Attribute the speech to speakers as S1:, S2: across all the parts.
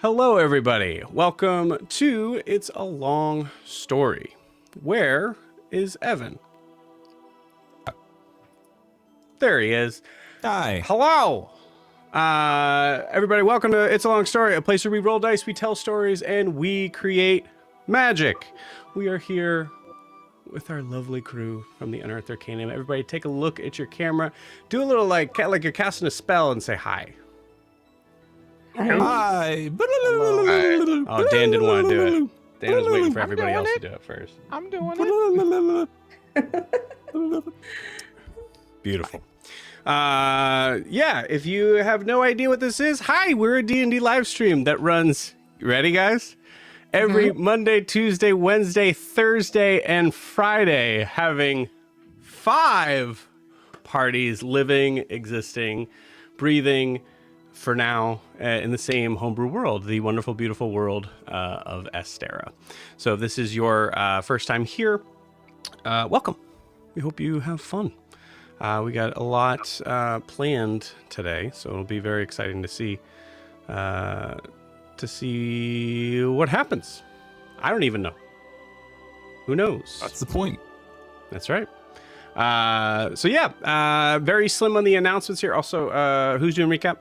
S1: Hello, everybody. Welcome to It's a Long Story. Where is Evan? there he is.
S2: Hi.
S1: Hello. Everybody, welcome to It's a Long Story, a place where we roll dice, we tell stories, and we create magic. We are here with our lovely crew from the Unearthed Arcanum. Everybody, take a look at your camera. Do a little like you're casting a spell and say hi.
S2: Hi.
S1: Oh, Dan didn't want to do it. Dan was waiting for everybody else to do it first.
S3: I'm doing it.
S1: Beautiful. Yeah, if you have no idea what this is, hi, we're a D&D live stream that runs, you ready guys? Every Monday, Tuesday, Wednesday, Thursday, and Friday, having 5 parties living, existing, breathing, for now, in the same homebrew world, the wonderful, beautiful world of Estera. So if this is your first time here, welcome. We hope you have fun. We got a lot planned today, so it'll be very exciting to see what happens. I don't even know. Who knows?
S2: That's the point.
S1: That's right. So yeah, very slim on the announcements here. Also, who's doing recap?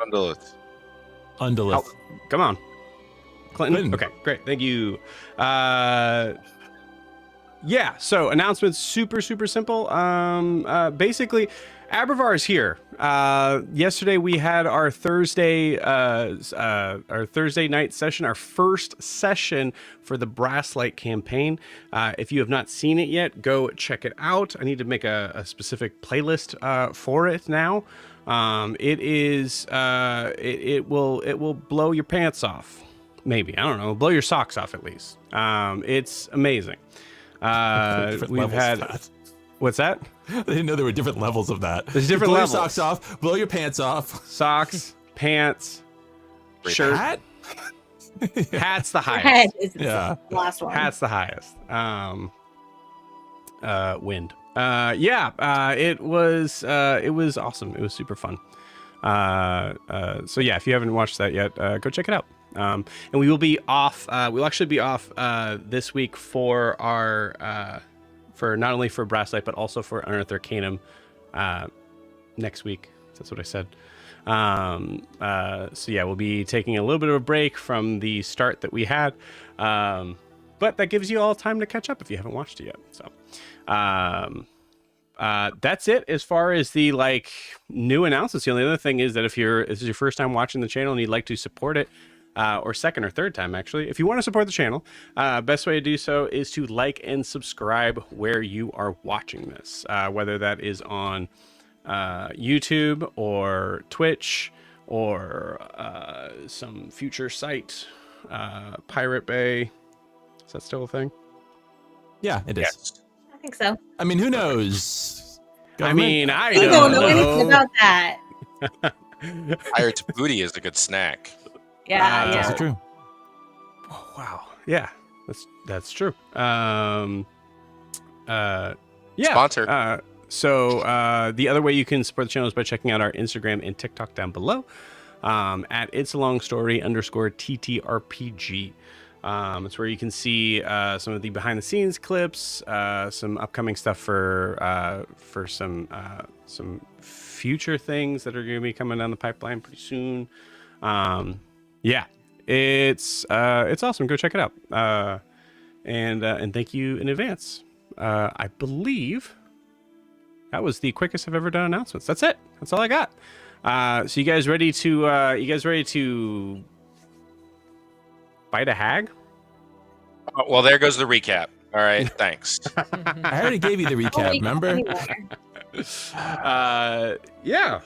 S3: Undulith.
S1: Oh, come on. Clinton? Okay, great. Thank you. Yeah, so announcements, super simple. Basically, Abravar is here. Yesterday we had our Thursday night session, our first session for the Brasslight campaign. If you have not seen it yet, go check it out. I need to make a specific playlist for it now. It will blow your pants off. Maybe, I don't know, blow your socks off at least. It's amazing. We've had what's that?
S2: I didn't know there were different levels of that.
S1: There's different levels.
S2: Blow your socks off, blow your pants off.
S1: Socks, pants, shirt.
S2: Hat?
S1: Hat's the highest.
S4: Head is
S2: Yeah.
S4: the last one.
S1: Hat's the highest. Wind. It was awesome. It was super fun. So yeah, if you haven't watched that yet, go check it out. And we will be off. We'll actually be off this week for our for not only for Brasslight but also for Unearthed Arcanum next week. That's what I said. So yeah, we'll be taking a little bit of a break from the start that we had, but that gives you all time to catch up if you haven't watched it yet. So that's it as far as the new announcements. The only other thing is that if this is your first time watching the channel and you'd like to support it, or second or third time actually, if you want to support the channel, best way to do so is to like and subscribe where you are watching this, whether that is on YouTube or Twitch or some future site, Pirate Bay. Is that still a thing?
S2: Yeah, it is.
S3: Yes.
S4: I think so.
S2: I mean, who knows?
S1: I mean, I
S4: We don't know anything about that.
S3: Pirate's booty is a good snack.
S4: Yeah,
S2: That's
S4: yeah.
S2: also true.
S1: Oh, wow. Yeah, that's true. Yeah.
S3: Sponsored.
S1: So the other way you can support the channel is by checking out our Instagram and TikTok down below at It's a Long Story _TTRPG. It's where you can see some of the behind the scenes clips, some upcoming stuff for some future things that are going to be coming down the pipeline pretty soon. Yeah, it's awesome. Go check it out. And thank you in advance. I believe that was the quickest I've ever done announcements. That's it. That's all I got. So you guys ready to bite a hag?
S3: Well, there goes the recap. All right, thanks.
S2: I already gave you the recap, remember?
S1: Yeah.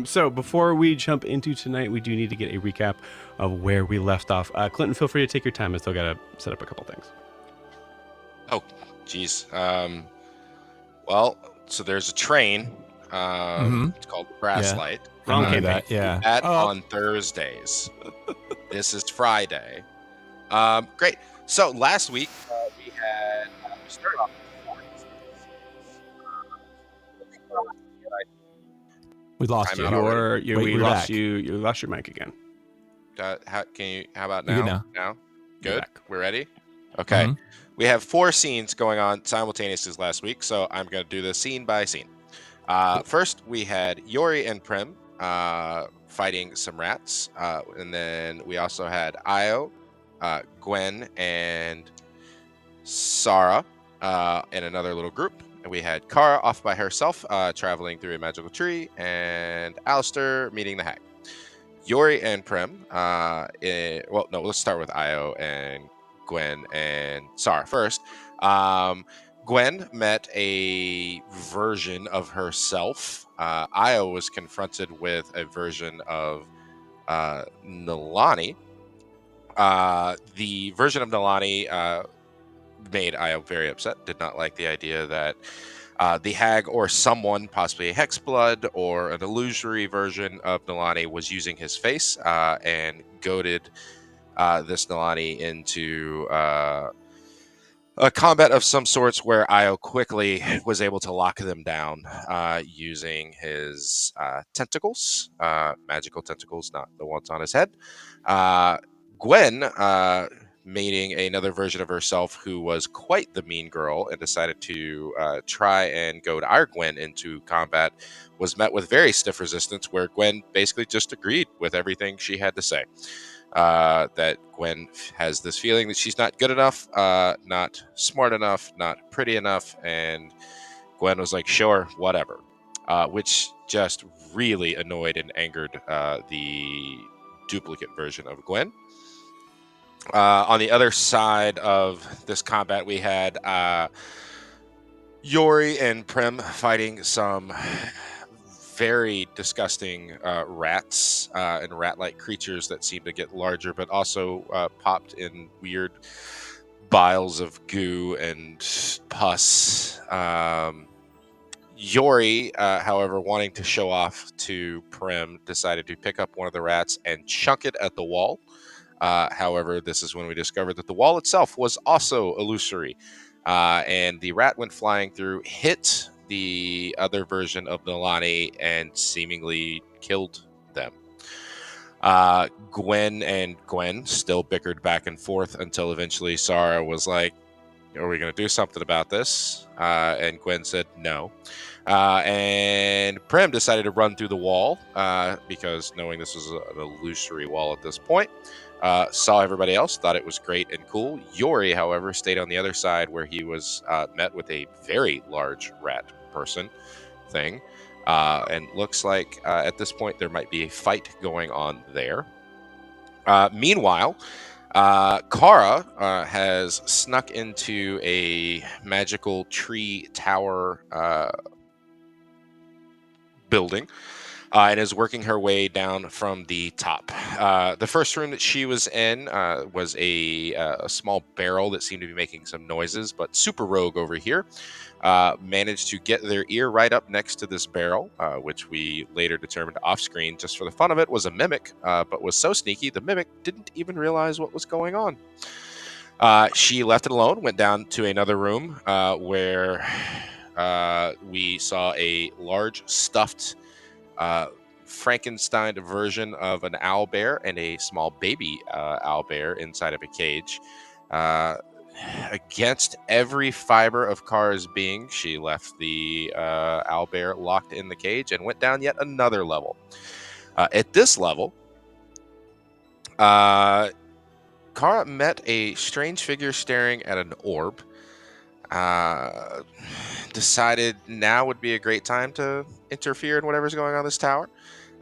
S1: So before we jump into tonight, we do need to get a recap of where we left off. Clinton, feel free to take your time. I still got to set up a couple things.
S3: Oh, geez. Well, so there's a train. It's called Brasslight.
S1: Wrong
S2: Remember
S1: campaign.
S2: that, yeah.
S3: That on Thursdays. This is Friday. Great. So last week we had we started off
S2: We lost
S3: I'm
S2: you.
S3: out already.
S2: Wait,
S1: We
S2: we're
S1: lost
S2: back.
S1: you. You lost your mic again.
S3: how about
S2: You're
S3: now?
S2: good now.
S3: Good.
S1: back.
S3: We're ready. Okay.
S2: Mhm.
S3: We have 4 scenes going on simultaneously last week, so I'm going to do this scene by scene. First, we had Yori and Prim fighting some rats. And then we also had Io, Gwen, and Sarah in another little group. And we had Kara off by herself, traveling through a magical tree, and Alistair meeting the hag. Yori and Prim. Well, no, let's start with Io and Gwen and Sarah first. Gwen met a version of herself. Io was confronted with a version of Nilani. The version of Nilani made Io very upset. Did not like the idea that the hag or someone, possibly a hexblood or an illusory version of Nilani, was using his face and goaded this Nilani into a combat of some sorts where Io quickly was able to lock them down using his tentacles, magical tentacles, not the ones on his head. Gwen, meeting another version of herself who was quite the mean girl and decided to try and goad our Gwen into combat, was met with very stiff resistance, where Gwen basically just agreed with everything she had to say. That Gwen has this feeling that she's not good enough, not smart enough, not pretty enough, and Gwen was like, sure, whatever, which just really annoyed and angered the duplicate version of Gwen. On the other side of this combat, we had Yori and Prim fighting some very disgusting rats and rat-like creatures that seem to get larger, but also popped in weird vials of goo and pus. Yori, however, wanting to show off to Prim, decided to pick up one of the rats and chunk it at the wall. However, this is when we discovered that the wall itself was also illusory, and the rat went flying through, hit the other version of Nilani, and seemingly killed them. Gwen and Gwen still bickered back and forth until eventually Sarah was like, are we going to do something about this? And Gwen said no. And Prim decided to run through the wall because knowing this was an illusory wall at this point. Saw everybody else, thought it was great and cool. Yori, however, stayed on the other side where he was met with a very large rat person thing. And looks like at this point there might be a fight going on there. Meanwhile, Kara has snuck into a magical tree tower building and is working her way down from the top. The first room that she was in was a small barrel that seemed to be making some noises, but super rogue over here managed to get their ear right up next to this barrel, which we later determined off screen, just for the fun of it, was a mimic, but was so sneaky the mimic didn't even realize what was going on. She left it alone, went down to another room where we saw a large stuffed Frankenstein version of an owlbear and a small baby owlbear inside of a cage. Against every fiber of Kara's being, she left the owlbear locked in the cage and went down yet another level. At this level, Kara met a strange figure staring at an orb. Decided now would be a great time to interfere in whatever's going on in this tower.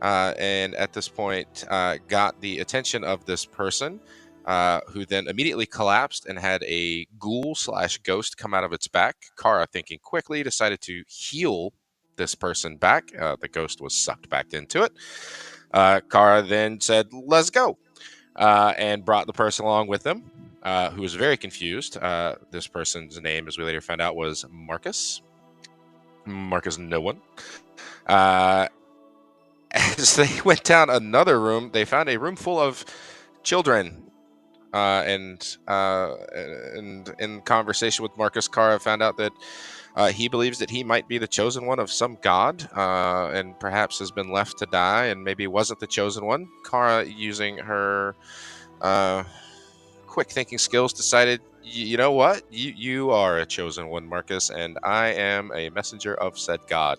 S3: And at this point, got the attention of this person, who then immediately collapsed and had a ghoul/ghost come out of its back. Kara, thinking quickly, decided to heal this person back. The ghost was sucked back into it. Kara then said, let's go, and brought the person along with them, who was very confused. This person's name, as we later found out, was Marcus. Marcus no one. As they went down another room, they found a room full of children. And in conversation with Marcus, Kara found out that he believes that he might be the chosen one of some god, and perhaps has been left to die and maybe wasn't the chosen one. Kara, using her quick thinking skills, decided, you know what? You are a chosen one, Marcus, and I am a messenger of said god.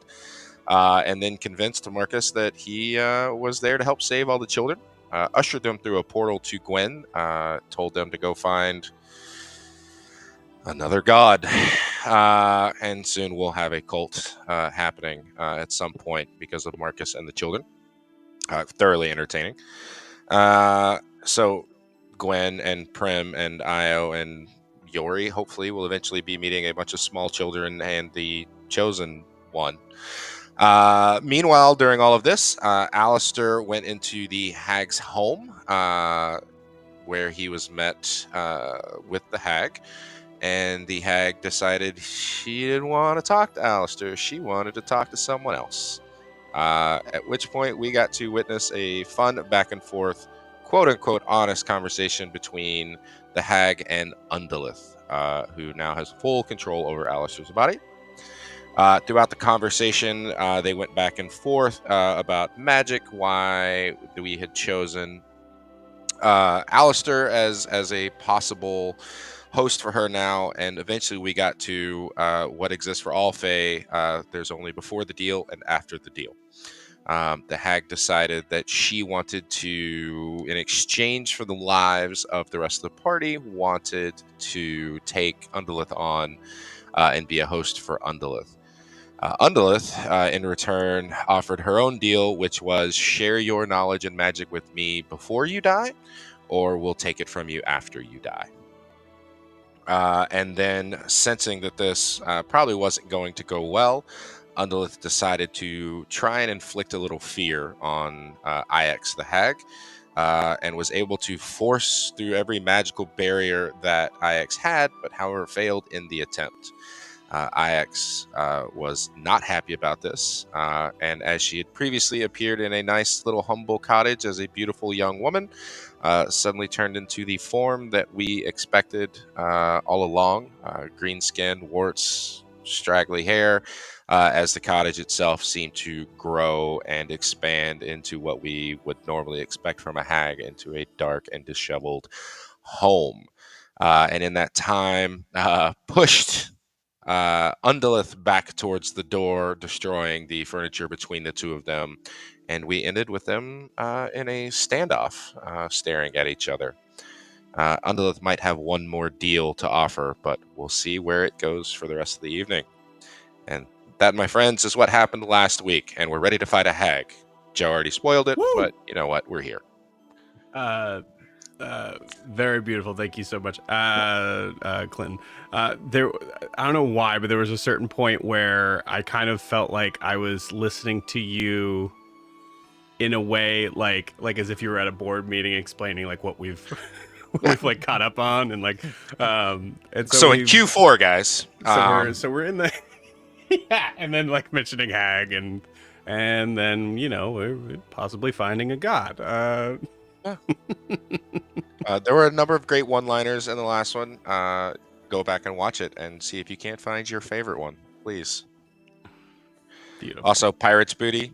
S3: and then convinced Marcus that he was there to help save all the children. Ushered them through a portal to Gwen. Told them to go find another god, and soon we'll have a cult happening at some point because of Marcus and the children. Thoroughly entertaining. So Gwen and Prim and Io and Yori hopefully will eventually be meeting a bunch of small children and the chosen one. Meanwhile, during all of this, Alistair went into the hag's home, where he was met with the hag. And the hag decided she didn't want to talk to Alistair. She wanted to talk to someone else. At which point we got to witness a fun back and forth, quote unquote, honest conversation between the hag and Undulith, who now has full control over Alistair's body. Throughout the conversation, they went back and forth about magic, why we had chosen Alistair as a possible host for her now, and eventually we got to what exists for all Fae. There's only before the deal and after the deal. The hag decided that she wanted to, in exchange for the lives of the rest of the party, wanted to take Undulith on and be a host for Undulith. Undulith, in return, offered her own deal, which was share your knowledge and magic with me before you die, or we'll take it from you after you die. And then, sensing that this probably wasn't going to go well, Undulith decided to try and inflict a little fear on Iekz the hag, and was able to force through every magical barrier that Iekz had, but however failed in the attempt. Iekz was not happy about this, and as she had previously appeared in a nice little humble cottage as a beautiful young woman, suddenly turned into the form that we expected all along. Green skin, warts, straggly hair, as the cottage itself seemed to grow and expand into what we would normally expect from a hag, into a dark and disheveled home. And in that time, pushed Undulith back towards the door, destroying the furniture between the two of them. And we ended with them in a standoff, staring at each other. Undulith might have one more deal to offer, but we'll see where it goes for the rest of the evening. And that, my friends, is what happened last week, and we're ready to fight a hag. Joe already spoiled it, but you know what? We're here.
S1: Very beautiful. Thank you so much, Clinton. There, I don't know why, but there was a certain point where I kind of felt like I was listening to you in a way, like as if you were at a board meeting explaining like what we've like caught up on, and like and
S3: so in Q4, guys.
S1: So we're in the yeah, and then like mentioning hag, and then we're possibly finding a god.
S3: There were a number of great one-liners in the last one. Go back and watch it and see if you can't find your favorite one, please.
S1: Beautiful.
S3: Also, Pirates Booty,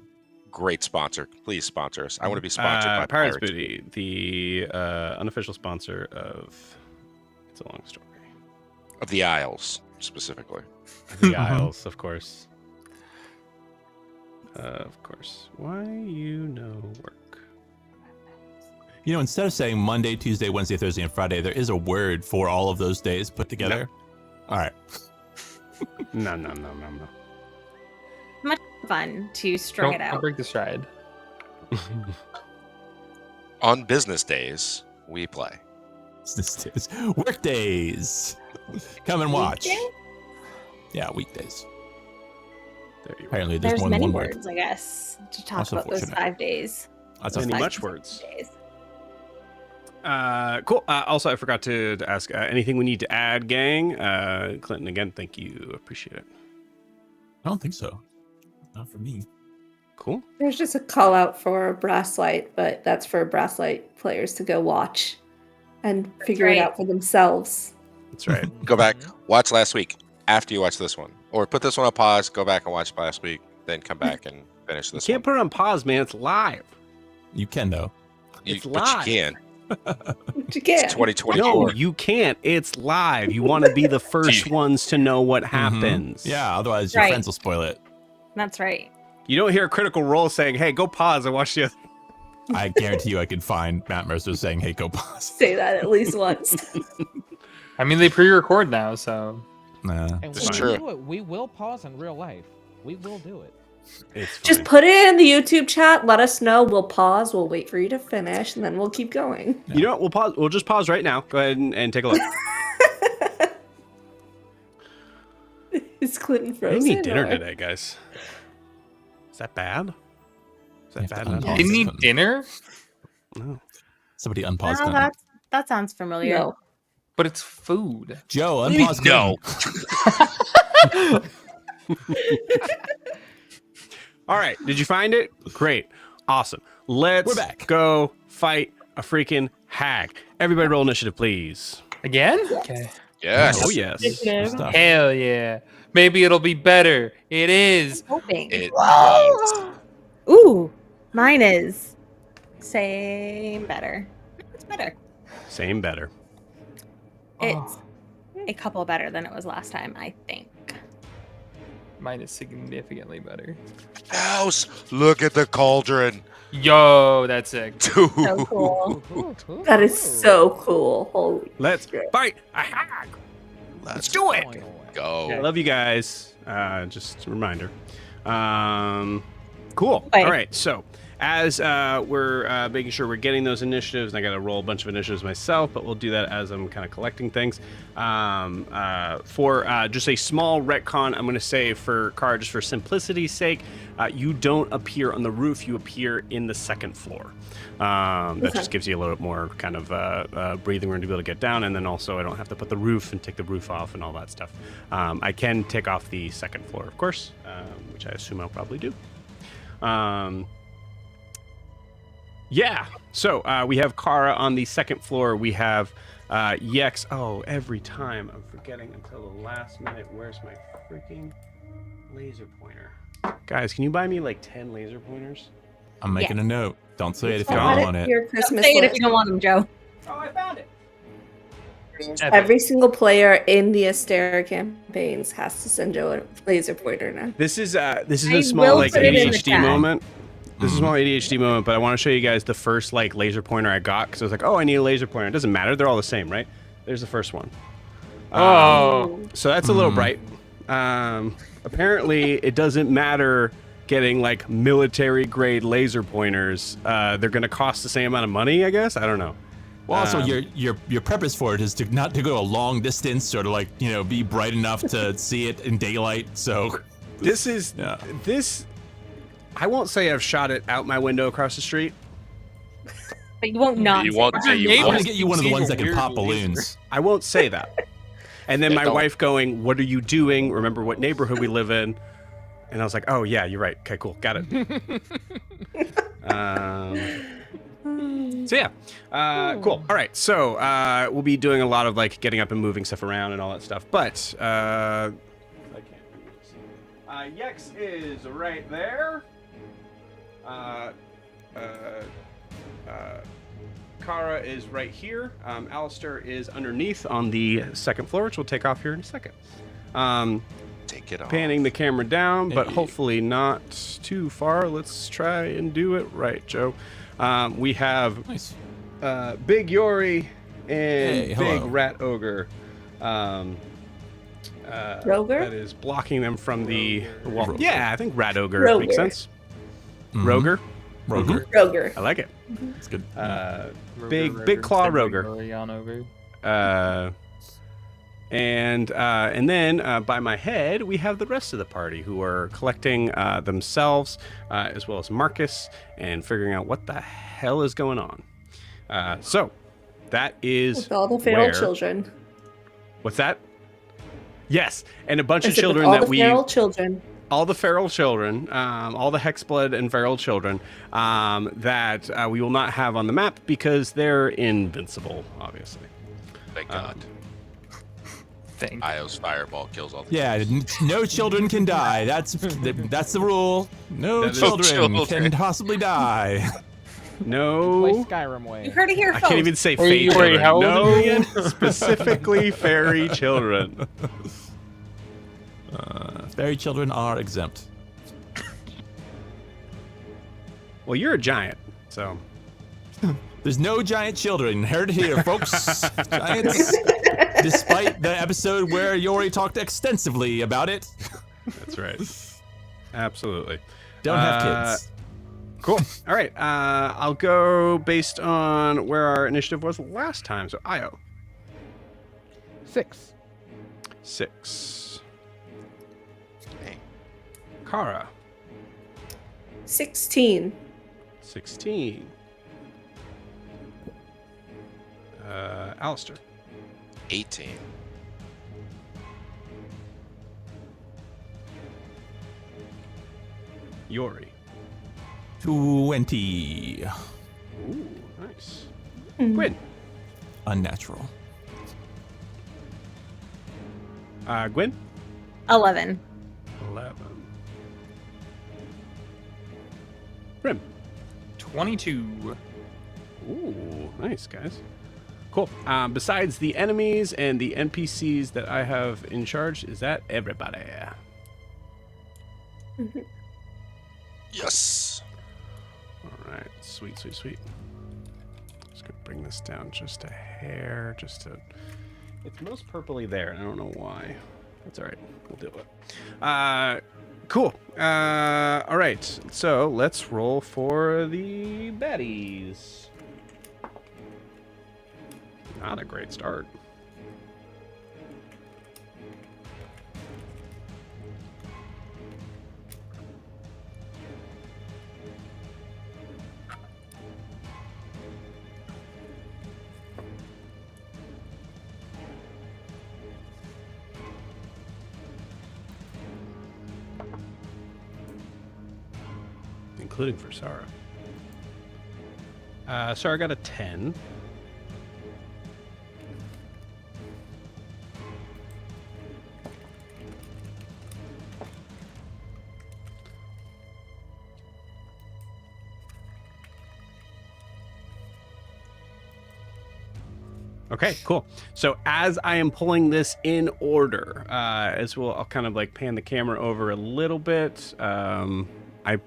S3: great sponsor. Please sponsor us. I want to be sponsored by
S1: Pirates Booty, the unofficial sponsor of It's a Long Story.
S3: Of the Isles, specifically.
S1: The Isles, of course. Of course. Why work?
S2: Instead of saying Monday, Tuesday, Wednesday, Thursday, and Friday, there is a word for all of those days put together. No. All right.
S1: No.
S4: Much fun to string it out.
S5: Don't break the stride.
S3: On business days, we play.
S2: Business days. Work days. Come and watch.
S4: Weekday?
S2: Yeah, weekdays.
S1: There you
S2: Apparently,
S4: There's
S2: more
S4: many
S2: than one
S4: words, I guess, to talk
S2: Also
S4: about those
S2: fortunate.
S4: 5 days.
S2: That's
S1: Many
S2: a
S1: much words.
S4: Days.
S1: Cool. Also, I forgot to ask anything we need to add, gang. Clinton, again, thank you. Appreciate it.
S2: I don't think so. Not for me.
S1: Cool.
S6: There's just a call out for Brasslight, but that's for Brasslight players to go watch and figure
S4: right.
S6: it out for themselves.
S1: That's right.
S3: Go back, watch last week after you watch this one. Or put this one on pause, go back and watch last week, then come back and finish
S1: You
S3: this
S1: can't put it on pause, man. It's live.
S2: You can, though.
S1: It's
S3: But
S1: live.
S3: you can.
S6: But you can.
S3: It's 2024.
S1: No, you can't. It's live. You want to be the first ones to know what happens.
S2: Yeah, otherwise your
S4: Right.
S2: friends will spoil it.
S4: That's right.
S1: You don't hear a Critical Role saying, "Hey, go pause and watch the other."
S2: I guarantee you I could find Matt Mercer saying, hey, go pause.
S6: Say that at least once.
S5: I mean, they pre-record now, so.
S2: Nah.
S7: And
S3: It's
S7: when
S3: true.
S7: we do it, we will pause in real life. We will do it.
S1: It's
S6: Just
S1: fine.
S6: put it in the YouTube chat. Let us know. We'll pause. We'll wait for you to finish, and then we'll keep going.
S1: You know what? We'll pause. We'll just pause right now. Go ahead and take a look.
S6: Is Clinton
S1: I
S6: frozen?
S1: didn't eat dinner
S6: or-
S1: today, guys. Is that bad? Is that
S2: You have
S1: bad?
S2: to
S1: enough?
S5: Didn't eat dinner?
S1: No.
S2: Somebody unpause
S4: No,
S2: Clinton.
S4: that sounds familiar.
S6: No.
S5: But it's food.
S2: Joe,
S3: What do you mean,
S2: unpause Clinton.
S1: All right. Did you find it? Great. Awesome. Let's
S2: We're back.
S1: go fight a freaking hag. Everybody roll initiative, please.
S5: Again? Okay.
S3: Yes.
S1: Oh, yes.
S2: Good stuff.
S5: Hell yeah. Maybe it'll be better. It is.
S4: Hoping.
S3: It was.
S4: Ooh, mine is same better. It's better.
S1: Same better.
S4: It's
S5: Oh,
S4: a couple better than it was last time, I think.
S5: mine is significantly better.
S3: House, look at the cauldron.
S5: Yo, that's sick.
S3: Dude.
S4: So cool.
S6: That is so cool. Holy
S1: Let's
S6: shit.
S1: fight a hag.
S3: Let's
S1: do it.
S3: go.
S1: I love you guys. Just a reminder. Cool.
S4: Wait.
S1: All right. So as we're making sure we're getting those initiatives, and I got to roll a bunch of initiatives myself, but we'll do that as I'm kind of collecting things. For just a small retcon, I'm going to say for Kara, just for simplicity's sake, you don't appear on the roof. You appear in the second floor. That just gives you a little bit more kind of breathing room to be able to get down, and then also I don't have to put the roof and take the roof off and all that stuff. I can take off the second floor, of course, which I assume I'll probably do. Yeah, so we have Kara on the second floor. We have Iekz. Oh, every time I'm forgetting until the last minute. Where's my freaking laser pointer? Guys, can you buy me like 10 laser pointers?
S2: I'm making a note. Don't say it if you
S1: Got
S2: don't
S1: it.
S2: want it.
S6: Your
S4: Don't
S6: Christmas
S4: say it if
S6: list.
S4: you don't want them, Joe.
S1: Oh, I found it.
S6: Every single player in the Astera campaigns has to send Joe a laser pointer now.
S1: This is
S4: I
S1: a small
S4: will
S1: like
S4: put it in the
S1: ADHD
S4: chat.
S1: moment. This is a small ADHD moment, but I want to show you guys the first like laser pointer I got because I was like, oh, I need a laser pointer. It doesn't matter; they're all the same, right? There's the first one.
S5: Oh.
S1: So that's a little bright. Apparently, it doesn't matter getting like military grade laser pointers. They're going to cost the same amount of money, I guess. I don't know.
S2: Well, also your purpose for it is to not to go a long distance or to like be bright enough to see it in daylight. So
S1: This is
S2: Yeah.
S1: this. I won't say I've shot it out my window across the street.
S4: But you won't not.
S3: You
S4: say
S3: won't
S4: that.
S3: say you
S2: I'm gonna
S3: won't.
S2: get you one of the
S5: See
S2: ones
S5: your
S2: that can
S5: weird
S2: pop
S5: laser.
S2: balloons.
S1: I won't say that. And then
S3: Yeah,
S1: my
S3: don't.
S1: wife going, "What are you doing? Remember what neighborhood we live in?" And I was like, "Oh yeah, you're right. Okay, cool, got it." So yeah, cool. All right, so we'll be doing a lot of like getting up and moving stuff around and all that stuff. But I can't do this. Iekz is right there. Kara is right here. Alistair is underneath on the second floor, which we'll take off here in a second.
S3: Take it off.
S1: Panning the camera down, but
S2: Hey.
S1: hopefully not too far. Let's try and do it right, Joe. We have
S2: Nice.
S1: Big Yori and
S2: Hey,
S1: Big
S2: hello.
S1: Rat Ogre.
S6: Roger?
S1: That is blocking them from the wall.
S2: Roger.
S1: Yeah, I think Rat Ogre
S6: Roger.
S1: makes sense.
S2: Mhm.
S1: Roger.
S2: Roger.
S6: Roger.
S1: I like it.
S2: It's good.
S1: Big Claw Roger. And then by my head, we have the rest of the party who are collecting themselves, as well as Marcus, and figuring out what the hell is going on. So that is
S6: With all the feral
S1: where-
S6: children.
S1: What's that? Yes, and a bunch
S6: I
S1: of
S6: said with
S1: children
S6: all
S1: that
S6: the
S1: we,
S6: feral children.
S1: all the feral children, all the hexblood and feral children that we will not have on the map because they're invincible, obviously.
S3: Thank God.
S5: Thank
S3: Io's fireball kills all the
S2: Yeah, no children can die. That's the rule. No
S1: That is-
S2: children
S3: No
S2: can possibly die.
S7: Play
S1: No,
S7: Skyrim way.
S4: You heard it here,
S1: I
S4: folks.
S1: can't even say
S5: Wait,
S1: fey
S5: wait, how
S1: children.
S5: old are you
S1: No, specifically fairy children.
S2: Fairy children are exempt.
S1: Well, you're a giant, so
S2: There's no giant children inherited here, folks. Giants. Despite the episode where Yori talked extensively about it.
S1: that's right. Absolutely.
S2: Don't have kids.
S1: Cool. All right. I'll go based on where our initiative was last time. So Io.
S7: 6.
S1: 6.
S3: Dang.
S1: Kara.
S6: 16.
S1: 16. Alistair.
S3: 18.
S1: Yori.
S2: 20.
S1: Ooh, nice.
S6: Mm.
S1: Gwyn.
S2: Unnatural.
S1: Gwyn.
S4: 11.
S1: 11. Brim.
S5: 22.
S1: Ooh, nice, guys. Cool. Besides the enemies and the NPCs that I have in charge, is that everybody?
S3: Yes.
S1: All right. Sweet, sweet, sweet. Just gonna bring this down just a hair, just to. It's most purpley there, and I don't know why. That's all right. We'll deal with it. Cool. All right. So let's roll for the baddies. Not a great start. Including for Sarah. Sarah got a 10. Okay, cool. So as I am pulling this in order, I'll kind of like pan the camera over a little bit. I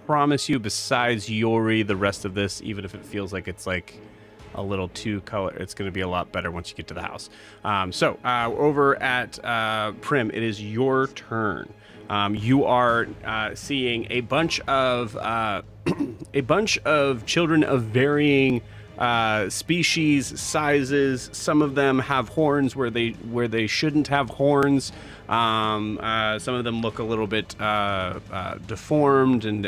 S1: promise you, besides Yori, the rest of this, even if it feels like it's like a little too color, it's going to be a lot better once you get to the house. So over at Prim, it is your turn. You are seeing a bunch of children of varying species, sizes. Some of them have horns where they shouldn't have horns. Some of them look a little bit deformed and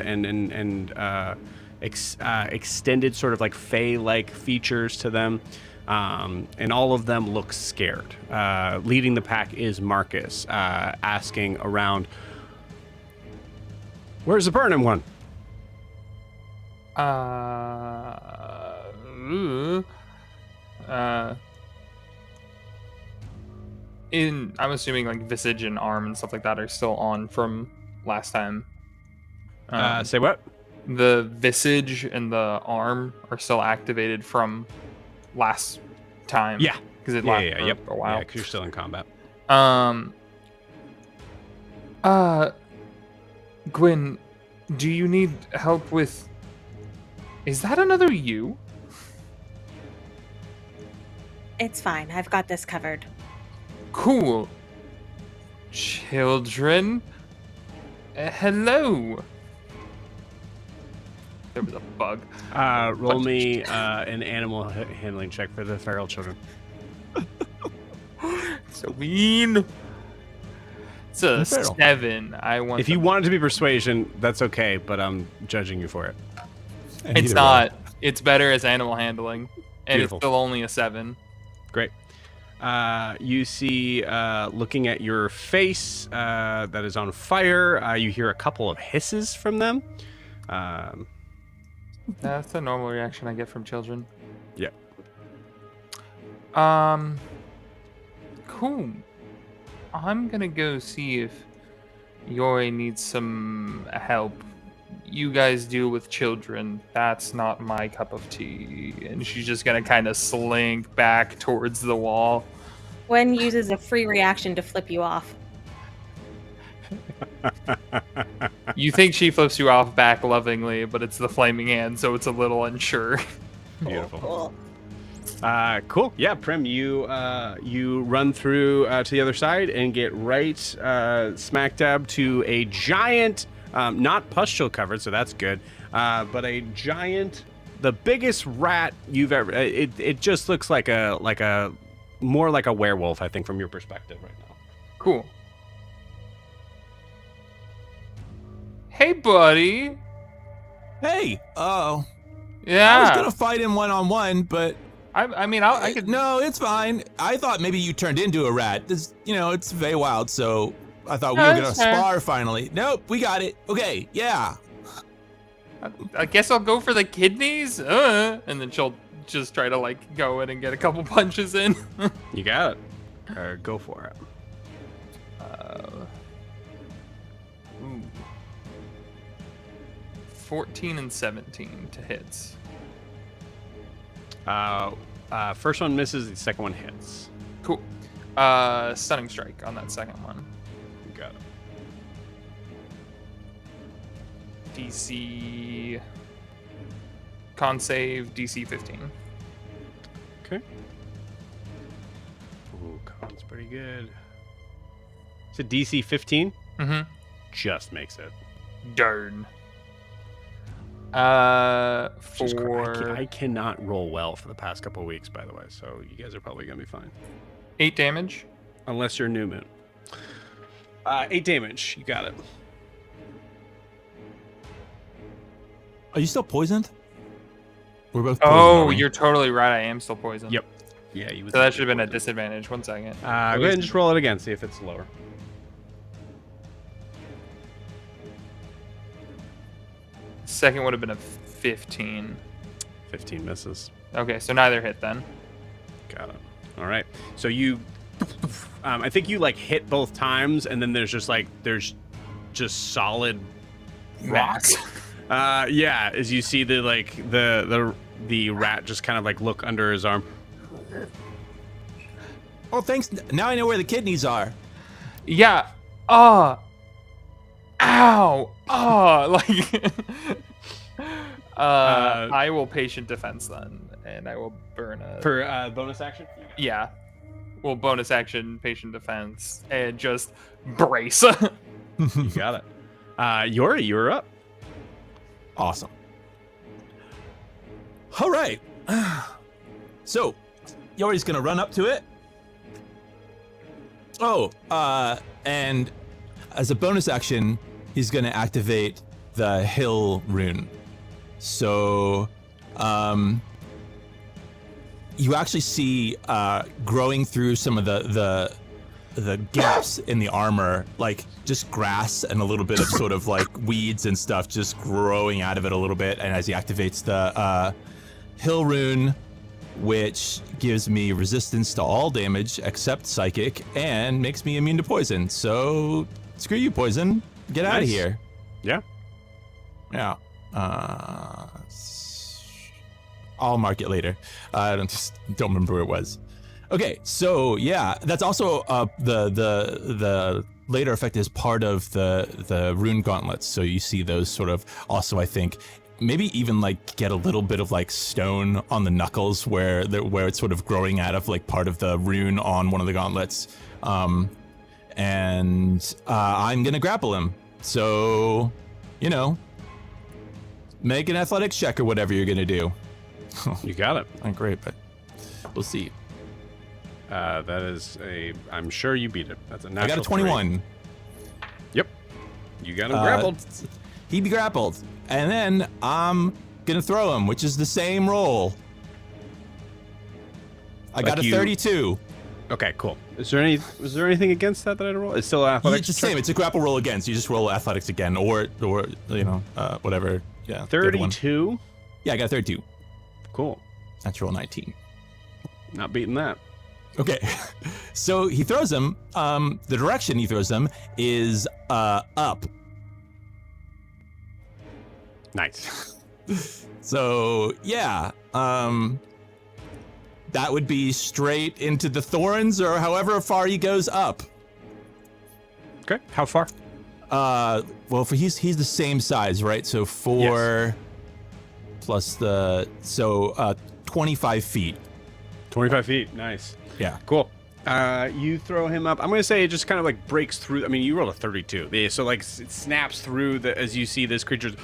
S1: extended, sort of like Fey-like features to them. And all of them look scared. Leading the pack is Marcus, asking around, "Where's the Burnham one?"
S5: I'm assuming like Visage and Arm and stuff like that are still on from last time.
S1: Say what?
S5: The Visage and the Arm are still activated from last time.
S1: Yeah.
S5: Because it lasted
S1: Yep.
S5: for a while.
S1: Yeah, because you're still in combat.
S5: Gwyn, do you need help with... Is that another you?
S4: It's fine. I've got this covered.
S5: Cool. Children? Hello. There was a bug.
S1: Roll me an animal handling check for the feral children.
S5: So mean. It's a
S2: Feral.
S5: 7. I want.
S1: If you want it to be persuasion, that's okay, but I'm judging you for it.
S5: It's not. It's better as animal handling, and
S1: Beautiful.
S5: it's still only a 7.
S1: Great. You see, looking at your face that is on fire, you hear a couple of hisses from them.
S5: That's the normal reaction I get from children.
S1: Yeah.
S5: Cool. I'm gonna go see if Yori needs some help. You guys deal with children. That's not my cup of tea. And she's just gonna kind of slink back towards the wall.
S4: Gwen uses a free reaction to flip you off.
S5: You think she flips you off back lovingly, but it's the flaming hand, so it's a little unsure.
S1: Beautiful.
S4: Cool.
S1: Cool. Yeah, Prim, you run through to the other side and get right smack dab to a giant, not pustule covered, so that's good, but a giant, the biggest rat you've ever. It just looks like a more like a werewolf, I think, from your perspective right now.
S5: Cool. Hey, buddy.
S2: Hey, oh,
S5: Yeah.
S2: I was gonna fight him one-on-one, but
S5: I mean, I could.
S2: no, it's fine. I thought maybe you turned into a rat. This, it's Feywild, so I thought we
S5: No,
S2: were gonna
S5: that's fair.
S2: spar finally. Nope, we got it. Okay, yeah.
S5: I guess I'll go for the kidneys. And then she'll just try to like go in and get a couple punches in.
S1: You got it. Go for it.
S5: Ooh. 14 and 17 to hits.
S1: First one misses, the second one hits.
S5: Cool. Stunning strike on that second one.
S1: You got it.
S5: DC. Con save DC 15.
S1: Okay. Ooh, con's pretty good. It's a DC 15.
S5: Mm-hmm.
S1: Just makes it.
S5: Darn.
S1: Just
S5: For
S1: I cannot roll well for the past couple of weeks, by the way. So you guys are probably gonna be fine,
S5: 8 damage.
S1: unless you're new moon. 8 damage. You got it.
S2: Are you still poisoned? We're both poisoned.
S5: Oh,
S2: aren't we?
S5: you're totally right. I am still poisoned.
S1: Yep. Yeah, you. Would
S5: So that
S1: think
S5: should have been a
S1: you're
S5: disadvantage. 1 second.
S1: poisoned. Go ahead and just roll it again. See if it's lower.
S5: Second would have been a 15.
S1: 15 misses.
S5: Okay, so neither hit then.
S1: Got it. All right. So you, I think you like hit both times, and then there's just solid rock.
S5: Max.
S1: Yeah. As you see the rat just kind of like look under his arm.
S2: Oh, thanks. Now I know where the kidneys are.
S5: Yeah. Ow. Like. I will patient defense then, and I will burn a.
S1: For bonus action.
S5: Yeah. Well, bonus action, patient defense, and just brace.
S1: You got it. Yori, you're up.
S2: Awesome. All right. So, Yori's gonna run up to it. Oh, and as a bonus action, he's gonna activate the hill rune. So, you actually see growing through some of the gaps in the armor, like just grass and a little bit of sort of like weeds and stuff just growing out of it a little bit. And as he activates the hill rune, which gives me resistance to all damage except psychic and makes me immune to poison. So screw you, poison. Get out of
S1: Nice.
S2: here.
S1: Yeah.
S2: Yeah. I'll mark it later. I don't remember where it was. Okay, so yeah, that's also the later effect is part of the rune gauntlets. So you see those sort of also, I think, maybe even like get a little bit of like stone on the knuckles where it's sort of growing out of like part of the rune on one of the gauntlets. And I'm gonna grapple him. So, make an athletics check or whatever you're gonna do.
S1: You got it.
S2: Not great, but we'll see.
S1: That is I'm sure you beat it. That's a natural.
S2: I got a 21.
S1: 3. Yep. You got him grappled.
S2: He be grappled. And then I'm gonna throw him, which is the same roll. I got a 32.
S1: Okay, cool. Was there anything against that I had to roll? It's still an athletics.
S2: It's the same. It's a grapple roll again, so you just roll athletics again, or whatever. Yeah. the other one.
S1: 32.
S2: Yeah, I got a 32.
S1: Cool.
S2: Natural 19.
S1: Not beating that.
S2: Okay, so he throws him. The direction he throws him is up.
S1: Nice.
S2: So yeah, that would be straight into the thorns, or however far he goes up.
S1: Okay. How far?
S2: Well, he's the same size, right? So 4 plus 25 feet.
S1: 25 feet. Nice.
S2: Yeah.
S1: Cool. You throw him up. I'm going to say it just kind of like breaks through. I mean, you rolled a 32. Yeah, so like it snaps through as you see this creature's.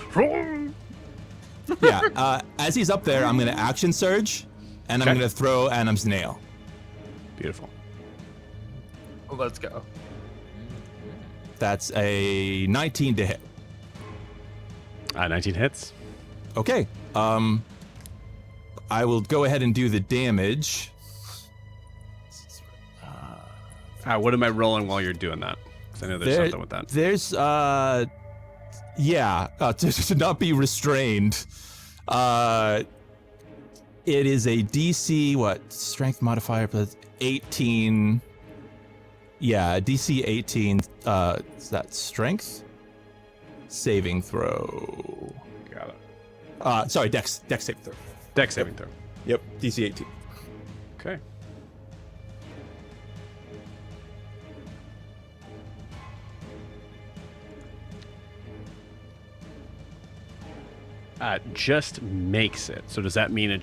S2: Yeah. As he's up there, I'm going to action surge, and I'm
S1: Okay.
S2: going to throw Adam's nail.
S1: Beautiful.
S5: Let's go.
S2: That's a 19 to hit.
S1: 19 hits.
S2: Okay. I will go ahead and do the damage.
S1: What am I rolling while you're doing that? Because I know there's something with that.
S2: There's to not be restrained. It is a DC strength modifier plus 18. Yeah, DC 18. Is that strength? Saving throw.
S1: Got it.
S2: Sorry, Dex saving throw.
S1: Dex saving throw.
S2: Yep, DC 18.
S1: Okay. Just makes it. So does that mean it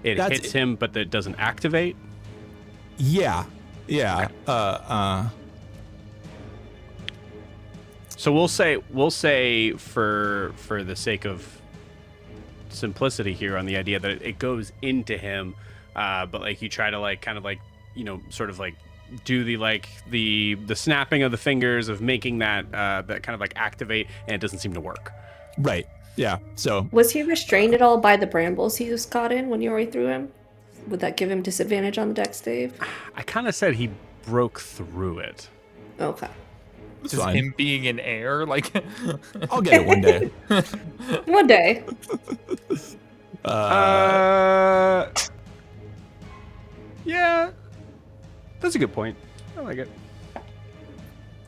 S2: That's-
S1: hits him, but that doesn't activate?
S2: Yeah.
S1: So we'll say for the sake of simplicity here on the idea that it goes into him, but like you try to like kind of like sort of like do the snapping of the fingers of making that that kind of like activate, and it doesn't seem to work.
S2: Right. Yeah. So
S6: Was he restrained at all by the brambles he was caught in when you already threw him? Would that give him disadvantage on the dex save?
S1: I kind of said he broke through it.
S6: Okay.
S2: it's
S5: Just
S2: fine.
S5: him being in air, like.
S2: I'll get it one day.
S6: One day.
S1: Yeah, that's a good point. I like it.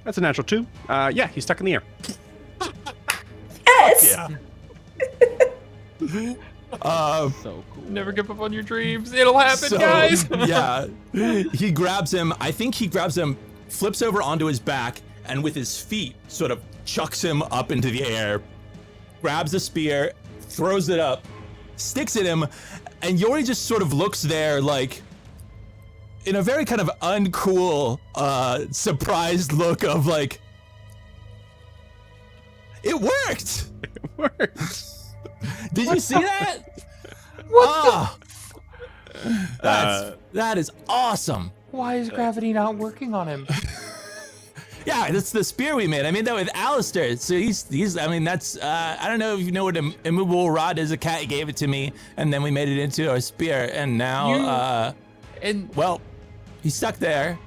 S1: That's a natural 2. Yeah, he's stuck in the air.
S6: Yes!
S2: Yeah.
S7: So cool.
S5: Never give up on your dreams. It'll happen,
S2: So,
S5: guys.
S2: yeah. He grabs him. I think he grabs him, flips over onto his back, and with his feet sort of chucks him up into the air, grabs the spear, throws it up, sticks at him, and Yori just sort of looks there like in a very kind of uncool, surprised look of like, it worked!
S1: It worked.
S2: Did you see that? What that is awesome.
S5: Why is gravity not working on him?
S2: Yeah, that's the spear we made. I made that with Alistair. So he's I mean, that's, I don't know if you know what an immovable rod is. A cat gave it to me, and then we made it into our spear. And now, well, he's stuck there.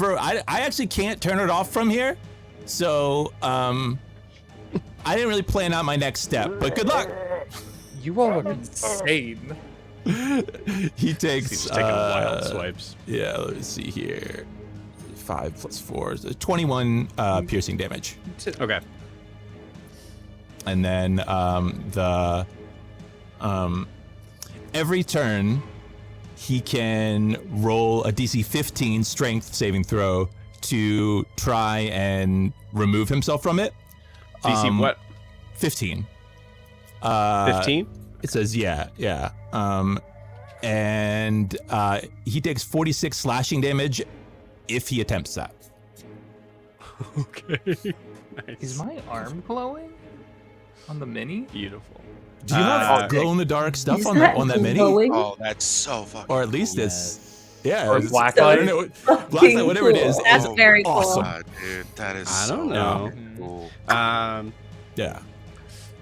S2: I actually can't turn it off from here. So, I didn't really plan out my next step, but good luck.
S5: You all are insane.
S2: He takes,
S1: He's just taking wild swipes.
S2: Yeah, let's see here. 5 plus 4 is 21 piercing damage.
S1: Okay.
S2: And then every turn he can roll a DC 15 strength saving throw to try and remove himself from it.
S1: DC what?
S2: 15.
S1: 15?
S2: It says yeah. And he takes 46 slashing damage if he attempts that.
S1: Okay. Nice.
S5: Is my arm glowing on the mini?
S1: Beautiful.
S2: Do you have glow in the dark stuff on that mini?
S6: glowing?
S3: Oh, that's so fucking
S2: Or at least
S3: cool.
S2: it's yeah.
S5: Or
S2: it's-
S5: black
S2: I
S5: light.
S2: don't know.
S6: Fucking
S2: Black light, whatever it is.
S6: cool.
S4: That's
S2: is
S4: very cool.
S2: awesome.
S3: God, dude, that is
S1: I
S3: so
S1: don't know.
S3: cool.
S2: Yeah.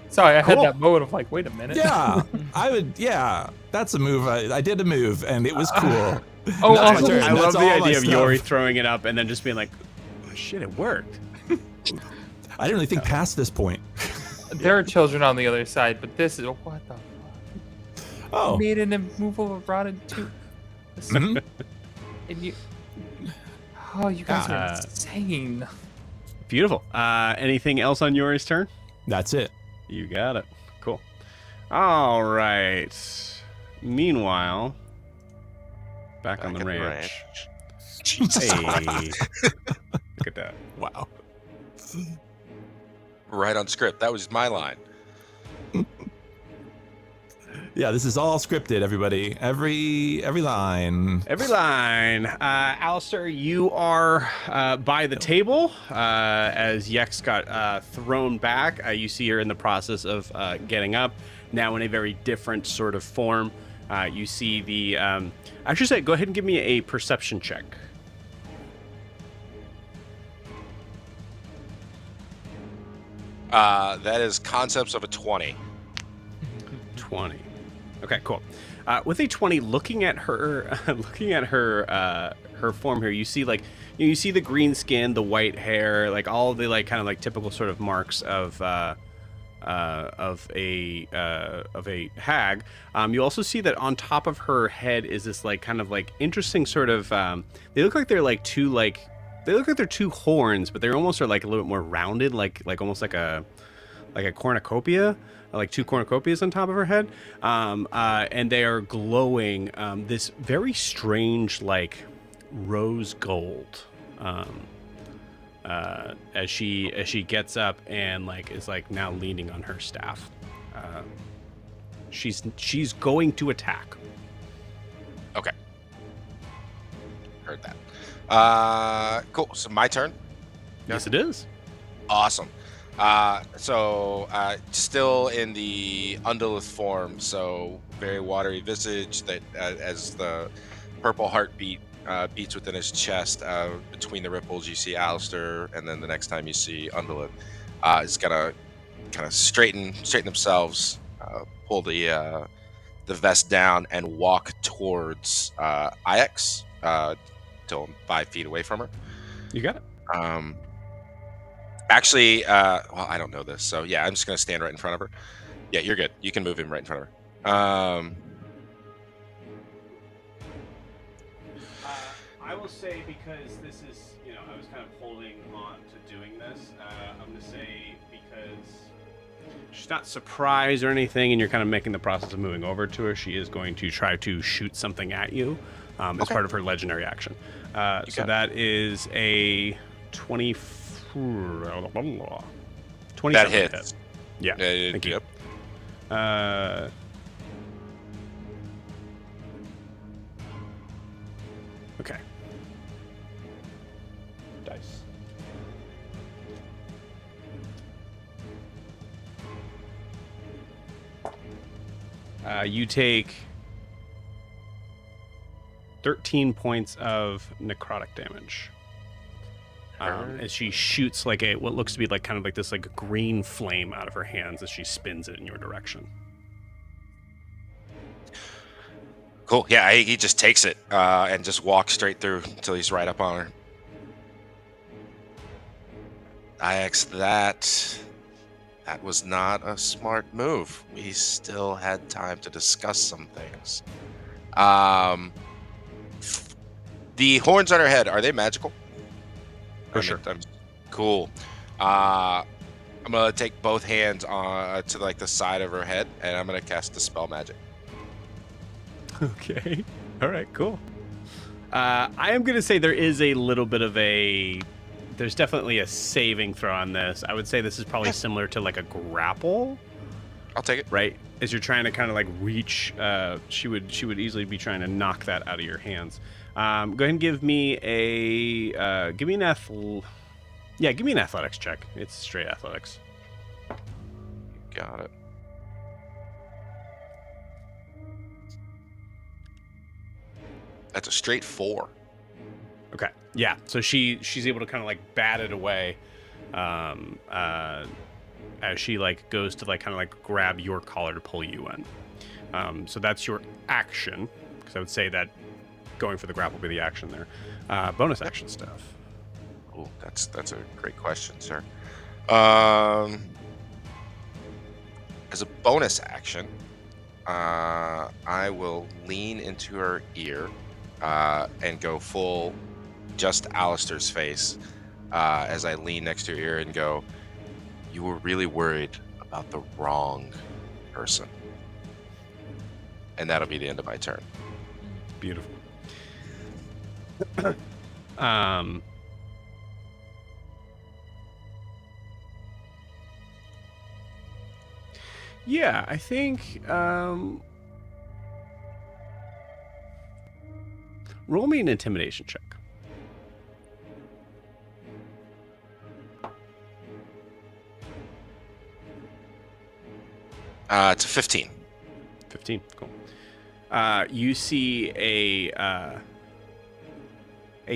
S5: Sorry, I had
S1: Cool.
S5: that moment of like, wait a minute.
S2: Yeah. I would. Yeah. That's a move. I did a move, and it was cool.
S5: Oh,
S2: That's my
S5: also,
S2: turn.
S1: I love
S2: That's
S1: the
S2: all my
S1: idea of
S2: stuff.
S1: Yori throwing it up and then just being like, oh, shit, it worked.
S2: I didn't really think past this point.
S5: there are children on the other side, but this is what the fuck?
S2: Oh.
S5: Made an immovable rod into.
S2: Mhm.
S5: And you. Oh, you guys are
S1: Uh,
S5: insane.
S1: Beautiful. Anything else on Yori's turn?
S2: That's it.
S1: You got it. Cool. All right. Meanwhile, back on the ranch.
S3: Jesus.
S1: Hey. Look at that.
S2: Wow.
S3: Right on script. That was my line.
S2: Yeah, this is all scripted, everybody. Every line.
S1: Every line. Alistair, you are by the table as Iekz got thrown back. You see her in the process of getting up, now in a very different sort of form. You see the... I should say, go ahead and give me a perception check.
S3: That is concepts of a 20.
S1: 20. Okay, cool. With a 20, looking at her form here, you see you see the green skin, the white hair, like all the like kind of like typical sort of marks of a hag. You also see that on top of her head is this like kind of like interesting sort of. They look like they're like two like. They look like they're two horns, but they almost are like a little bit more rounded, like almost like a cornucopia, like two cornucopias on top of her head, and they are glowing this very strange like rose gold. As she gets up and like is like now leaning on her staff, she's going to attack.
S3: Okay. Heard that. Cool. So my turn.
S1: Yes, it is.
S3: Awesome. So still in the undulate form, so very watery visage that as the purple heartbeat beats within his chest, between the ripples you see Alistair, and then the next time you see undulate, is gonna kind of straighten themselves, pull the vest down and walk towards Iekz till I'm 5 feet away from her.
S1: You got it.
S3: Actually, well, I don't know this, so yeah, I'm just gonna stand right in front of her. Yeah, you're good. You can move him right in front of her.
S1: I will say, because this is, I was kind of holding on to doing this. I'm gonna say because she's not surprised or anything, and you're kind of making the process of moving over to her. She is going to try to shoot something at you as part of her legendary action. So that is a 27
S3: that hits.
S1: Yeah. Thank you. Okay. Dice. You take 13 points of necrotic damage. As she shoots like what looks to be like kind of like this like green flame out of her hands as she spins it in your direction.
S3: Cool. Yeah, he just takes it and just walks straight through until he's right up on her. Iekz, that was not a smart move. We still had time to discuss some things. The horns on her head, are they magical?
S1: For sure.
S3: Cool. I'm gonna take both hands to like the side of her head, and I'm gonna cast Dispel Magic.
S1: Okay. All right. Cool. I am gonna say there is a little bit of there's definitely a saving throw on this. I would say this is probably similar to like a grapple.
S3: I'll take it.
S1: Right. As you're trying to kind of like reach, she would easily be trying to knock that out of your hands. Go ahead and give me an athletics check. It's straight athletics.
S3: Got it. That's a straight 4.
S1: Okay. Yeah. So she's able to kind of like bat it away, as she like goes to like kind of like grab your collar to pull you in. So that's your action, because I would say that going for the grapple will be the action there. Bonus action stuff.
S3: Oh, that's a great question, sir. As a bonus action, I will lean into her ear and go full just Alistair's face as I lean next to her ear and go, "You were really worried about the wrong person." And that'll be the end of my turn.
S1: Beautiful. Yeah, I think. Roll me an intimidation check.
S3: It's a 15.
S1: 15. Cool. You see a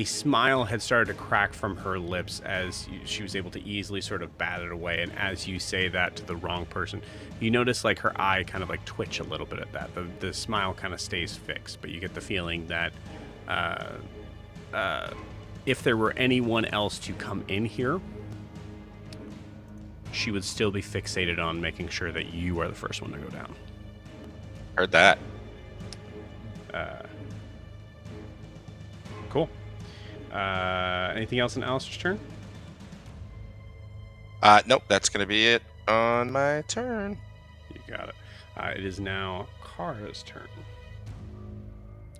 S1: smile had started to crack from her lips as she was able to easily sort of bat it away. And as you say that to the wrong person, you notice like her eye kind of like twitch a little bit at that. The smile kind of stays fixed, but you get the feeling that if there were anyone else to come in here, she would still be fixated on making sure that you are the first one to go down.
S3: Heard that.
S1: Cool. Anything else in Alistair's turn?
S3: Nope, that's going to be it on my turn.
S1: You got it. It is now Kara's turn.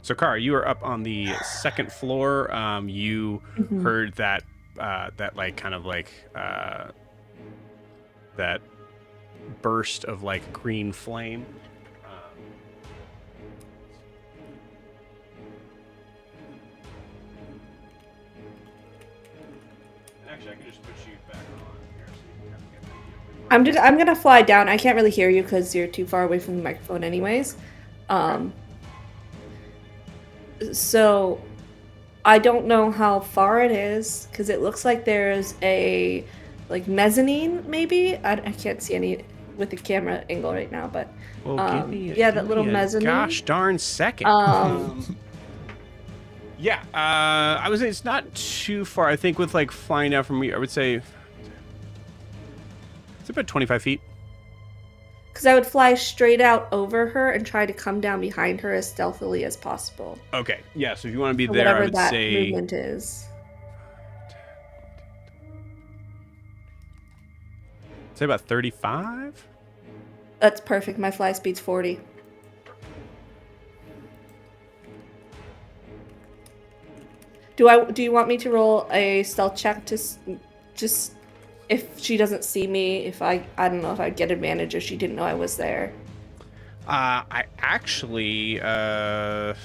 S1: So, Kara, you are up on the second floor. You heard that, like, kind of like, that burst of, like, green flame. Actually, I can just put you back on here so you can kind of get an idea.
S6: I'm gonna fly down. I can't really hear you because you're too far away from the microphone, anyways. So I don't know how far it is because it looks like there's a like mezzanine, maybe. I can't see any with the camera angle right now, but
S1: Well, give
S6: that little
S1: me a
S6: mezzanine.
S1: gosh darn second. Yeah, I would say it's not too far. I think with like flying out from me, I would say it's about 25 feet.
S6: Because I would fly straight out over her and try to come down behind her as stealthily as possible.
S1: Okay, yeah. So if you want to be
S6: Or
S1: there, I
S6: whatever
S1: would
S6: that
S1: say
S6: movement is.
S1: say about 35.
S6: That's perfect. My fly speed's 40. Do you want me to roll a stealth check to just if she doesn't see me? If I don't know if I'd get advantage if she didn't know I was there.
S1: I actually that's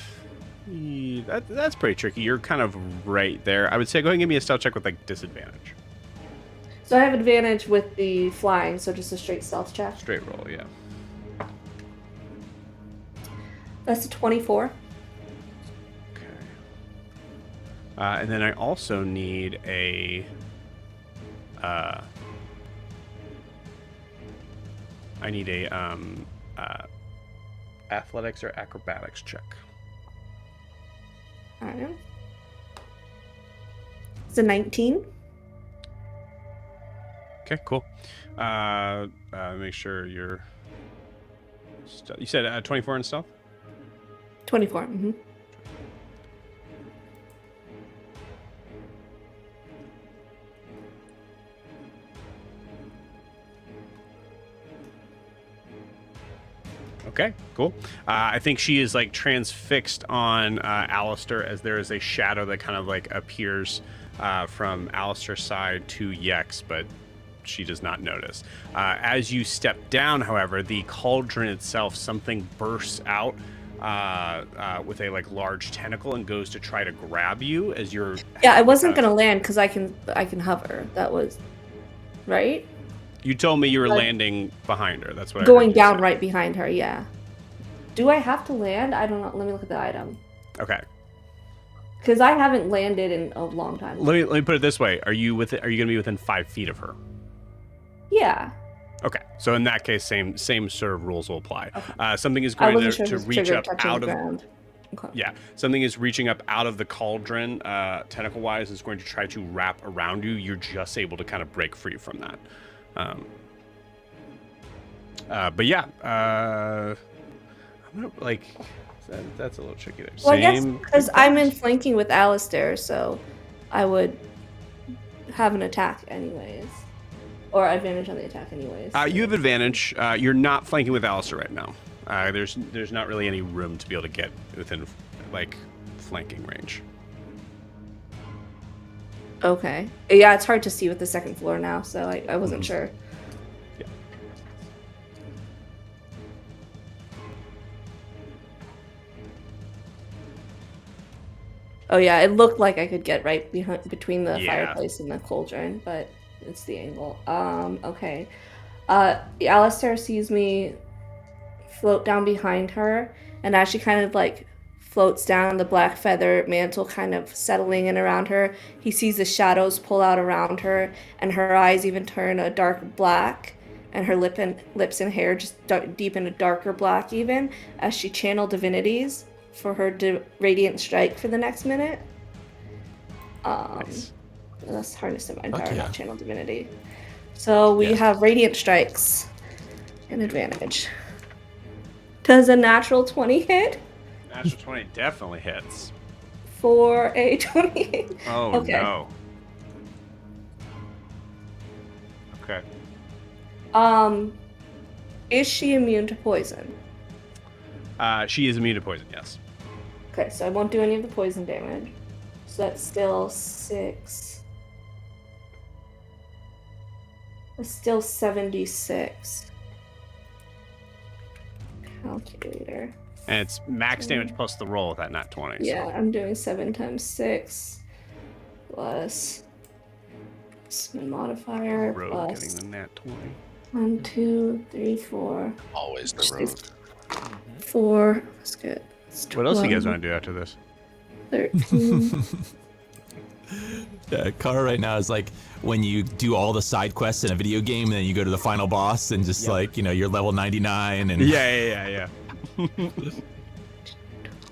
S1: pretty tricky. You're kind of right there. I would say go ahead and give me a stealth check with like disadvantage.
S6: So I have advantage with the flying, so just a straight stealth check.
S1: Straight roll, yeah.
S6: That's a 24.
S1: Okay. And then I also need a athletics or acrobatics check.
S6: I don't know. It's a 19.
S1: Okay, cool. Make sure you're. You said 24 in stealth?
S6: 24. Mm-hmm.
S1: Okay, cool. I think she is like transfixed on Alistair as there is a shadow that kind of like appears from Alistair's side to Iekz, but she does not notice. As you step down, however, the cauldron itself, something bursts out with a like large tentacle and goes to try to grab you as you're.
S6: Yeah, I wasn't gonna land because I can hover. That was right.
S1: You told me you were
S6: Like,
S1: landing behind her. That's what I
S6: going
S1: heard you
S6: down
S1: say.
S6: right behind her. Yeah. Do I have to land? I don't know. Let me look at the item.
S1: Okay.
S6: Because I haven't landed in a long time.
S1: Let me put it this way: Are you going to be within 5 feet of her?
S6: Yeah.
S1: Okay, so in that case, same sort of rules will apply.
S6: Okay.
S1: Something is
S6: I
S1: going
S6: wasn't sure
S1: to
S6: if it's
S1: reach
S6: trigger
S1: up
S6: touching
S1: out
S6: the
S1: of
S6: ground. Okay.
S1: yeah, something is reaching up out of the cauldron, tentacle wise, is going to try to wrap around you. You're just able to kind of break free from that. But yeah, I'm gonna like that's a little tricky there.
S6: Well, I guess because I'm in flanking with Alistair, so I would have an attack anyways. Or advantage on the attack anyways.
S1: You have advantage. You're not flanking with Alistair right now. There's not really any room to be able to get within like flanking range.
S6: Okay. Yeah, it's hard to see with the second floor now, so I wasn't sure.
S1: Yeah.
S6: Oh yeah, it looked like I could get right between the
S1: Yeah.
S6: fireplace and the cauldron, but it's the angle. Okay. Alistair sees me float down behind her, and as she kind of like floats down, the black feather mantle kind of settling in around her, he sees the shadows pull out around her, and her eyes even turn a dark black, and her lips and hair just deepen a darker black even, as she channel divinities for her radiant strike for the next minute.
S1: Nice.
S6: That's harness divine power,
S2: yeah.
S6: not channel divinity. So we have radiant strikes and advantage. Does a natural 20 hit
S1: Natural 20 definitely hits.
S6: for a 28?
S1: Oh,
S6: Okay.
S1: no. Okay.
S6: Is she immune to poison?
S1: She is immune to poison, yes.
S6: Okay, so I won't do any of the poison damage. So that's still 6. That's still 76. Calculator.
S1: And it's max damage plus the roll with that nat 20.
S6: Yeah,
S1: So.
S6: I'm doing 7 times 6 plus my modifier
S1: Rogue
S6: plus
S1: getting the nat 20.
S6: 1, 2, 3, 4.
S3: Always the road.
S6: 4. That's good. It's
S1: What else do you guys
S6: 12,
S1: want to do after this?
S6: 13.
S2: Yeah, Kara right now is like when you do all the side quests in a video game and then you go to the final boss and just like, you're level 99 and
S1: Yeah.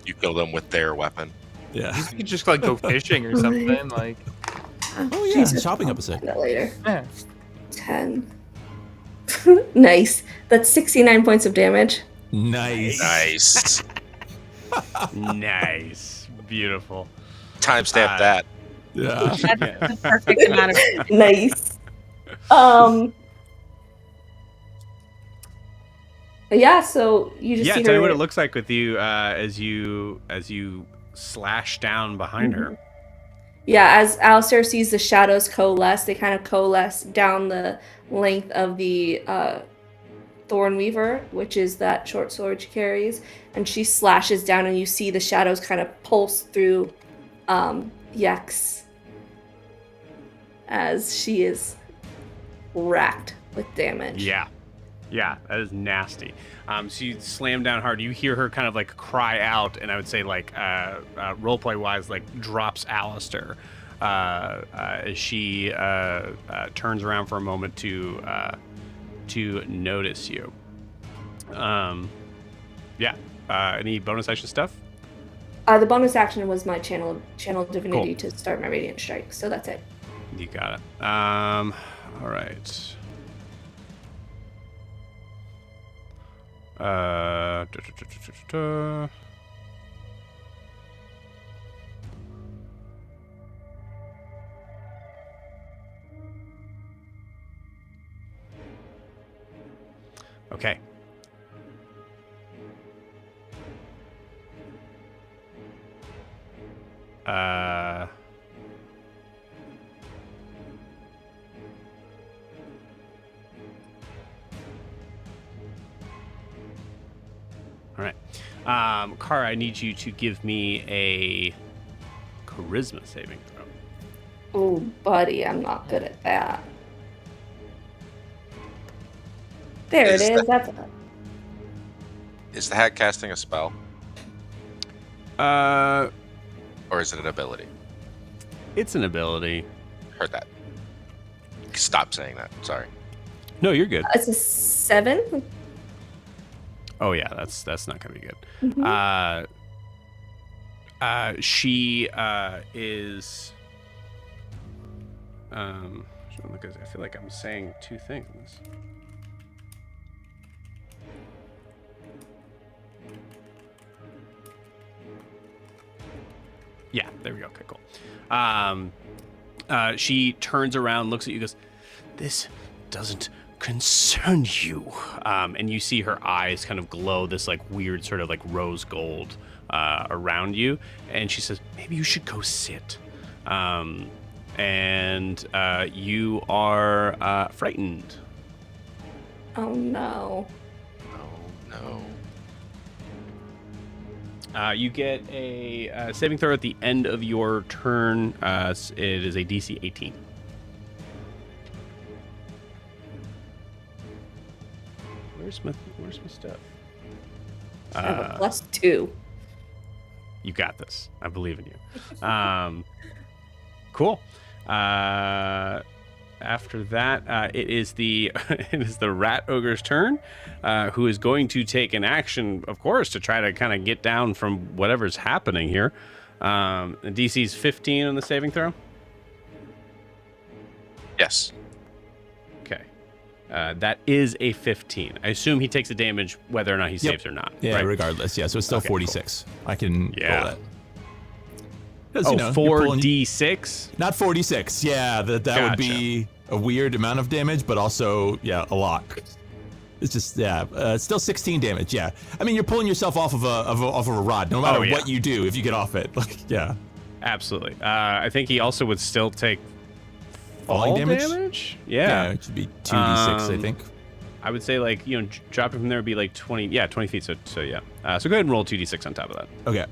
S3: You kill them with their weapon.
S2: yeah.
S5: You could just like go fishing or something. Like,
S2: Oh yeah,
S6: Jesus.
S2: shopping
S6: I'll
S2: episode.
S6: do that later.
S5: yeah.
S6: 10. Nice. That's 69 points of damage.
S2: Nice.
S3: Nice.
S1: Nice. Beautiful.
S3: Timestamp that.
S2: Yeah.
S4: That's the perfect amount of.
S6: Nice. Yeah, so you just
S1: Yeah,
S6: see
S1: tell
S6: her.
S1: me what it looks like with you as you slash down behind her.
S6: Yeah, as Alistair sees the shadows coalesce, they kind of coalesce down the length of the Thornweaver, which is that short sword she carries, and she slashes down, and you see the shadows kind of pulse through Iekz as she is racked with damage.
S1: Yeah, that is nasty. So you slam down hard. You hear her kind of like cry out, and I would say like roleplay wise, like drops Alistair as she turns around for a moment to notice you. Any bonus action stuff?
S6: The bonus action was my channel divinity to start my radiant strike, so that's it.
S1: You got it. All right. Okay. All right. Kara, I need you to give me a charisma saving throw.
S6: Oh, buddy, I'm not good at that. There it is. That's
S3: Is the hag casting a spell,
S1: Uh,
S3: or is it an ability?
S1: it's an ability.
S3: Heard that. Stop saying that. Sorry.
S1: No, you're good.
S6: it's a 7.
S1: Oh yeah, that's not gonna be good.
S6: Mhm.
S1: She is. Because I feel like I'm saying two things. Yeah, there we go. Okay, cool. She turns around, looks at you, goes, "This doesn't concern you." And you see her eyes kind of glow this like weird sort of like rose gold around you. And she says, "Maybe you should go sit." And you are frightened.
S6: Oh no.
S3: Oh no.
S1: You get a saving throw at the end of your turn. It is a DC 18. Where's my stuff?
S6: I have a +2.
S1: You got this. I believe in you. Cool. After that, it is the rat ogre's turn, who is going to take an action, of course, to try to kind of get down from whatever's happening here. The DC's 15 on the saving throw.
S3: Yes.
S1: Okay. That is a 15. I assume he takes the damage whether or not he saves or not.
S2: Yeah,
S1: right?
S2: regardless. Yeah, so it's still
S1: Okay,
S2: 46. Cool. I can roll that.
S1: Oh,
S2: You know,
S1: 4d6?
S2: Not 46. Yeah, that would be a weird amount of damage, but also, yeah, a lot. It's just, it's still 16 damage. Yeah, I mean, you're pulling yourself off of a rod, no matter what you do. If you get off it, like, yeah,
S1: absolutely. I think he also would still take
S2: falling damage.
S1: Yeah,
S2: it should be 2d6, I think.
S1: I would say, like, dropping from there would be like 20. Yeah, 20 feet. So yeah. So go ahead and roll 2d6 on top of that.
S2: Okay.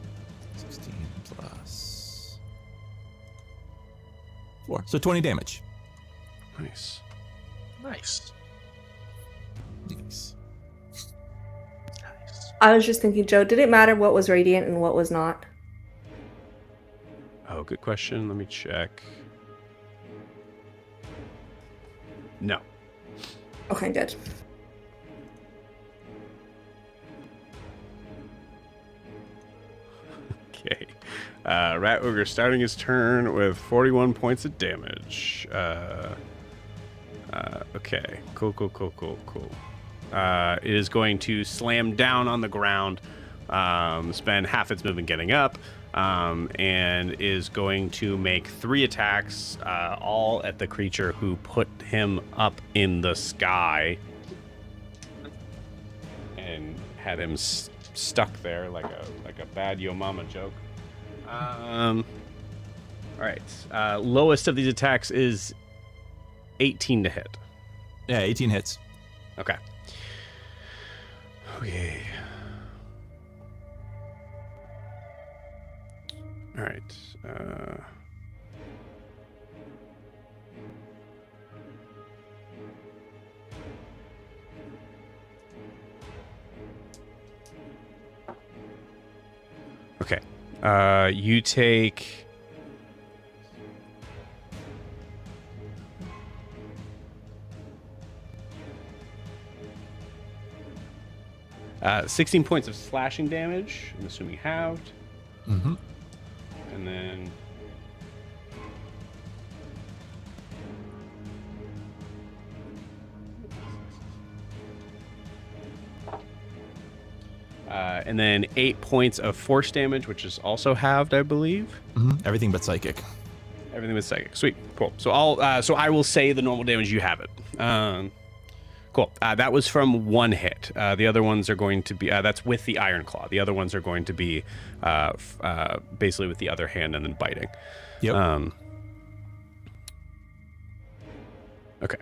S2: 16 plus 4, so 20 damage.
S1: Nice.
S3: Nice.
S6: I was just thinking, Joe, did it matter what was radiant and what was not?
S1: Oh, good question. Let me check. No.
S6: Okay, good.
S1: Okay. Rat Ogre starting his turn with 41 points of damage. Okay. Cool. It is going to slam down on the ground, spend half its movement getting up, and is going to make 3 attacks, all at the creature who put him up in the sky and had him stuck there like a bad Yo Mama joke. All right. Lowest of these attacks is 18 to hit.
S2: Yeah, 18 hits.
S1: Okay. Okay. All right. Okay. You take 16 points of slashing damage. I'm assuming halved.
S2: Mm-hmm.
S1: And then and then 8 points of force damage, which is also halved, I believe.
S2: Mm-hmm. Everything but psychic.
S1: Everything but psychic. Sweet. Cool. So I will say the normal damage. You have it. Cool. That was from one hit. The other ones are going to be that's with the Iron Claw. The other ones are going to be basically with the other hand and then biting.
S2: Yep.
S1: Okay.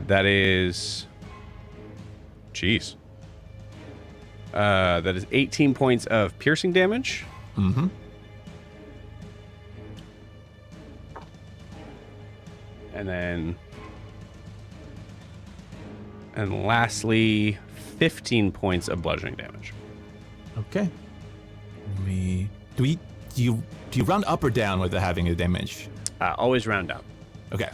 S1: That is... Jeez. That is 18 points of piercing damage.
S2: Mm-hmm.
S1: And lastly, 15 points of bludgeoning damage.
S2: Okay. Do you round up or down with the having a damage?
S1: Always round up.
S2: Okay.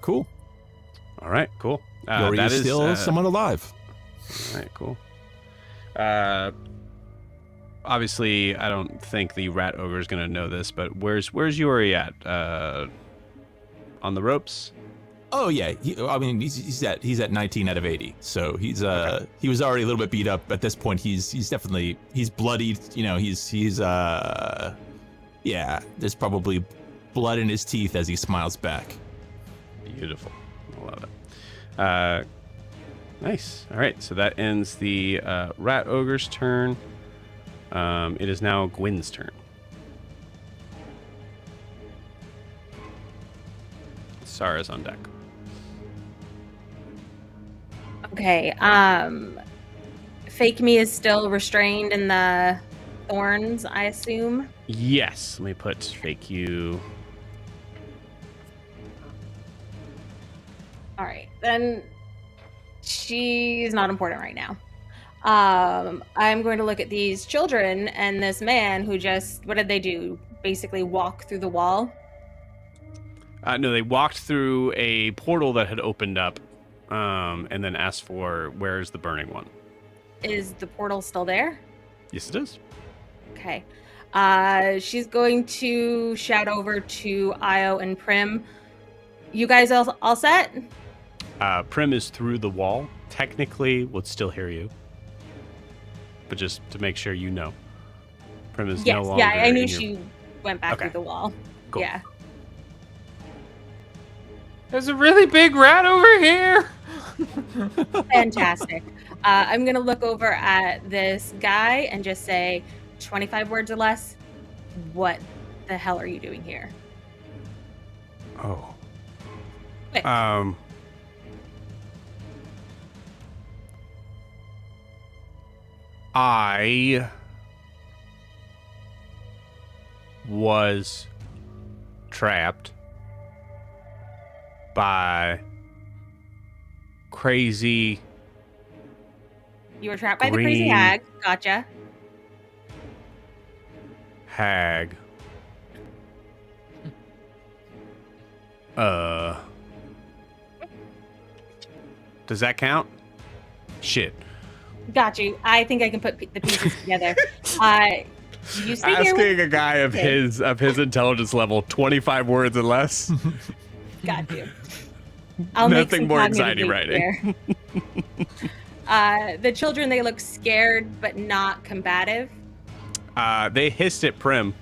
S2: Cool.
S1: All right, cool.
S2: Yori
S1: that
S2: is still somewhat alive.
S1: All right, cool. Obviously, I don't think the rat ogre is going to know this, but where's Yori at? On the ropes?
S2: Oh yeah, he's at 19 out of 80, so he's
S1: Okay.
S2: He was already a little bit beat up. At this point, he's definitely bloodied. You know, he's yeah. There's probably blood in his teeth as he smiles back.
S1: Beautiful. I love it. Nice. All right, so that ends the rat ogre's turn. It is now Gwyn's turn. Sarah's on deck.
S4: Okay. Fake me is still restrained in the thorns, I assume.
S1: Yes. Let me put fake you.
S4: All right, then she's not important right now. I'm going to look at these children and this man who just, what did they do? Basically walk through the wall?
S1: No, they walked through a portal that had opened up, and then asked for, where's the burning one?
S4: Is the portal still there?
S1: Yes, it is.
S4: Okay. She's going to shout over to Io and Prim. You guys all set?
S1: Prim is through the wall. Technically, would still hear you. But just to make sure you know. Prim is no longer.
S4: Yeah, I knew
S1: in your...
S4: she went back through the wall.
S1: Cool.
S4: Yeah.
S5: There's a really big rat over here.
S4: Fantastic. I'm going to look over at this guy and just say, 25 words or less, what the hell are you doing here?
S1: Oh.
S4: Quick.
S1: I was trapped by crazy
S4: You were trapped by the crazy
S1: green
S4: hag. Gotcha.
S1: hag. Does that count? Shit.
S4: Got you. I think I can put the pieces together. You stay here.
S1: Asking a guy of his intelligence level 25 words and less.
S4: Got you. I'll make
S1: Nothing
S4: some
S1: more
S4: cognitive
S1: anxiety
S4: leap
S1: writing.
S4: here. The children, they look scared but not combative.
S1: They hissed at Prim,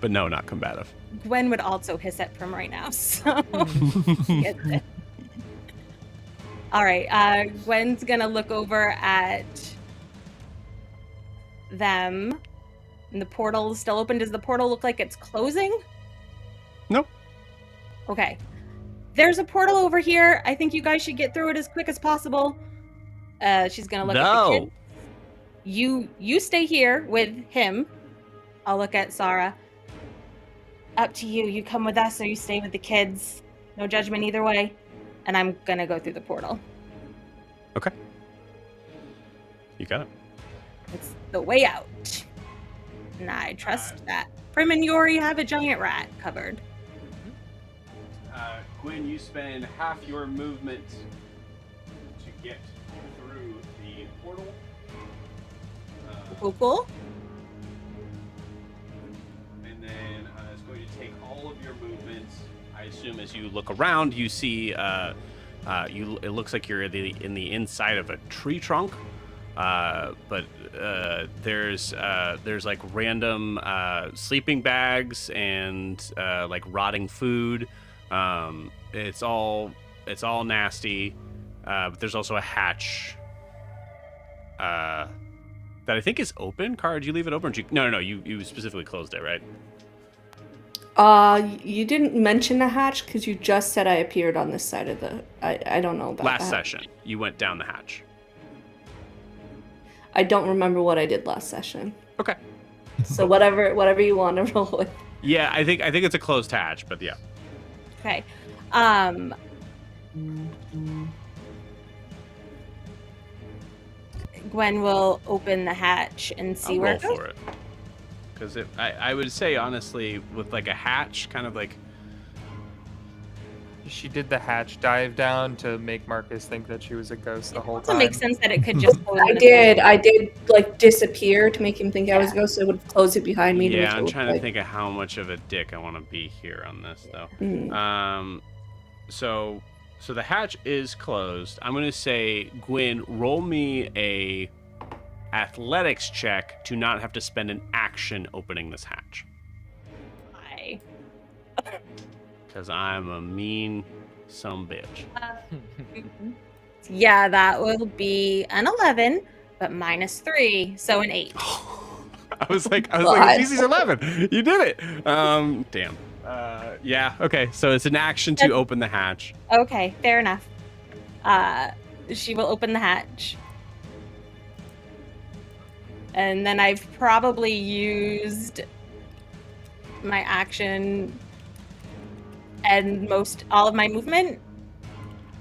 S1: but no, not combative.
S4: Gwen would also hiss at Prim right now, so gets it. All right, Gwen's gonna look over at them. And the portal is still open. Does the portal look like it's closing?
S1: Nope.
S4: Okay. There's a portal over here. I think you guys should get through it as quick as possible. She's gonna look at the kid. You stay here with him. I'll look at Sarah. Up to you. You come with us or you stay with the kids. No judgment either way. And I'm gonna go through the portal.
S1: Okay. You got it.
S4: It's the way out. And I trust that Prim and Yori have a giant rat covered.
S1: Gwen, you spend half your movement to get through the portal.
S4: Cool.
S1: And then it's going to take all of your movements. I assume as you look around, you see it looks like you're in the inside of a tree trunk. But there's like random sleeping bags and like rotting food. It's all nasty. But there's also a hatch that I think is open. Cara, did you leave it open? No. You specifically closed it, right?
S6: You didn't mention a hatch because you just said I appeared on this side of the. I don't know about
S1: last
S6: that.
S1: session. You went down the hatch.
S6: I don't remember what I did last session.
S1: Okay.
S6: So whatever you want to roll with.
S1: Yeah, I think it's a closed hatch, but yeah.
S4: Okay. Gwen will open the hatch and see
S1: I'll
S4: where
S1: roll
S4: it goes.
S1: for it. Because I would say honestly, with like a hatch, kind of like
S5: She did the hatch dive down to make Marcus think that she was a ghost the
S4: It
S5: whole
S4: also
S5: time.
S4: makes sense that it could just.
S6: I did like disappear to make him think I was a ghost, so it would close it behind me.
S1: yeah,
S6: to
S1: I'm
S6: make it
S1: trying
S6: look
S1: to think of how much of a dick I want to be here on this though.
S6: Mm.
S1: So the hatch is closed. I'm gonna say, Gwen, roll me a athletics check to not have to spend an action opening this hatch.
S4: Why?
S1: Because I'm a mean sumbitch.
S4: Yeah, that will be an 11, but -3, so an 8.
S1: I was like,
S6: God.
S1: DC's 11. You did it. Damn. Yeah. Okay. So it's an action to open the hatch.
S4: Okay, fair enough. She will open the hatch. And then I've probably used my action and all of my movement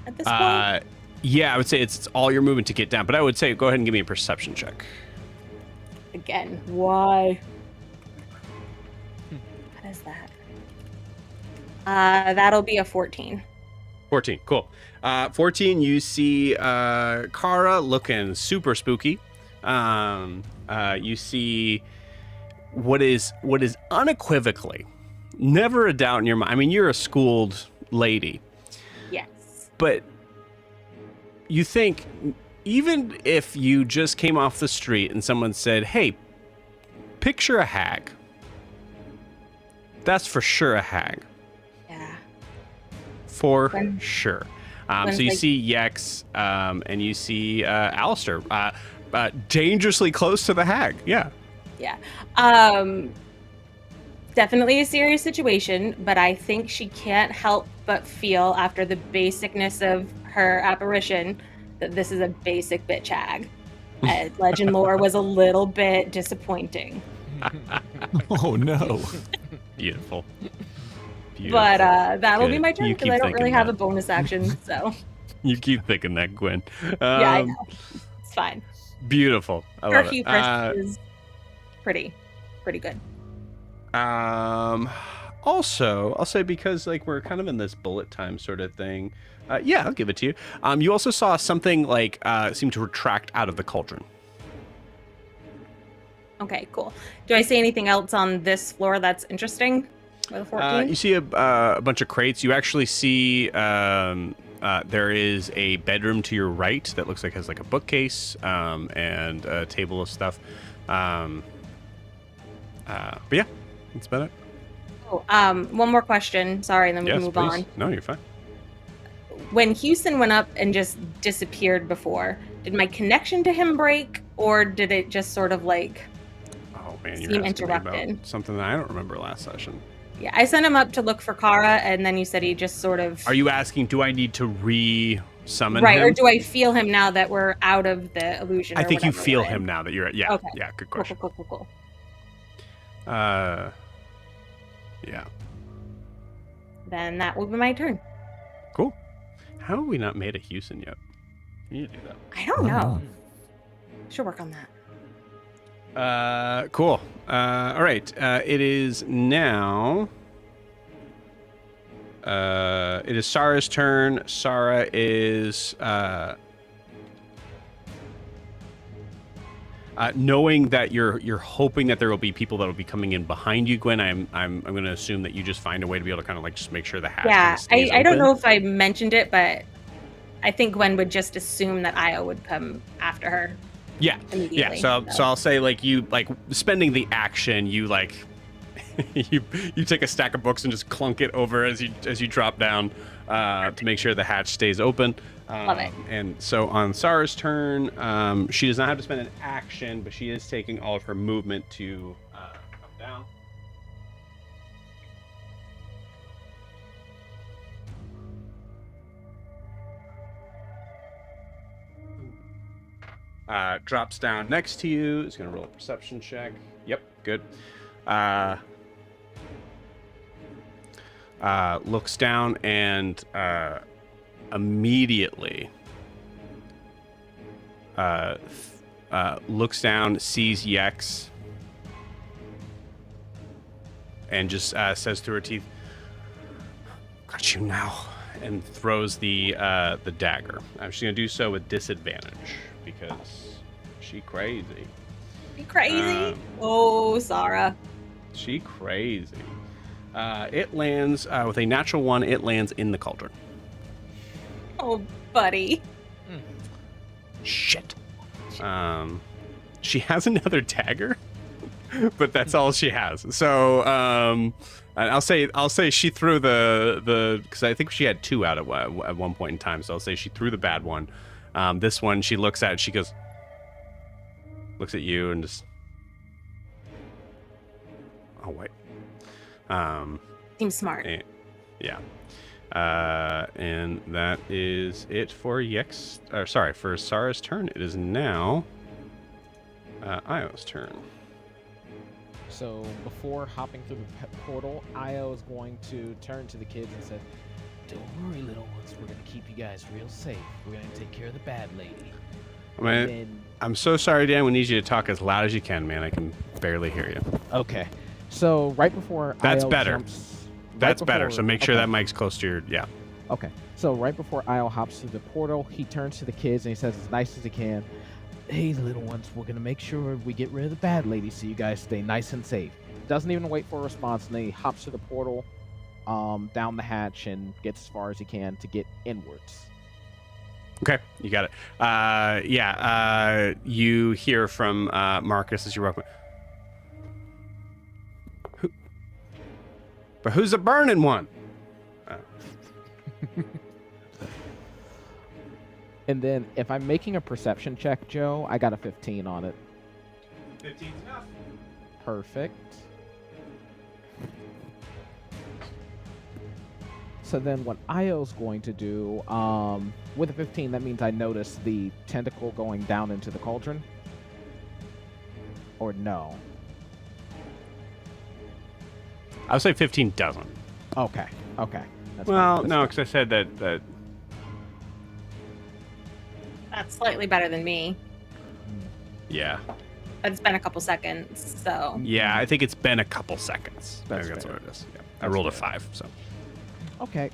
S4: at this point.
S1: Yeah, I would say it's all your movement to get down, but I would say go ahead and give me a perception check.
S4: Again, why? What is that? That'll be a 14.
S1: 14. Cool. 14. You see Kara looking super spooky. You see what is unequivocally never a doubt in your mind. I mean, you're a schooled lady.
S4: Yes.
S1: But you think, even if you just came off the street and someone said, hey, picture a hag, that's for sure a hag.
S4: Yeah.
S1: For sure. So you
S4: like-
S1: see Iekz, and you see Alistair, dangerously close to the hag. Yeah.
S4: Yeah. Definitely a serious situation, but I think she can't help but feel, after the basicness of her apparition, that this is a basic bitch hag. Legend lore was a little bit disappointing.
S2: Oh no.
S1: Beautiful.
S4: But that'll be
S1: Good.
S4: my turn
S1: You
S4: because
S1: keep
S4: I don't
S1: thinking
S4: really have
S1: that.
S4: a bonus action, so
S1: You keep thinking that, Gwen.
S4: yeah, I know. It's fine.
S1: Beautiful. I
S4: Her
S1: love it.
S4: hubris is pretty good.
S1: Also, I'll say, because like we're kind of in this bullet time sort of thing. Yeah, I'll give it to you. You also saw something like seem to retract out of the cauldron.
S4: Okay, cool. Do I see anything else on this floor that's interesting? With a 14?
S1: You see a bunch of crates. You actually see there is a bedroom to your right that looks like has like a bookcase and a table of stuff. But yeah, that's about it.
S4: Oh, one more question. Sorry, and then we can move
S1: please.
S4: on.
S1: No, you're fine.
S4: When Houston went up and just disappeared before, did my connection to him break, or did it just sort of like
S1: Oh man,
S4: seem
S1: you're asking me about
S4: interrupted?
S1: something that I don't remember last session.
S4: Yeah, I sent him up to look for Kara, and then you said he just sort of...
S1: Are you asking, do I need to re-summon
S4: right,
S1: him?
S4: or do I feel him now that we're out of the illusion?
S1: I
S4: or
S1: think you
S4: whatever
S1: feel
S4: we're in?
S1: him now that you're... Yeah,
S4: Okay.
S1: yeah, good
S4: Cool,
S1: question.
S4: cool.
S1: Yeah,
S4: Then that will be my turn.
S1: cool. How have we not made a Houston yet? You need to do that.
S4: I don't know. Should work on that.
S1: Cool. All right. It is now. It is Sarah's turn. Sarah is knowing that you're hoping that there will be people that will be coming in behind you, Gwen. I'm going to assume that you just find a way to be able to kind of like just make sure the hatch.
S4: Yeah,
S1: kinda stays
S4: I don't
S1: open.
S4: know if I mentioned it, but I think Gwen would just assume that Io would come after her.
S1: Yeah.
S4: Immediately,
S1: So I'll say, like, you like spending the action, you like you take a stack of books and just clunk it over as you drop down to make sure the hatch stays open.
S4: Love it.
S1: And so on Sarah's turn, she does not have to spend an action, but she is taking all of her movement to come down. Drops down next to you. Is going to roll a perception check. Yep, good. Looks down and immediately looks down, sees Iekz, and just says through her teeth, "Got you now," and throws the dagger. She's going to do so with disadvantage because she crazy.
S4: Be crazy. Oh, Sarah.
S1: She crazy. It lands with a natural 1. It lands in the cauldron.
S4: Oh, buddy.
S1: Shit. She has another dagger. but that's all she has. So I'll say she threw the because I think she had 2 out at one point in time. So I'll say she threw the bad one. This one she looks at, she looks at you and just, oh wait.
S4: Seems smart.
S1: Yeah. And that is it for Iekz. For Sara's turn. It is now Io's turn.
S7: So before hopping through the portal, Io is going to turn to the kids and said, "Don't worry, little ones. We're gonna keep you guys real safe. We're gonna take care of the bad lady."
S1: I'm so sorry, Dan. We need you to talk as loud as you can, man. I can barely hear you.
S7: Okay. So right before
S1: That's
S7: Io
S1: better.
S7: jumps,
S1: That's
S7: right
S1: better.
S7: before-
S1: So make sure
S7: okay.
S1: that mic's close to your
S7: Okay. So right before Io hops through the portal, he turns to the kids and he says as nice as he can, "Hey, little ones, we're gonna make sure we get rid of the bad lady so you guys stay nice and safe." Doesn't even wait for a response, and then he hops to the portal, down the hatch, and gets as far as he can to get inwards.
S1: Okay, you got it. You hear from Marcus as you walk. But who's the burning one?
S7: And then if I'm making a perception check, Joe, I got a 15 on it.
S1: 15's enough.
S7: Perfect. So then what Io's going to do, with a 15, that means I notice the tentacle going down into the cauldron? Or no?
S1: I would say 15 doesn't.
S7: Okay. That's
S1: Well,
S7: fine.
S1: no, because I said that.
S4: That's slightly better than me.
S1: Yeah.
S4: But it's been a couple seconds, so.
S1: Yeah, I think it's been a couple seconds. I
S7: That's
S1: think that's
S7: fair.
S1: what it is. Yeah. I
S7: That's
S1: rolled a
S7: fair.
S1: 5, so.
S7: Okay.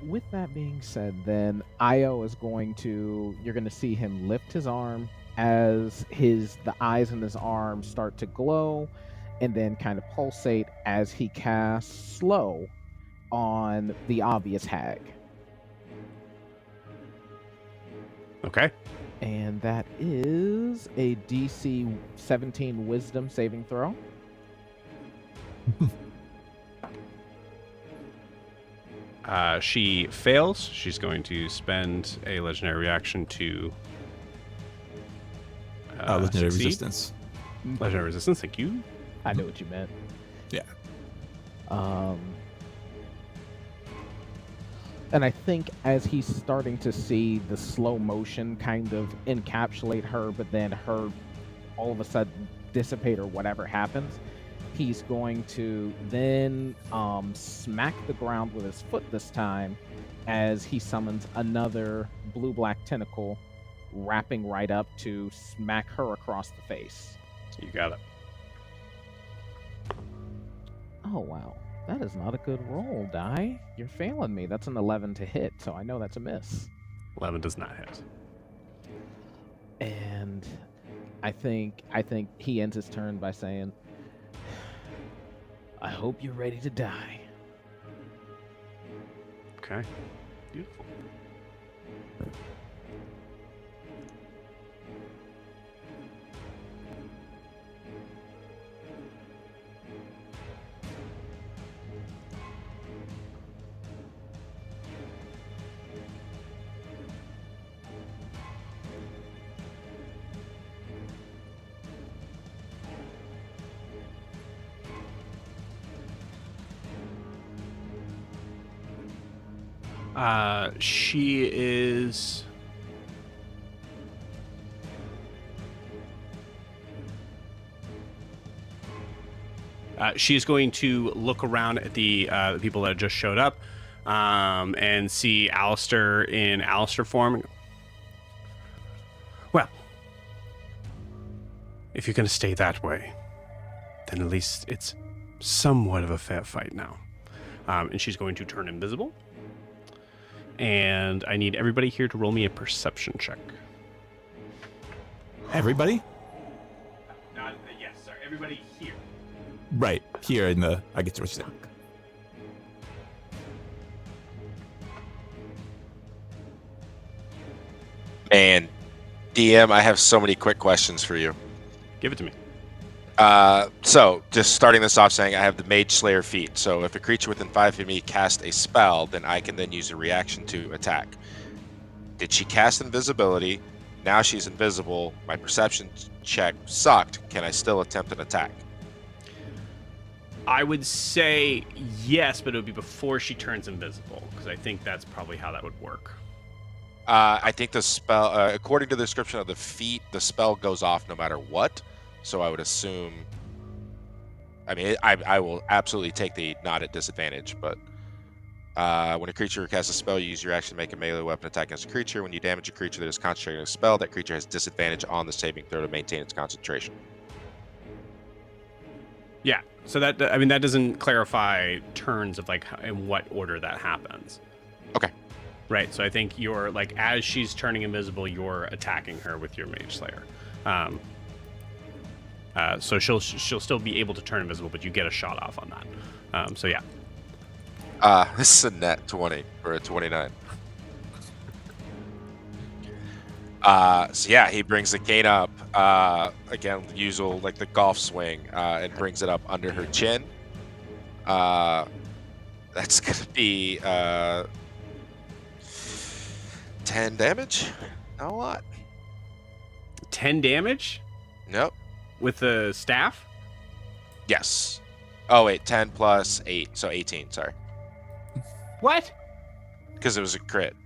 S7: With that being said, then Io is going to. You're going to see him lift his arm as the eyes in his arm start to glow, and then kind of pulsate as he casts slow on the obvious hag.
S1: Okay.
S7: And that is a DC 17 Wisdom saving throw.
S1: She fails. She's going to spend a legendary reaction to
S2: Legendary
S1: succeed.
S2: resistance.
S1: Legendary resistance, thank you.
S7: I know what you meant.
S2: Yeah.
S7: And I think as he's starting to see the slow motion kind of encapsulate her, but then her all of a sudden dissipate or whatever happens, he's going to then smack the ground with his foot this time as he summons another blue-black tentacle wrapping right up to smack her across the face.
S1: You got it.
S7: Oh, wow. That is not a good roll, Die. You're failing me. That's an 11 to hit, so I know that's a miss.
S1: 11 does not hit.
S7: And I think he ends his turn by saying, "I hope you're ready to die."
S1: Okay. Beautiful. She is. She's going to look around at the people that just showed up and see Alistair in Alistair form. Well, if you're going to stay that way, then at least it's somewhat of a fair fight now. And she's going to turn invisible. And I need everybody here to roll me a perception check.
S2: Everybody?
S1: Yes, sorry. Everybody here.
S2: Right. Here in the... I get what you said.
S3: And DM, I have so many quick questions for you.
S1: Give it to me.
S3: So, just starting this off saying I have the Mage Slayer feat. So, if a creature within 5 feet of me casts a spell, then I can then use a reaction to attack. Did she cast invisibility? Now she's invisible. My perception check sucked. Can I still attempt an attack?
S1: I would say yes, but it would be before she turns invisible, because I think that's probably how that would work.
S3: I think the spell, according to the description of the feat, the spell goes off no matter what. So I would assume. I mean, I will absolutely take the not at disadvantage, but when a creature casts a spell, you use your action to make a melee weapon attack against a creature. When you damage a creature that is concentrating a spell, that creature has disadvantage on the saving throw to maintain its concentration.
S1: Yeah. So that doesn't clarify turns of like in what order that happens.
S3: Okay.
S1: Right. So I think you're like as she's turning invisible, you're attacking her with your Mage Slayer. So she'll still be able to turn invisible, but you get a shot off on that. So yeah.
S3: This is a net 20 for a 29. So yeah, he brings the cane up, again, the usual, like the golf swing, and brings it up under her chin. That's gonna be 10 damage. Not a lot.
S1: 10 damage
S3: Nope.
S1: with the staff.
S3: Yes. Oh wait, 10 plus 8, so 18. Sorry,
S1: What?
S3: because it was a crit.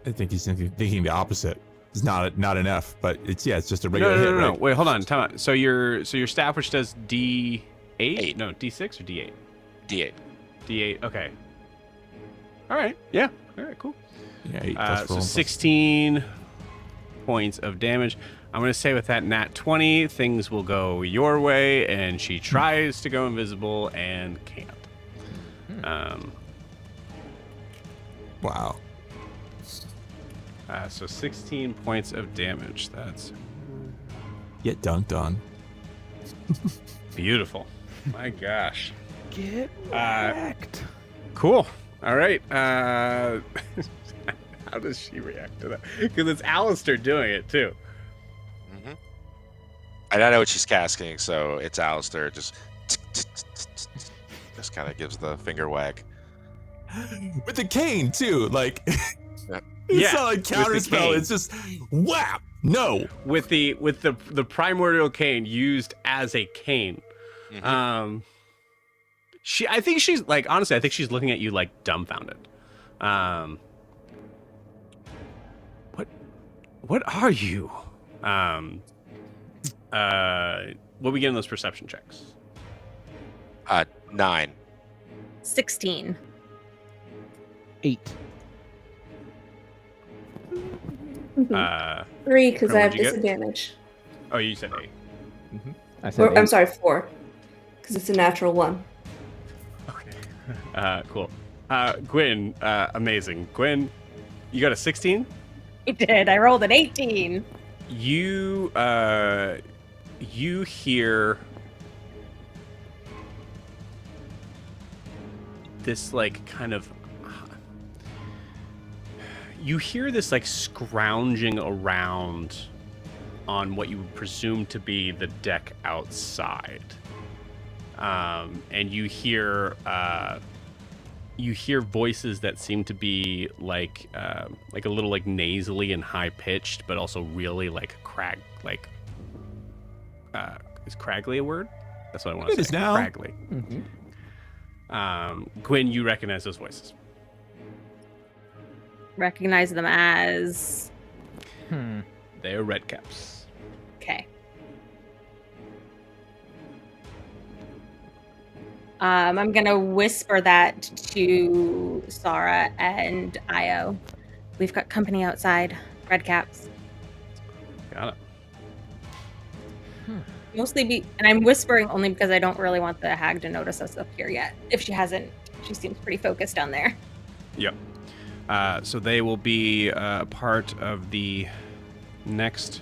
S2: I think he's thinking the opposite. It's not enough, but it's just a
S1: No,
S2: regular hit.
S1: no.
S2: Right?
S1: Wait, hold on. Time out. So your staff, which does D8?
S3: Eight.
S1: No, D6 or D8?
S3: D8.
S1: D8. Okay. All right. Yeah. All right. Cool.
S2: Yeah, 8 plus
S1: So
S2: roll plus-
S1: 16 points of damage. I'm going to say with that nat 20, things will go your way, and she tries to go invisible and can't.
S2: Wow.
S1: So 16 points of damage. That's
S2: Get dunked on.
S1: beautiful. My gosh.
S7: Get wrecked.
S1: Cool. All right. How does she react to that? Because it's Alistair doing it too.
S3: Mm-hmm. And I know what she's casting, so it's Alistair. Just kind of gives the finger wag.
S2: With the cane too, like
S3: Yeah.
S2: it's
S1: Yeah,
S2: not like
S1: with the
S2: counterspell.
S1: cane.
S2: It's just whap. No.
S1: With the primordial cane used as a cane.
S3: Mhm.
S1: I think she's like, honestly, I think she's looking at you like dumbfounded. What are you? What we get in those perception checks?
S3: 9.
S4: 16.
S7: 8.
S6: 3 because I have
S1: what'd you get?
S6: disadvantage.
S1: Oh, you said 8.
S7: I said
S6: Or, I'm
S7: 8.
S6: sorry, 4 because it's a natural 1.
S1: Okay. Cool. Gwyn, amazing. Gwyn, you got a 16?
S4: I did. I rolled an 18.
S1: You hear this like kind of you hear this like scrounging around on what you would presume to be the deck outside, and you hear voices that seem to be like a little like nasally and high pitched, but also really like is craggly a word? That's what I want to say.
S2: It is now.
S1: Craggly. Gwyn, you recognize those voices.
S4: Recognize them as.
S1: They're red caps.
S4: Okay. I'm gonna whisper that to Sarah and Io. We've got company outside. Red caps.
S1: Got it.
S4: And I'm whispering only because I don't really want the hag to notice us up here yet. If she hasn't, she seems pretty focused down there.
S1: Yep. So they will be part of the next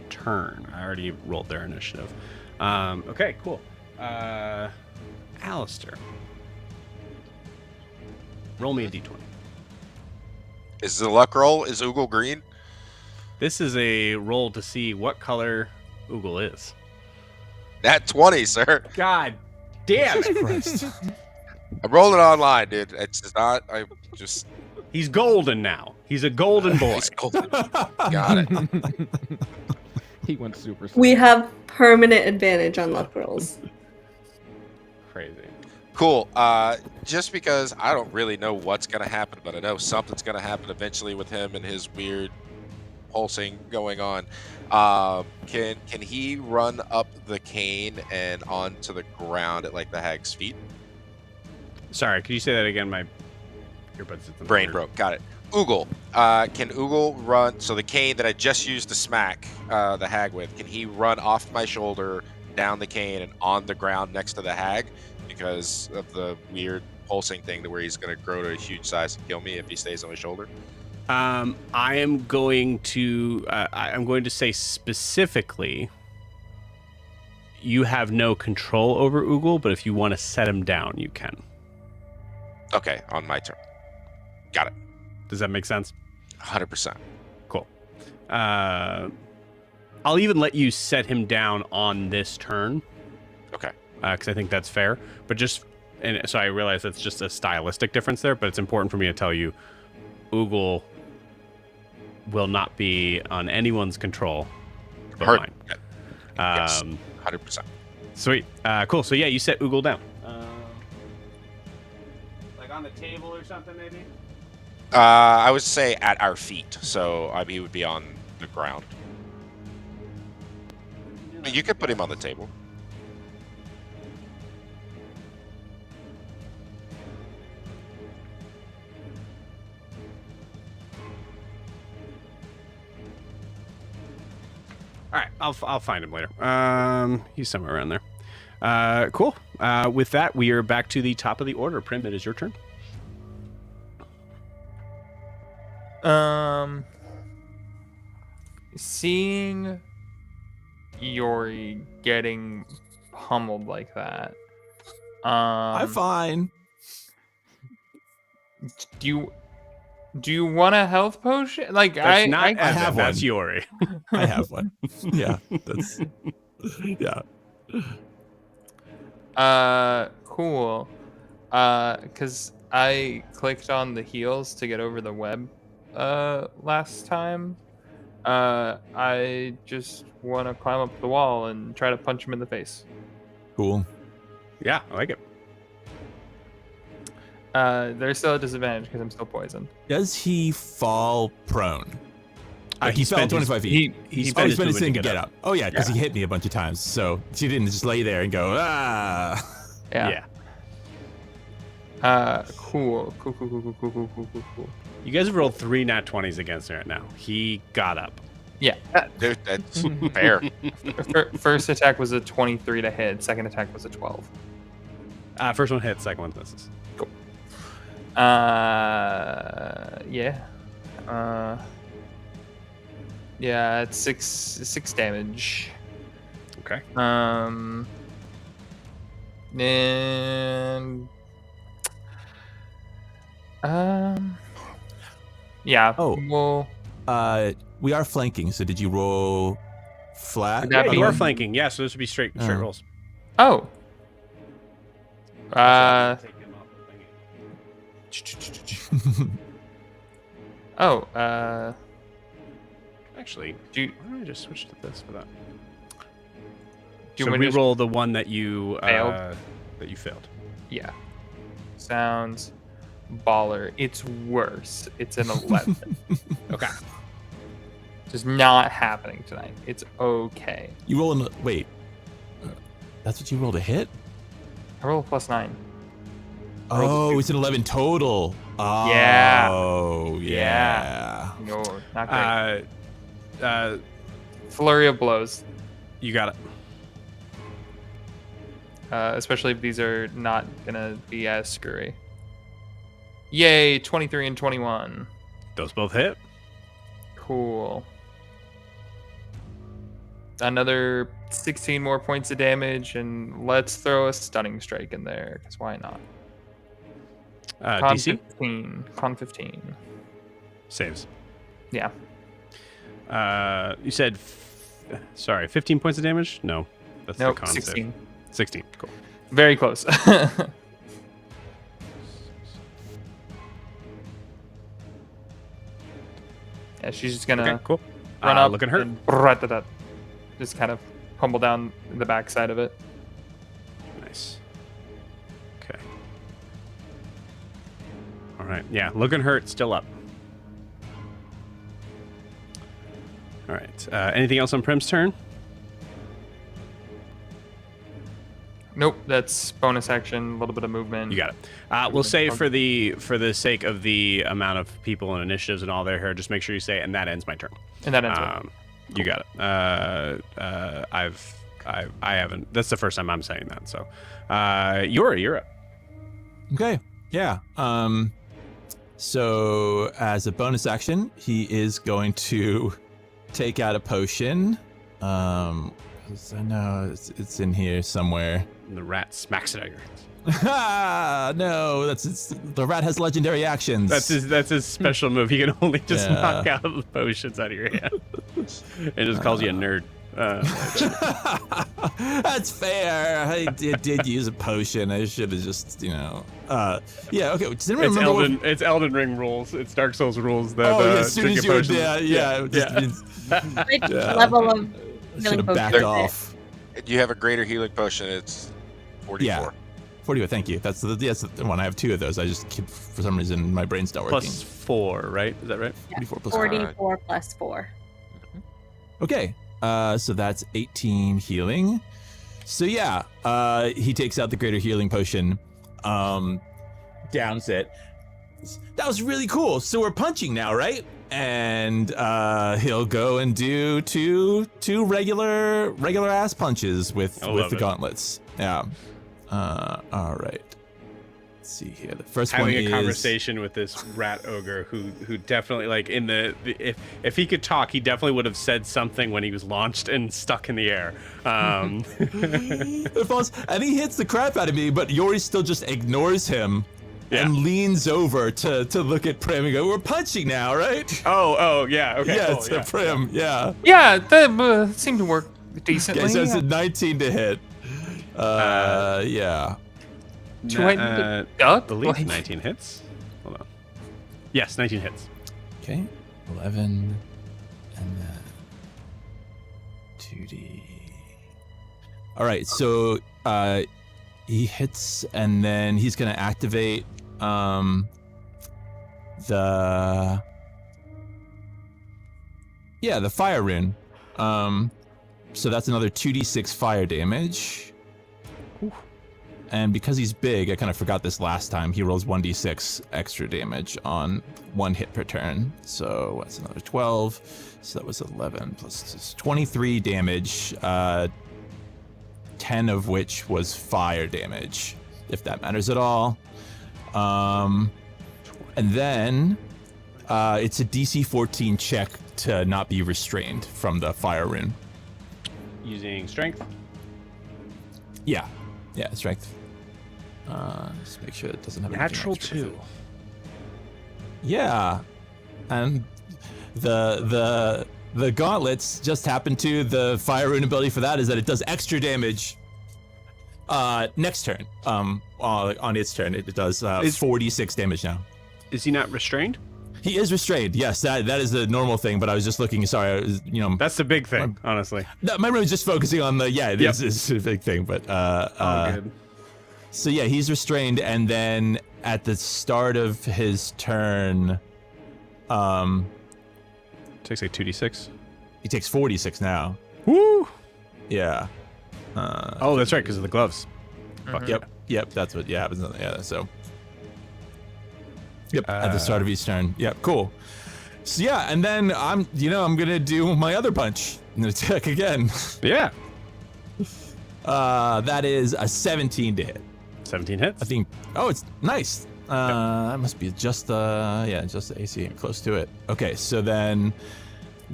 S1: turn. I already rolled their initiative. Okay, cool. Alistair. Roll me a d20.
S3: Is the luck roll? Is Oogle green?
S1: This is a roll to see what color Oogle is.
S3: That 20, sir.
S1: God damn it.
S2: Christ.
S3: I'm rolling online, dude. It's just not. I just.
S1: He's golden now. He's a golden boy.
S3: He's golden. Got it.
S7: He went super.
S6: We have permanent advantage on luck rolls.
S1: Crazy.
S3: Cool. Just because I don't really know what's gonna happen, but I know something's gonna happen eventually with him and his weird pulsing going on. Can he run up the cane and onto the ground at like the hag's feet?
S1: Sorry, could you say that again? My earbuds.
S3: Brain broke. Got it. Oogle. Can Oogle run? So the cane that I just used to smack the hag with, can he run off my shoulder, down the cane, and on the ground next to the hag? Because of the weird pulsing thing to where he's going to grow to a huge size and kill me if he stays on my shoulder.
S1: I am going to. I'm going to say specifically. You have no control over Oogle, but if you want to set him down, you can.
S3: Okay, on my turn. Got it.
S1: Does that make sense?
S3: 100%.
S1: Cool. I'll even let you set him down on this turn.
S3: Okay.
S1: Because I think that's fair. But just, and so I realize that's just a stylistic difference there, but it's important for me to tell you, Oogle will not be on anyone's control but
S3: Heard.
S1: mine.
S3: Yes. 100%.
S1: Sweet. Cool. So yeah, you set Oogle down. Like on the table or something, maybe?
S3: I would say at our feet, so he would be on the ground. You could put him on the table.
S1: All right, I'll find him later. He's somewhere around there. Cool. With that, we are back to the top of the order. Prim, it is your turn.
S5: Seeing Yori getting pummeled like that.
S2: I'm fine.
S5: Do you want a health potion? Like
S1: That's not
S5: I
S1: Evan,
S2: have
S1: that's
S2: one.
S1: Yori.
S2: I have one. Yeah, that's yeah.
S5: Cool. Cause I clicked on the heels to get over the web last time. I just want to climb up the wall and try to punch him in the face.
S2: Cool.
S1: Yeah, I like it.
S5: There's still a disadvantage because I'm still poisoned.
S2: Does he fall prone? Like he fell
S1: spent his-
S2: 25 feet.
S1: He
S2: Oh,
S1: spent
S2: he
S1: his
S2: spent his
S1: movement
S2: thing
S1: to
S2: to get up. Oh yeah, because he hit me a bunch of times. So she didn't just lay there and go ah.
S5: Yeah. Cool.
S1: You guys have rolled 3 nat 20s against him right now. He got up.
S5: Yeah.
S3: Dude, that's fair.
S5: First attack was a 23 to hit. Second attack was a 12.
S1: First one hits, second one misses.
S5: Yeah. Yeah, it's six damage.
S1: Okay.
S5: And yeah.
S2: Oh.
S5: Well,
S2: We are flanking. So did you roll flat?
S5: Would that
S1: Yeah,
S5: be-
S1: you are flanking. Yeah, so this would be straight
S2: Oh.
S1: rolls.
S5: oh.
S1: Actually,
S5: Do you,
S1: why don't I just switch to this for that?
S5: do you
S1: So
S5: want me to just-
S1: re-roll the one that you
S5: Failed?
S1: failed.
S5: Yeah. Sounds baller. It's worse. It's an 11.
S1: Okay.
S5: Just not happening tonight. It's okay.
S2: You roll wait. That's what you rolled a hit?
S5: I roll a +9.
S2: Oh, it's an 11 total. Oh,
S5: Yeah.
S2: yeah.
S5: No, not great.
S1: Uh,
S5: Flurry of blows.
S1: you got it.
S5: Especially if these are not gonna be as screwy. Yay, 23 and 21.
S1: Those both hit.
S5: Cool. Another 16 more points of damage, and let's throw a stunning strike in there, because why not? Con
S1: DC
S5: 15. Con 15.
S1: saves.
S5: Yeah.
S1: You said Sorry, 15 points of damage? No, that's
S5: Nope,
S1: the con save.
S5: 16.
S1: 16. Cool.
S5: Very close. Yeah, she's just gonna
S1: Okay, cool.
S5: run up,
S1: Look at her.
S5: and just kind of humble down the backside of it.
S1: Nice. Okay. All right. Yeah, looking hurt. Still up. All right. Anything else on Prim's turn?
S5: Nope, that's bonus action, a little bit of movement.
S1: You got it. We'll say for the sake of the amount of people and initiatives and all there here, just make sure you say, and that ends my turn.
S5: And that ends it.
S1: You got it. I haven't. That's the first time I'm saying that. So, you're up.
S2: Okay. Yeah. So as a bonus action, he is going to take out a potion. 'Cause I know it's in here somewhere.
S1: And the rat smacks it out of your hands.
S2: No, the rat has legendary actions.
S1: That's his special move. He can only just
S2: Yeah.
S1: knock out the potions out of your hand. It just calls you a nerd.
S2: That's fair. I did use a potion. I should have just, yeah. Okay. Does anyone remember?
S1: It's Elden Ring rules. It's Dark Souls rules. That,
S2: As soon as you would,
S1: yeah.
S4: Which level of
S2: Should
S4: healing
S2: have
S4: potion
S2: backed
S4: is it?
S2: off.
S3: You have a greater healing potion. It's 44.
S2: Yeah. 44. Thank you. That's the one. I have 2 of those. I just keep, for some reason, my brain's not working.
S1: Plus 4, right? Is that right?
S4: Yeah,
S2: 44 plus
S4: 44 plus 4.
S2: Okay. So that's 18 healing. So yeah, he takes out the greater healing potion, downs it. That was really cool. So we're punching now, right? And he'll go and do two regular ass punches with the gauntlets. Yeah. All right. Let's see here. The first
S1: Having
S2: one
S1: a
S2: is
S1: conversation with this rat ogre who definitely, like, in if he could talk, he definitely would have said something when he was launched and stuck in the air.
S2: It falls, and he hits the crap out of me, but Yori still just ignores him.
S1: Yeah.
S2: And leans over to look at Prim and go, "We're punching now, right?"
S1: Oh, yeah, okay.
S2: Yeah,
S1: cool,
S2: to Prim, yeah.
S5: Yeah, that seemed to work decently.
S2: Okay, so it's a 19 to hit. Yeah.
S1: I
S5: duck?
S1: believe
S5: Like-
S1: 19 hits. Hold on. Yes, 19 hits.
S2: Okay, 11, and then 2d. All right, so he hits, and then he's gonna activate the fire rune. So that's another 2d6 fire damage. And because he's big, I kind of forgot this last time, he rolls 1d6 extra damage on 1 hit per turn. So that's another 12. So that was 11 plus 23 damage, 10 of which was fire damage, if that matters at all. And then it's a DC 14 check to not be restrained from the fire rune.
S1: Using strength.
S2: Yeah, strength. Just make sure it doesn't have anything
S1: Natural
S2: extra with
S1: 2.
S2: it. Yeah, and the gauntlets just happen to, the fire rune ability for that is that it does extra damage next turn. On its turn, it does 46 damage now.
S1: Is he not restrained?
S2: He is restrained. Yes, that is the normal thing. But I was just looking. Sorry, I was,
S1: That's the big thing, honestly.
S2: my brain was just focusing on the this is a big thing. But
S1: Good.
S2: so yeah, he's restrained, and then at the start of his turn,
S1: Takes like 2d6.
S2: he takes 46 now.
S1: Woo!
S2: Yeah.
S1: Oh, that's right, because of the gloves. Fuck
S2: Yep. That's what. Yeah. So. Yep. At the start of each turn. Yep. Cool. So yeah, and then I'm gonna do my other punch and attack again.
S1: Yeah.
S2: That is a 17 to hit.
S1: 17 hits.
S2: I think. Oh, it's nice. That must be just the AC, close to it. Okay, so then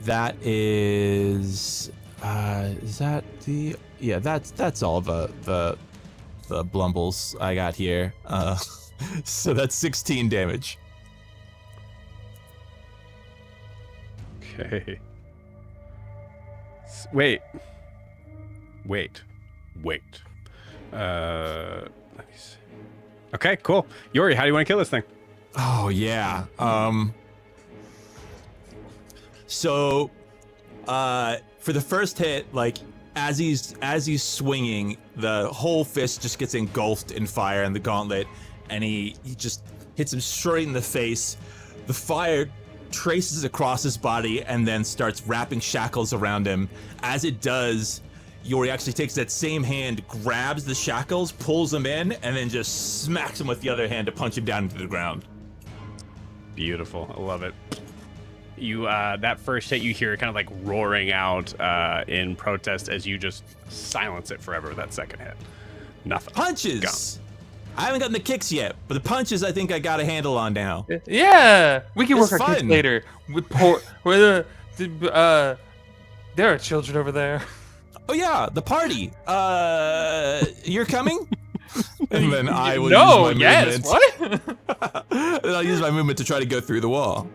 S2: that is that the that's all the blumbles I got here. So that's 16 damage.
S1: Okay. Wait. Let me see. Okay, cool. Yori, how do you want to kill this thing?
S2: Oh yeah. So, for the first hit, like as he's swinging, the whole fist just gets engulfed in fire in the gauntlet, and he just hits him straight in the face. The fire traces across his body and then starts wrapping shackles around him. As it does, Yori actually takes that same hand, grabs the shackles, pulls him in, and then just smacks him with the other hand to punch him down into the ground.
S1: Beautiful. I love it. You that first hit, you hear kind of like roaring out in protest as you just silence it forever with that second hit. Nothing.
S2: Punches!
S1: Gone.
S2: I haven't gotten the kicks yet, but the punches I think I got a handle on now.
S5: Yeah, we can
S2: It's
S5: work our kicks
S2: fun.
S5: later. There are children over there.
S2: Oh yeah, the party. You're coming? And then I will
S5: No,
S2: use my
S5: yes,
S2: movement.
S5: what?
S2: And I'll use my movement to try to go through the wall.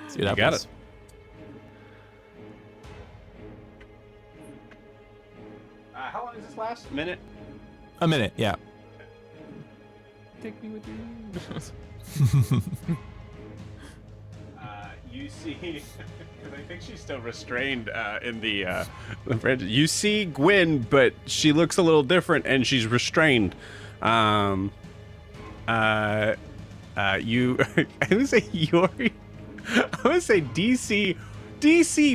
S2: See what
S1: You got
S2: happens.
S1: it. How long does this last? A minute?
S2: A minute, yeah.
S5: Take me with you.
S1: You see, because I think she's still restrained in the you see Gwyn, but she looks a little different, and she's restrained. You, I would say Yori. I would say DC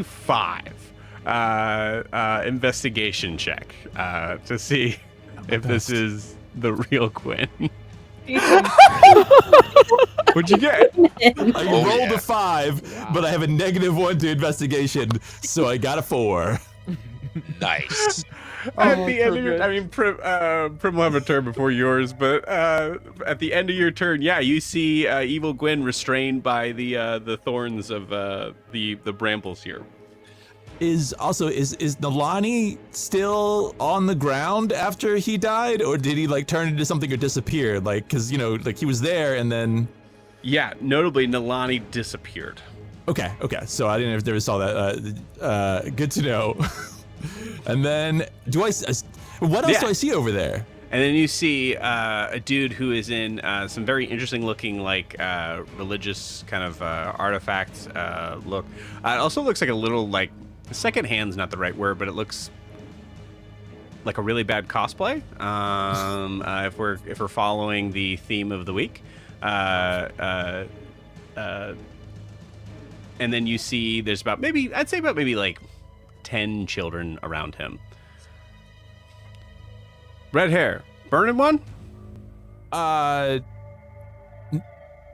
S1: 5 investigation check to see if this is the real Gwyn. What'd you get?
S2: I rolled a 5, but I have a -1 to investigation, so I got a 4.
S3: Nice.
S1: At the end of your, I mean, Prim will have a turn before yours, but at the end of your turn, yeah, you see evil Gwyn restrained by the thorns of the brambles here.
S2: Is Nalani still on the ground after he died, or did he like turn into something or disappear? Like, cause like he was there and then.
S1: Yeah, notably, Nalani disappeared.
S2: Okay. So I didn't know if there saw that. Good to know. And then what else do I see over there?
S1: And then you see a dude who is in some very interesting looking, like religious kind of artifact look. It also looks like a little like secondhand's not the right word, but it looks like a really bad cosplay. If we're following the theme of the week. And then you see there's about maybe like 10 children around him. Red hair, burning one?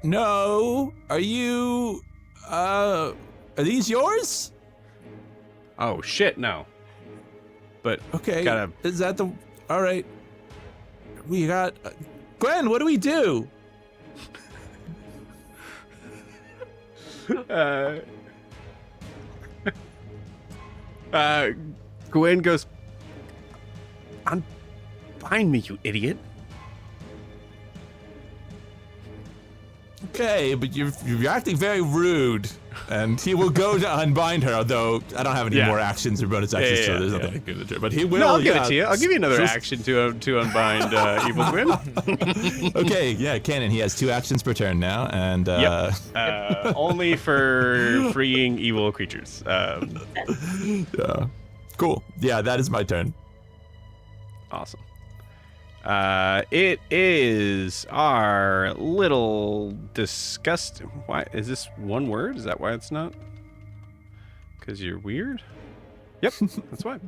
S2: No. Are you? Are these yours?
S1: Oh shit, no. But
S2: Okay.
S1: gotta.
S2: Is that the? All right. We got. Gwen, what do we do?
S1: Gwen goes, unbind me, you idiot.
S2: Okay, but you're acting very rude, and he will go to unbind her. Although I don't have any
S1: Yeah.
S2: more actions or bonus actions, so there's nothing I can do. But he will.
S1: No, I'll give
S2: yeah.
S1: it to you. I'll give you another
S2: Just-
S1: action to unbind evil Gwen.
S2: Okay, yeah, Canon. He has 2 actions per turn now, and
S1: Yep. Only for freeing evil creatures.
S2: yeah, cool. Yeah, that is my turn.
S1: Awesome. It is our little disgust. Why is this one word? Is that why it's not? Because you're weird? Yep, that's why.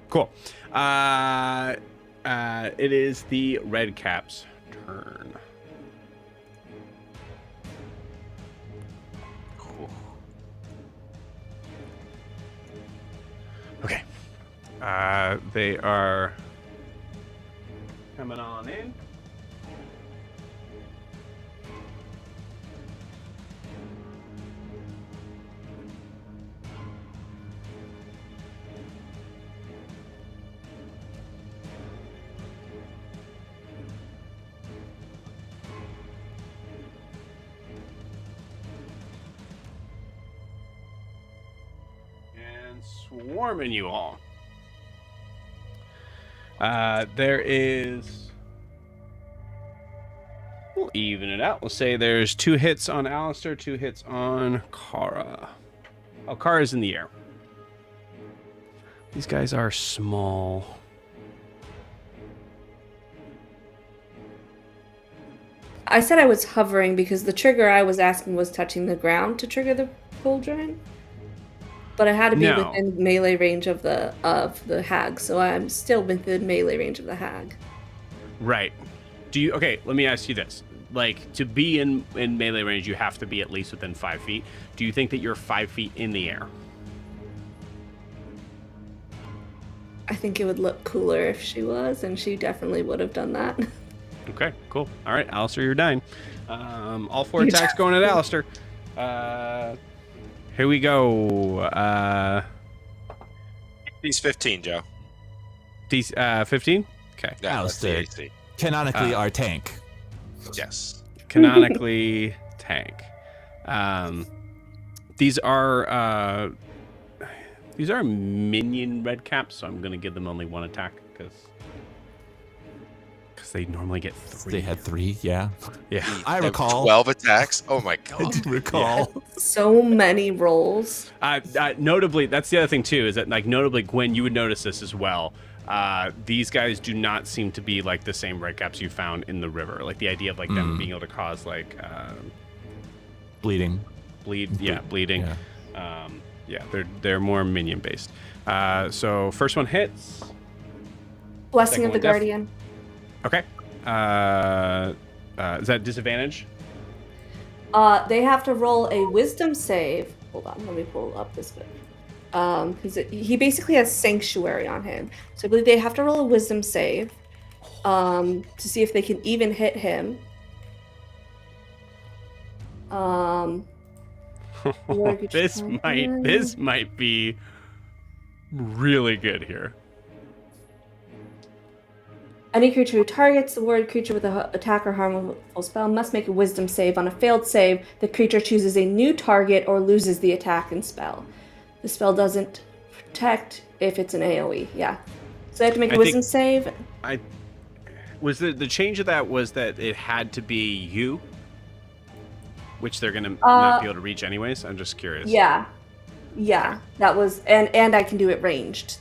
S1: Cool. It is the Red Cap's turn. Cool. Okay. They are coming on in. and swarming you all. There is... We'll even it out. We'll say there's 2 hits on Alistair, 2 hits on Kara. Oh, Kara's in the air. These guys are small.
S6: I said I was hovering because the trigger I was asking was touching the ground to trigger the cauldron. But I had to be within melee range of the hag, so I'm still within melee range of the hag.
S1: Right. Okay, let me ask you this. Like, to be in melee range, you have to be at least within 5 feet. Do you think that you're 5 feet in the air?
S6: I think it would look cooler if she was, and she definitely would have done that.
S1: Okay, cool. All right, Alistair, you're dying. All 4 attacks going at Alistair. Here we go.
S3: He's 15, Joe.
S1: These 15? Okay.
S3: Yeah,
S2: Alistair.
S3: that's the AC.
S2: Canonically, our tank.
S3: Yes.
S1: Canonically, tank. These are minion red caps, so I'm gonna give them only 1 attack because they normally get 3.
S2: They had 3, yeah.
S1: Yeah.
S2: I recall.
S3: 12 attacks. Oh my
S2: I
S3: god.
S2: do recall.
S6: So many rolls.
S1: Notably, that's the other thing too, is that like notably, Gwen, you would notice this as well. These guys do not seem to be like the same red caps you found in the river. Like the idea of like them being able to cause like
S2: Bleeding.
S1: bleeding.
S2: Yeah.
S1: Yeah, they're more minion based. So first one hits.
S6: Blessing
S1: Second
S6: of the
S1: one, def-
S6: Guardian.
S1: Okay. Is that disadvantage?
S6: They have to roll a wisdom save. Hold on, let me pull up this bit. Because he basically has sanctuary on him, so I believe they have to roll a wisdom save to see if they can even hit him.
S1: This might be really good here.
S6: Any creature who targets the ward creature with an attack or harmful spell must make a wisdom save. On a failed save, the creature chooses a new target or loses the attack and spell. The spell doesn't protect if it's an AoE. Yeah. So they have to make a wisdom save.
S1: The change of that was that it had to be you, which they're gonna not be able to reach anyways. I'm just curious.
S6: Yeah. That was and I can do it ranged.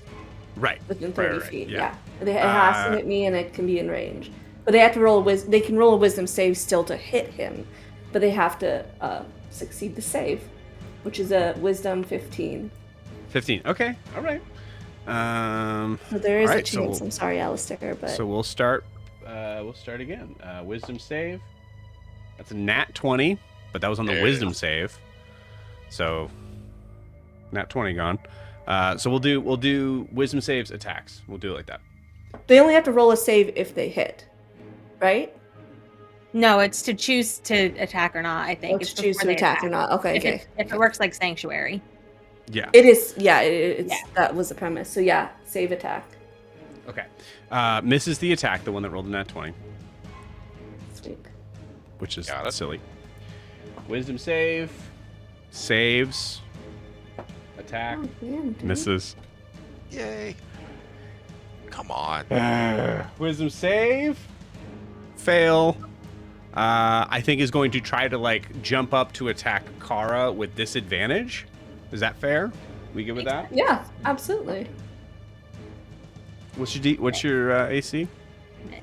S1: Right.
S6: Within 30
S1: right,
S6: feet.
S1: yeah.
S6: It has to hit me and it can be in range. But they have to roll they can roll a wisdom save still to hit him, but they have to succeed the save, which is a wisdom 15.
S1: 15. Okay. All right.
S6: So there is
S1: all
S6: a
S1: right,
S6: chance. I'm sorry, Alistair, but
S1: so we'll start. We'll start again. Wisdom save. That's a nat 20, but that was on the wisdom save. So nat 20 gone. So we'll do wisdom saves attacks. We'll do it like that.
S6: they only have to roll a save if they hit, right?
S4: No, it's to choose to attack or not, I think.
S6: Oh,
S4: It's
S6: to choose
S4: before
S6: to
S4: they
S6: attack or not. Okay, okay.
S4: If it works like Sanctuary.
S1: Yeah.
S6: It is, yeah, it's that was the premise. So yeah, save attack.
S1: Okay. Misses the attack, the one that rolled a nat 20,
S6: Sweet.
S1: which is
S3: Got it.
S1: silly. Wisdom save. Saves. Attack.
S6: Oh, man, dude.
S1: Misses.
S3: Yay. Come on.
S1: Wisdom save. Fail. I think is going to try to like jump up to attack Kara with disadvantage. Is that fair? We good with that?
S6: Yeah, absolutely.
S1: What's your AC?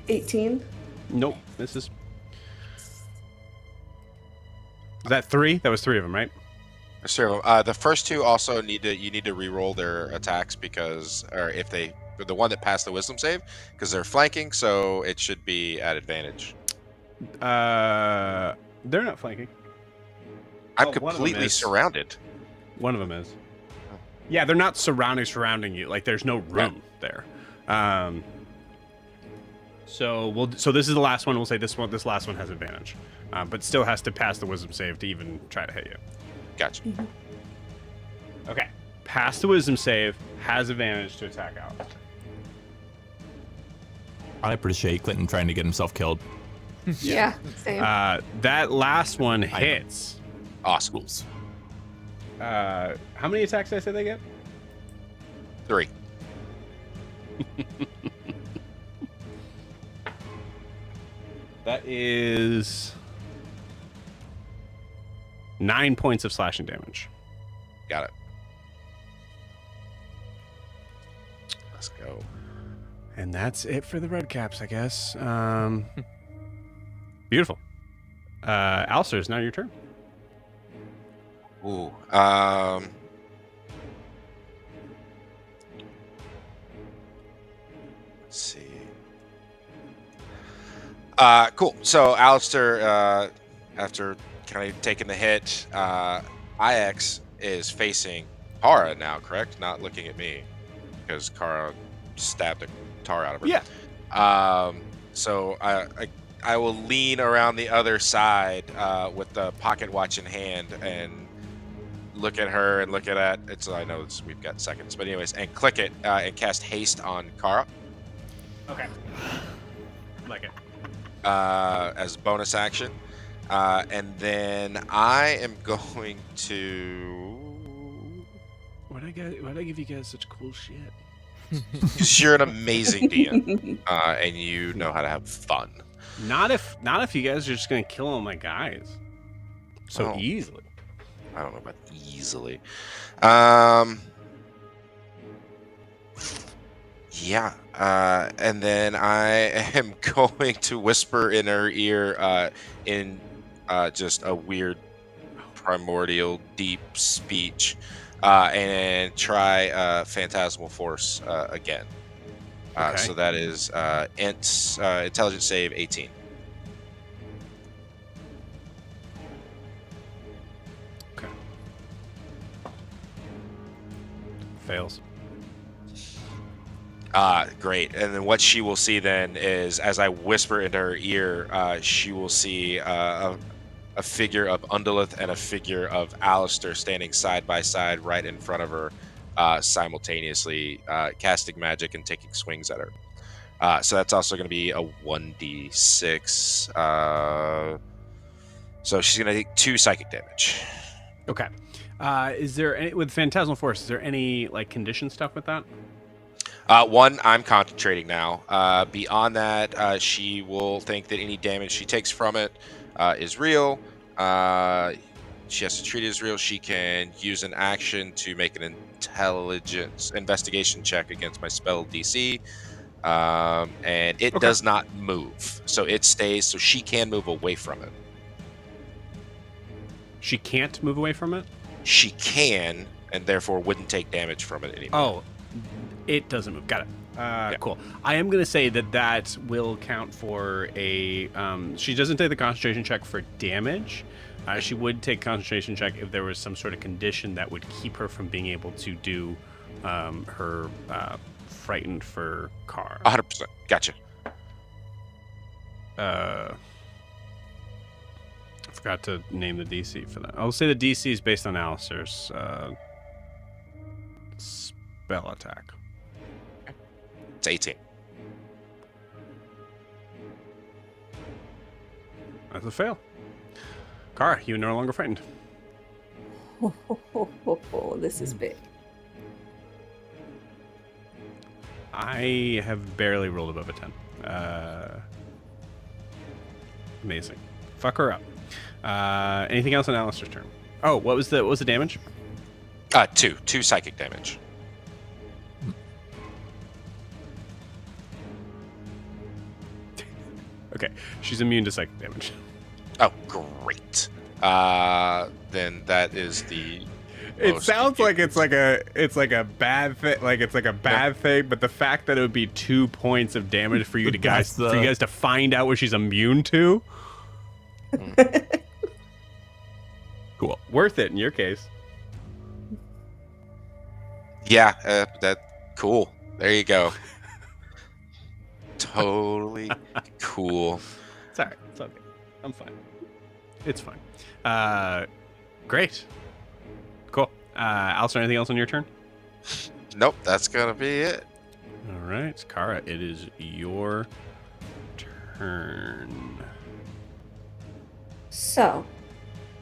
S6: 18.
S1: Nope. Misses. Is that 3? That was 3 of them, right?
S3: So the first two also you need to re-roll their attacks because, or if they, the one that passed the wisdom save, because they're flanking, so it should be at advantage.
S1: They're not flanking.
S3: I'm
S1: Oh, one of them
S3: completely
S1: is.
S3: surrounded.
S1: One of them is. Yeah, they're not surrounding you. Like there's no room there. So this is the last one. We'll say this last one has advantage, but still has to pass the wisdom save to even try to hit you.
S3: Gotcha.
S1: Okay, pass the wisdom save, has advantage to attack out.
S2: I appreciate Clinton trying to get himself killed.
S6: Yeah, same.
S1: That last one hits.
S3: Awesome.
S2: Rules.
S1: How many attacks did I say they get?
S3: 3.
S1: That is 9 points of slashing damage.
S3: Got it. Let's go.
S1: And that's it for the red caps, I guess. Beautiful. Alistair, it's now your turn.
S3: Ooh. Let's see. Cool. So Alistair, after kind of taking the hit, Iekz is facing Kara now, correct? Not looking at me, because Kara stabbed a tar out of her.
S1: Yeah.
S3: So I will lean around the other side with the pocket watch in hand and look at her and look at it. I know we've got seconds, but anyways, and click it and cast haste on Kara.
S1: Okay. Like it.
S3: As a bonus action. And then I am going to...
S1: Why'd I give you guys such cool shit?
S3: Because you're an amazing DM, and you know how to have fun.
S1: Not if you guys are just gonna kill all my guys so
S3: Oh.
S1: easily.
S3: I don't know about easily. Yeah. And then I am going to whisper in her ear in just a weird, primordial, deep speech, and try Phantasmal Force again.
S1: Okay.
S3: So that is intelligence save 18.
S1: Okay. Fails.
S3: Great. And then what she will see then is, as I whisper into her ear, she will see a figure of Undulith and a figure of Alistair standing side by side right in front of her, simultaneously casting magic and taking swings at her. So that's also going to be a 1d6. So she's going to take 2 psychic damage.
S1: Okay. Is there any, with Phantasmal Force? Is there any like condition stuff with that?
S3: 1, I'm concentrating now. Beyond that, she will think that any damage she takes from it is real. She has to treat it as real. She can use an action to make an intelligence investigation check against my spell DC. And it does not move. So it stays, so she can move away from it.
S1: She can't move away from it?
S3: She can, and therefore wouldn't take damage from it anymore.
S1: Oh, it doesn't move. Got it. Cool. I am going to say that will count for a... she doesn't take the concentration check for damage. She would take concentration check if there was some sort of condition that would keep her from being able to do her frightened for car.
S3: 100%. Gotcha.
S1: I forgot to name the DC for that. I'll say the DC is based on Alistair's spell attack.
S3: It's 18.
S1: That's a fail. Kara, you're no longer frightened.
S6: This is big.
S1: I have barely rolled above a 10. Amazing. Fuck her up. Anything else on Alistair's turn? Oh, what was the damage?
S3: 2 psychic damage.
S1: Okay, she's immune to psychic damage.
S3: Oh, great. Then that is the.
S1: It sounds like it's like a bad thing, thing. But the fact that it would be 2 points of damage for you guys to find out what she's immune to. Cool, worth it in your case.
S3: Yeah, cool. There you go. Totally cool.
S1: It's all right. It's okay. I'm fine. It's fine. Great. Cool. Alistair, anything else on your turn?
S3: Nope, that's gonna be it.
S1: All right, Kara, it is your turn.
S6: So,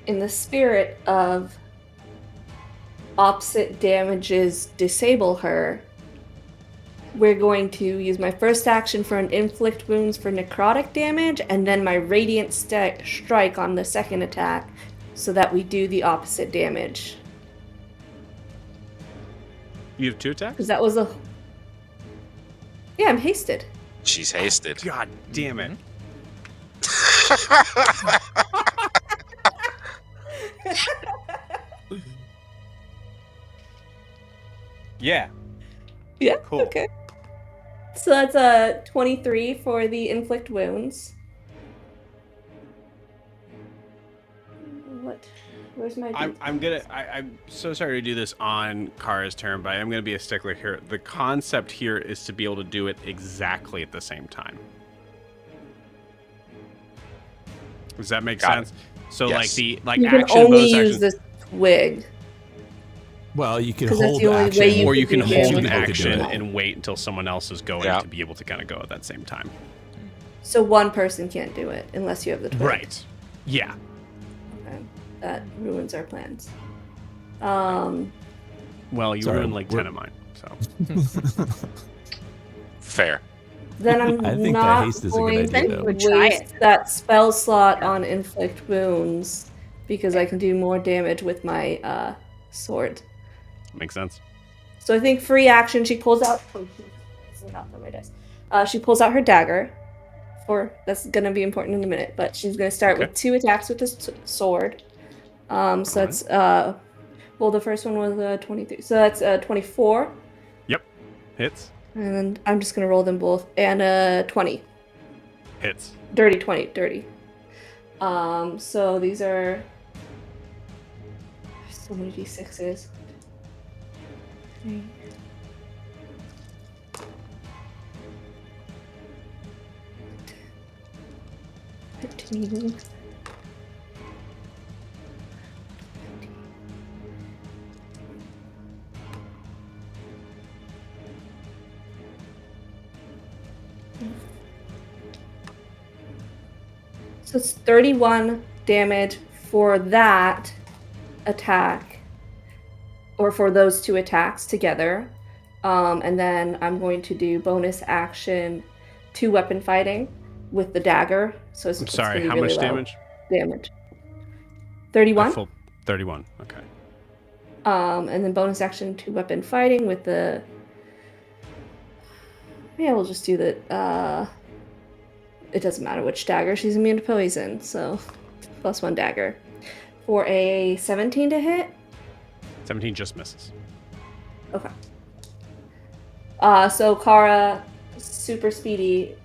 S6: in the spirit of opposite damages disable her, we're going to use my first action for an inflict wounds for necrotic damage, and then my radiant strike on the second attack, so that we do the opposite damage.
S1: You have 2 attacks?
S6: Because that was a... Yeah, I'm hasted.
S3: She's hasted.
S1: God damn it. Yeah.
S6: Yeah,
S1: Cool.
S6: okay. So that's a 23 for the inflict wounds. What? Where's my...
S1: I'm so sorry to do this on Kara's turn, but I'm gonna be a stickler here. The concept here is to be able to do it exactly at the same time. Does that make
S3: Got
S1: sense? So
S3: Yes.
S6: you
S1: action
S6: can only
S1: bonus
S6: use
S1: action,
S6: this twig.
S2: Well, you can
S6: 'Cause that's
S2: hold
S6: the only
S2: action,
S6: way you
S1: or you
S6: could
S1: can
S6: do
S1: hold
S6: damage.
S1: an
S2: You could do
S1: action
S2: it.
S1: and wait until someone else is going
S3: Yeah.
S1: to be able to kind of go at that same time.
S6: So one person can't do it unless you have the twig.
S1: Right. Yeah.
S6: Okay. That ruins our plans.
S1: Well, you
S2: Sorry,
S1: ruined like
S2: we're-
S1: 10 of mine. So
S3: Fair.
S6: Then I'm
S2: I think that
S6: not
S2: haste is a good
S6: going
S2: idea,
S6: to
S2: though.
S4: Would try
S6: waste that spell slot on inflict wounds because I can do more damage with my sword.
S1: makes sense.
S6: So I think free action. She pulls out. Oh, this is not on my desk. She pulls out her dagger. That's gonna be important in a minute. But she's gonna start
S1: Okay.
S6: with 2 attacks with this sword. So that's well, the first one was 23. So that's 24.
S1: Yep. Hits.
S6: And then I'm just gonna roll them both. And 20.
S1: Hits.
S6: Dirty 20. Dirty. So these are so many d6s. 3. 15. So it's 31 damage for that attack, or for those 2 attacks together. And then I'm going to do bonus action 2 weapon fighting with the dagger. So it's
S1: I'm
S6: it's
S1: sorry,
S6: gonna be
S1: how
S6: really
S1: much
S6: low
S1: damage?
S6: Damage. 31.
S1: Full 31. Okay.
S6: And then bonus action 2 weapon fighting with the... Yeah, we'll just do the... It doesn't matter which dagger. She's immune to poison, so +1 dagger. For a 17 to hit.
S1: 17 just misses.
S6: Okay. So Kara, super speedy,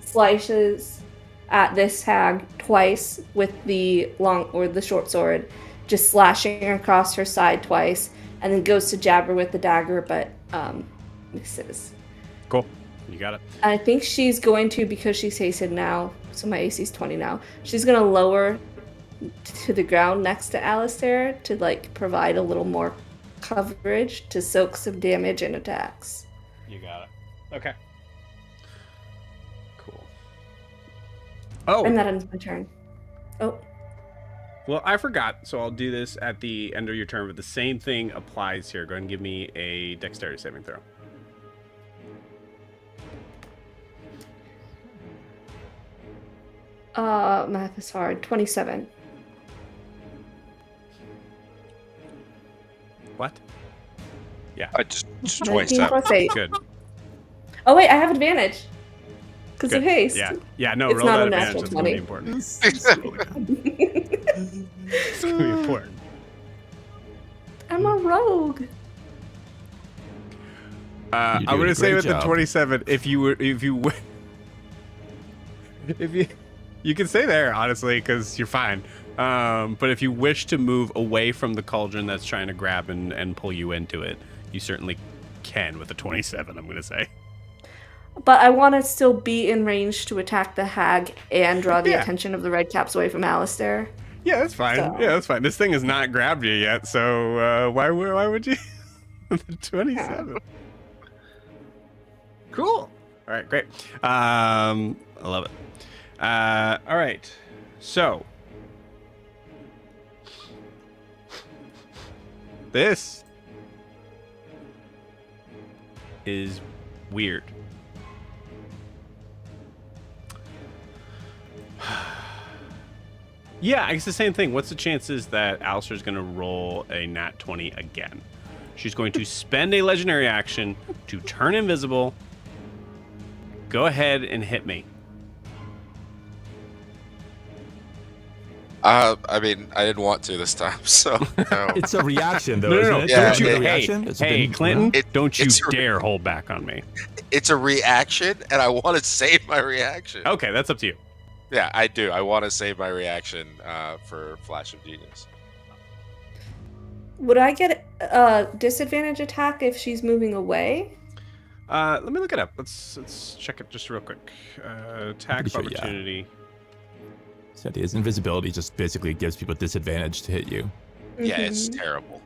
S6: slices at this hag twice with the long or the short sword, just slashing across her side twice, and then goes to jab her with the dagger, but misses.
S1: Cool. You got it.
S6: I think she's going to, because she's hasted now, so my AC is 20 now, she's going to lower to the ground next to Alistair to like provide a little more coverage to soak some damage and attacks.
S1: You got it. Okay. Cool. Oh,
S6: And that ends my turn. Oh,
S1: well, I forgot, so I'll do this at the end of your turn, but the same thing applies here. Go ahead and give me a dexterity saving throw.
S6: math is hard. 27.
S1: What?
S3: Just
S6: 19
S3: 27.
S6: plus 8.
S1: Good.
S6: Oh wait, I have advantage. Because of
S1: Good.
S6: haste.
S1: Yeah. Yeah, no,
S6: It's
S1: roll
S6: not
S1: that
S6: a
S1: advantage.
S6: natural
S1: That's going to be
S6: 20.
S1: important. It's going to be important.
S6: I'm a rogue.
S1: I'm
S2: doing
S1: going
S2: a
S1: to say
S2: great
S1: with
S2: job.
S1: the 27, if you can stay there, honestly, because you're fine. But if you wish to move away from the cauldron that's trying to grab and pull you into it, you certainly can with the 27, I'm going to say.
S6: But I want to still be in range to attack the hag and draw the
S1: Yeah.
S6: attention of the red caps away from Alistair.
S1: Yeah, that's fine.
S6: So-
S1: Yeah, that's fine. This thing has not grabbed you yet, so why would you? The 27. Cool. All right, great. I love it. All right, so is weird. Yeah, I guess the same thing. What's the chances that Alistair's going to roll a nat 20 again? She's going to spend a legendary action to turn invisible. Go ahead and hit me.
S3: I mean, I didn't want to this time, so no.
S2: It's a reaction, though,
S1: No,
S2: isn't
S1: no.
S2: it?
S3: Yeah,
S2: Don't you
S3: yeah,
S2: get a
S3: yeah.
S2: reaction? It's
S1: Hey,
S2: been-
S1: Clinton, don't you
S3: it's a-
S1: dare hold back on me.
S3: It's a reaction, and I want to save my reaction.
S1: Okay, that's up to you.
S3: Yeah, I do. I want to save my reaction for Flash of Genius.
S6: Would I get a disadvantage attack if she's moving away?
S1: Let me look it up. Let's check it just real quick. Attack of
S2: Pretty sure, yeah.
S1: opportunity.
S2: So the idea is invisibility just basically gives people disadvantage to hit you.
S3: Yeah, it's
S6: Mhm.
S3: terrible.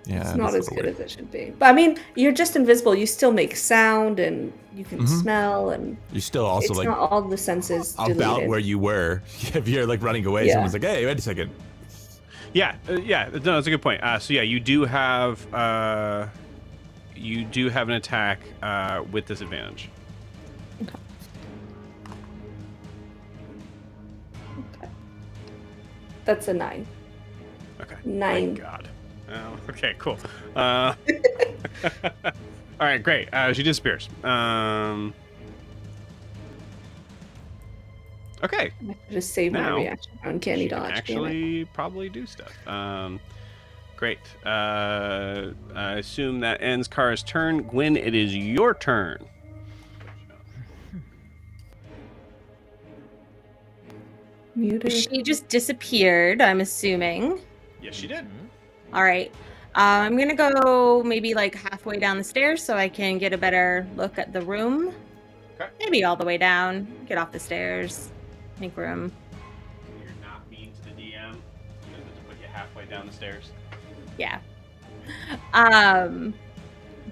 S2: Yeah,
S6: It's
S2: that's
S6: not
S2: a
S6: as
S2: little
S6: good
S2: weird.
S6: as it should be. But I mean, you're just invisible. You still make sound and you can
S2: Mhm.
S6: smell, and
S2: You're still also
S6: it's
S2: like
S6: not all the senses
S2: about
S6: deleted.
S2: where you were. If you're like running away,
S6: Yeah.
S2: someone's like, "Hey, wait a second."
S1: Yeah, yeah. No, that's a good point. So yeah, you do have an attack with disadvantage.
S6: That's a 9.
S1: Okay.
S6: 9.
S1: Thank God. Okay, cool. All right, great. She disappears. Okay.
S6: I could just save
S1: Now,
S6: my reaction on Candy
S1: she can
S6: Dodge. damn it.
S1: actually probably do stuff. Great. I assume that ends Kara's turn. Gwen, it is your turn.
S6: Muted.
S4: She just disappeared, I'm assuming.
S1: Yes, she did.
S4: All right. I'm going to go maybe like halfway down the stairs so I can get a better look at the room.
S1: Okay.
S4: Maybe all the way down. Get off the stairs. Make room.
S1: You're not mean to the DM. To put you halfway down the stairs.
S4: Yeah.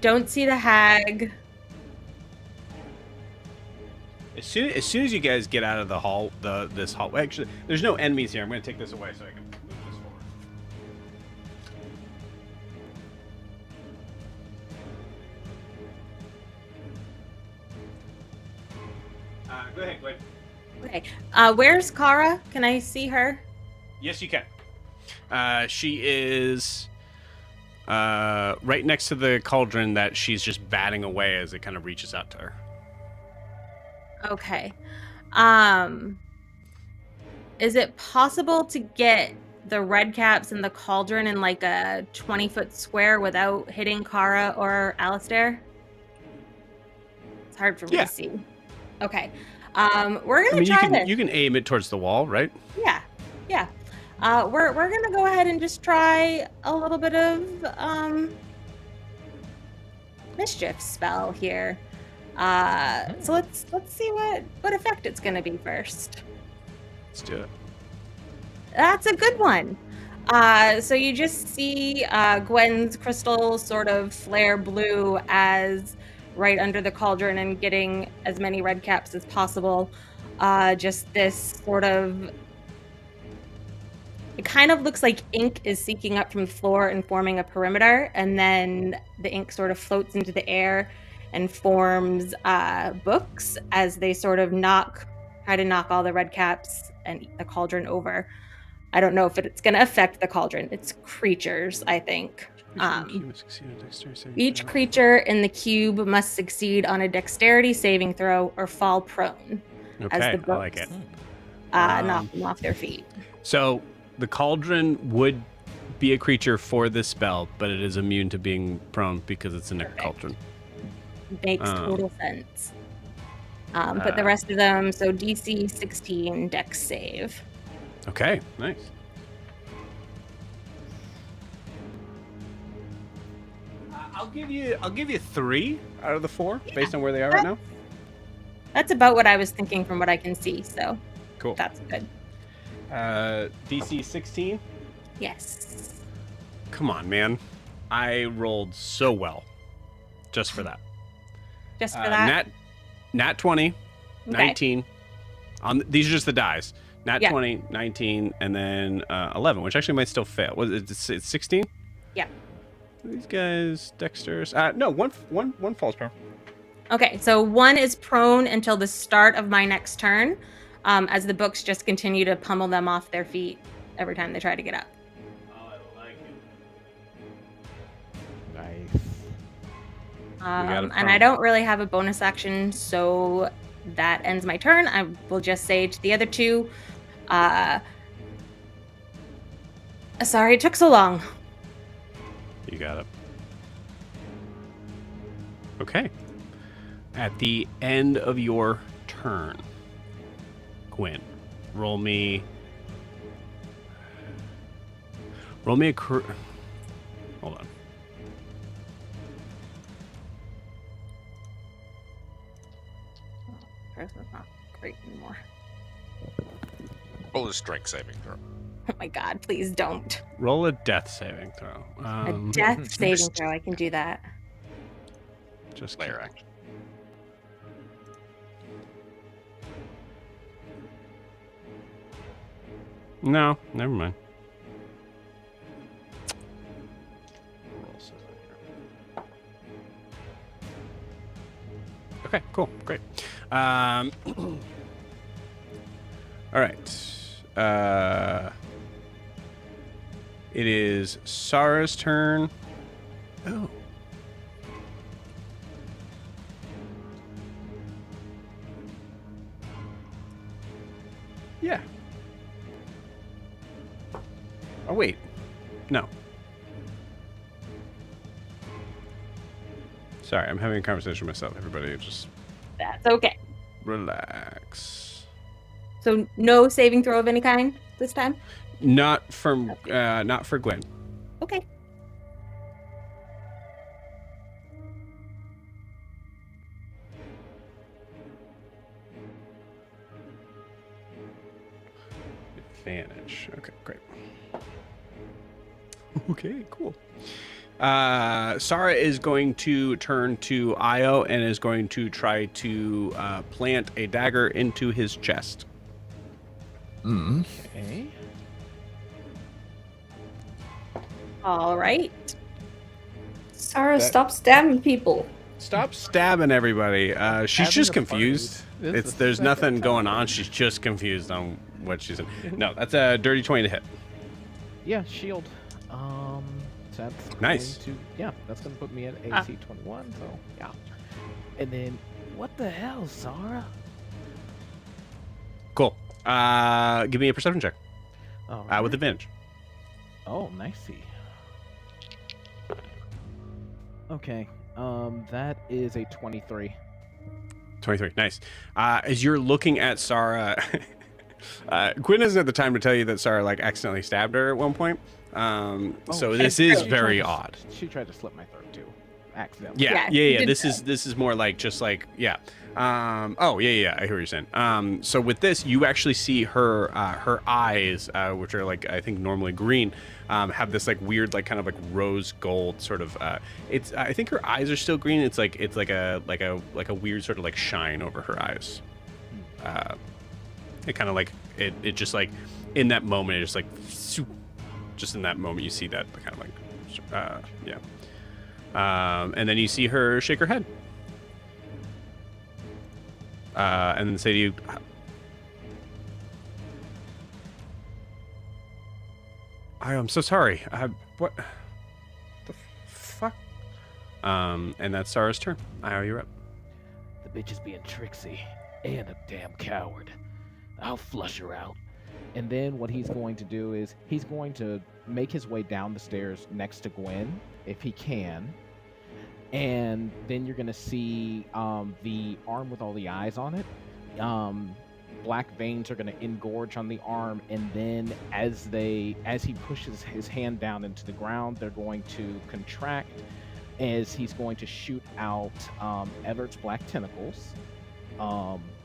S4: Don't see the hag.
S1: As soon as you guys get out of the hall, this hallway. Actually, there's no enemies here. I'm going to take this away so I can move this forward. Go ahead, Gwen.
S4: Okay. Where's Kara? Can I see her?
S1: Yes, you can. She is right next to the cauldron that she's just batting away as it kind of reaches out to her.
S4: Okay. Is it possible to get the red caps and the cauldron in like a 20-foot square without hitting Kara or Alistair? It's hard for me
S1: Yeah.
S4: to see. Okay. We're gonna
S1: I mean,
S4: try this.
S1: you can aim it towards the wall, right?
S4: Yeah. Yeah. We're gonna go ahead and just try a little bit of mischief spell here. So let's see what effect it's gonna be first.
S1: Let's do it.
S4: That's a good one. So you just see Gwen's crystal sort of flare blue as right under the cauldron and getting as many red caps as possible. Just this sort of... It kind of looks like ink is seeking up from the floor and forming a perimeter, and then the ink sort of floats into the air and forms books as they sort of try to knock all the red caps and the cauldron over. I don't know if it's going to affect the cauldron. It's creatures, I think. Each creature in the cube must succeed on a dexterity saving throw or fall prone.
S1: Okay,
S4: as the books
S1: I like it.
S4: knock them off their feet.
S1: So the cauldron would be a creature for this spell, but it is immune to being prone because it's in a
S4: Perfect.
S1: cauldron.
S4: Makes total sense. But the rest of them, so DC 16 dex save.
S1: Okay, nice. I'll give you 3 out of the 4 based on where they are right now.
S4: That's about what I was thinking from what I can see, so
S1: Cool.
S4: that's good.
S1: DC 16.
S4: Yes.
S1: Come on, man. I rolled so well just for that.
S4: Just for that.
S1: Nat 20,
S4: Okay.
S1: 19. These are just the dies. Nat
S4: Yeah.
S1: 20, 19, and then 11, which actually might still fail. It's 16?
S4: Yeah.
S1: These guys, dexterous. No, one falls prone.
S4: Okay, so one is prone until the start of my next turn, as the books just continue to pummel them off their feet every time they try to get up.
S1: I like it.
S7: Nice.
S4: And I don't really have a bonus action, so that ends my turn. I will just say to the other two, sorry it took so long.
S1: You got it. Okay. At the end of your turn, Gwyn, roll me a hold on.
S4: That's not great anymore.
S3: Roll a strength saving throw.
S4: Oh my god, please don't.
S1: Roll a death saving throw.
S4: A death saving throw, I can do that.
S1: Just
S3: Layer
S1: kidding.
S3: action.
S1: No, never mind. Okay, cool, great. All right. It is Sara's turn. Oh. Yeah. Oh, wait. No. Sorry, I'm having a conversation with myself. Everybody just
S4: That's okay.
S1: relax.
S4: So no saving throw of any kind this time?
S1: Not for Gwyn.
S4: Okay.
S1: Advantage. Okay, great. Okay, cool. Sara is going to turn to Io and is going to try to plant a dagger into his chest.
S7: Okay.
S4: All right.
S6: Sarah, stop stabbing people.
S1: Stop stabbing everybody. She's
S7: Having
S1: just
S7: a
S1: confused.
S7: fight. This is
S1: There's
S7: the
S1: nothing
S7: second
S1: going
S7: time.
S1: on. She's just confused on what she's in. No, that's a dirty 20 to hit.
S7: Yeah, shield. That's
S1: Nice.
S7: that's gonna put me at AC 21. So yeah. And then, what the hell, Sarah?
S1: Cool. Give me a perception check. With advantage.
S7: Oh, nicey. Okay. That is a 23.
S1: 23. Nice. As you're looking at Sara, Gwyn isn't at the time to tell you that Sara accidentally stabbed her at one point. So this is very odd.
S7: She tried to slit my throat too, accidentally.
S1: Yeah.
S4: did
S1: This is more like just like yeah. I hear what you're saying. So with this, you actually see her eyes, which are I think normally green, have this weird kind of rose gold sort of. It's I think her eyes are still green. It's like a weird sort of shine over her eyes. It kind of it just in that moment it just just in that moment you see that kind of and then you see her shake her head. And then say to you, I'm so sorry. What the fuck? And that's Sara's turn. You're up.
S7: The bitch is being tricksy and a damn coward. I'll flush her out. And then what he's going to do is he's going to make his way down the stairs next to Gwyn, if he can. And then you're going to see the arm with all the eyes on it. Black veins are going to engorge on the arm, and then as he pushes his hand down into the ground, they're going to contract as he's going to shoot out Everett's black tentacles.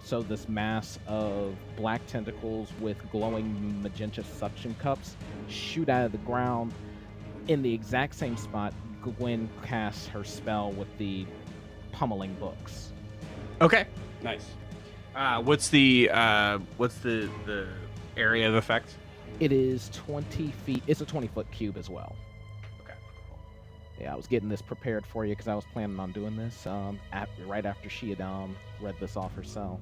S7: So this mass of black tentacles with glowing magenta suction cups shoot out of the ground in the exact same spot Gwyn casts her spell with the pummeling books.
S1: Okay. Nice. What's the area of effect?
S7: It is 20 feet. It's a 20-foot cube as well.
S1: Okay.
S7: Yeah, I was getting this prepared for you because I was planning on doing this right after she had read this off herself.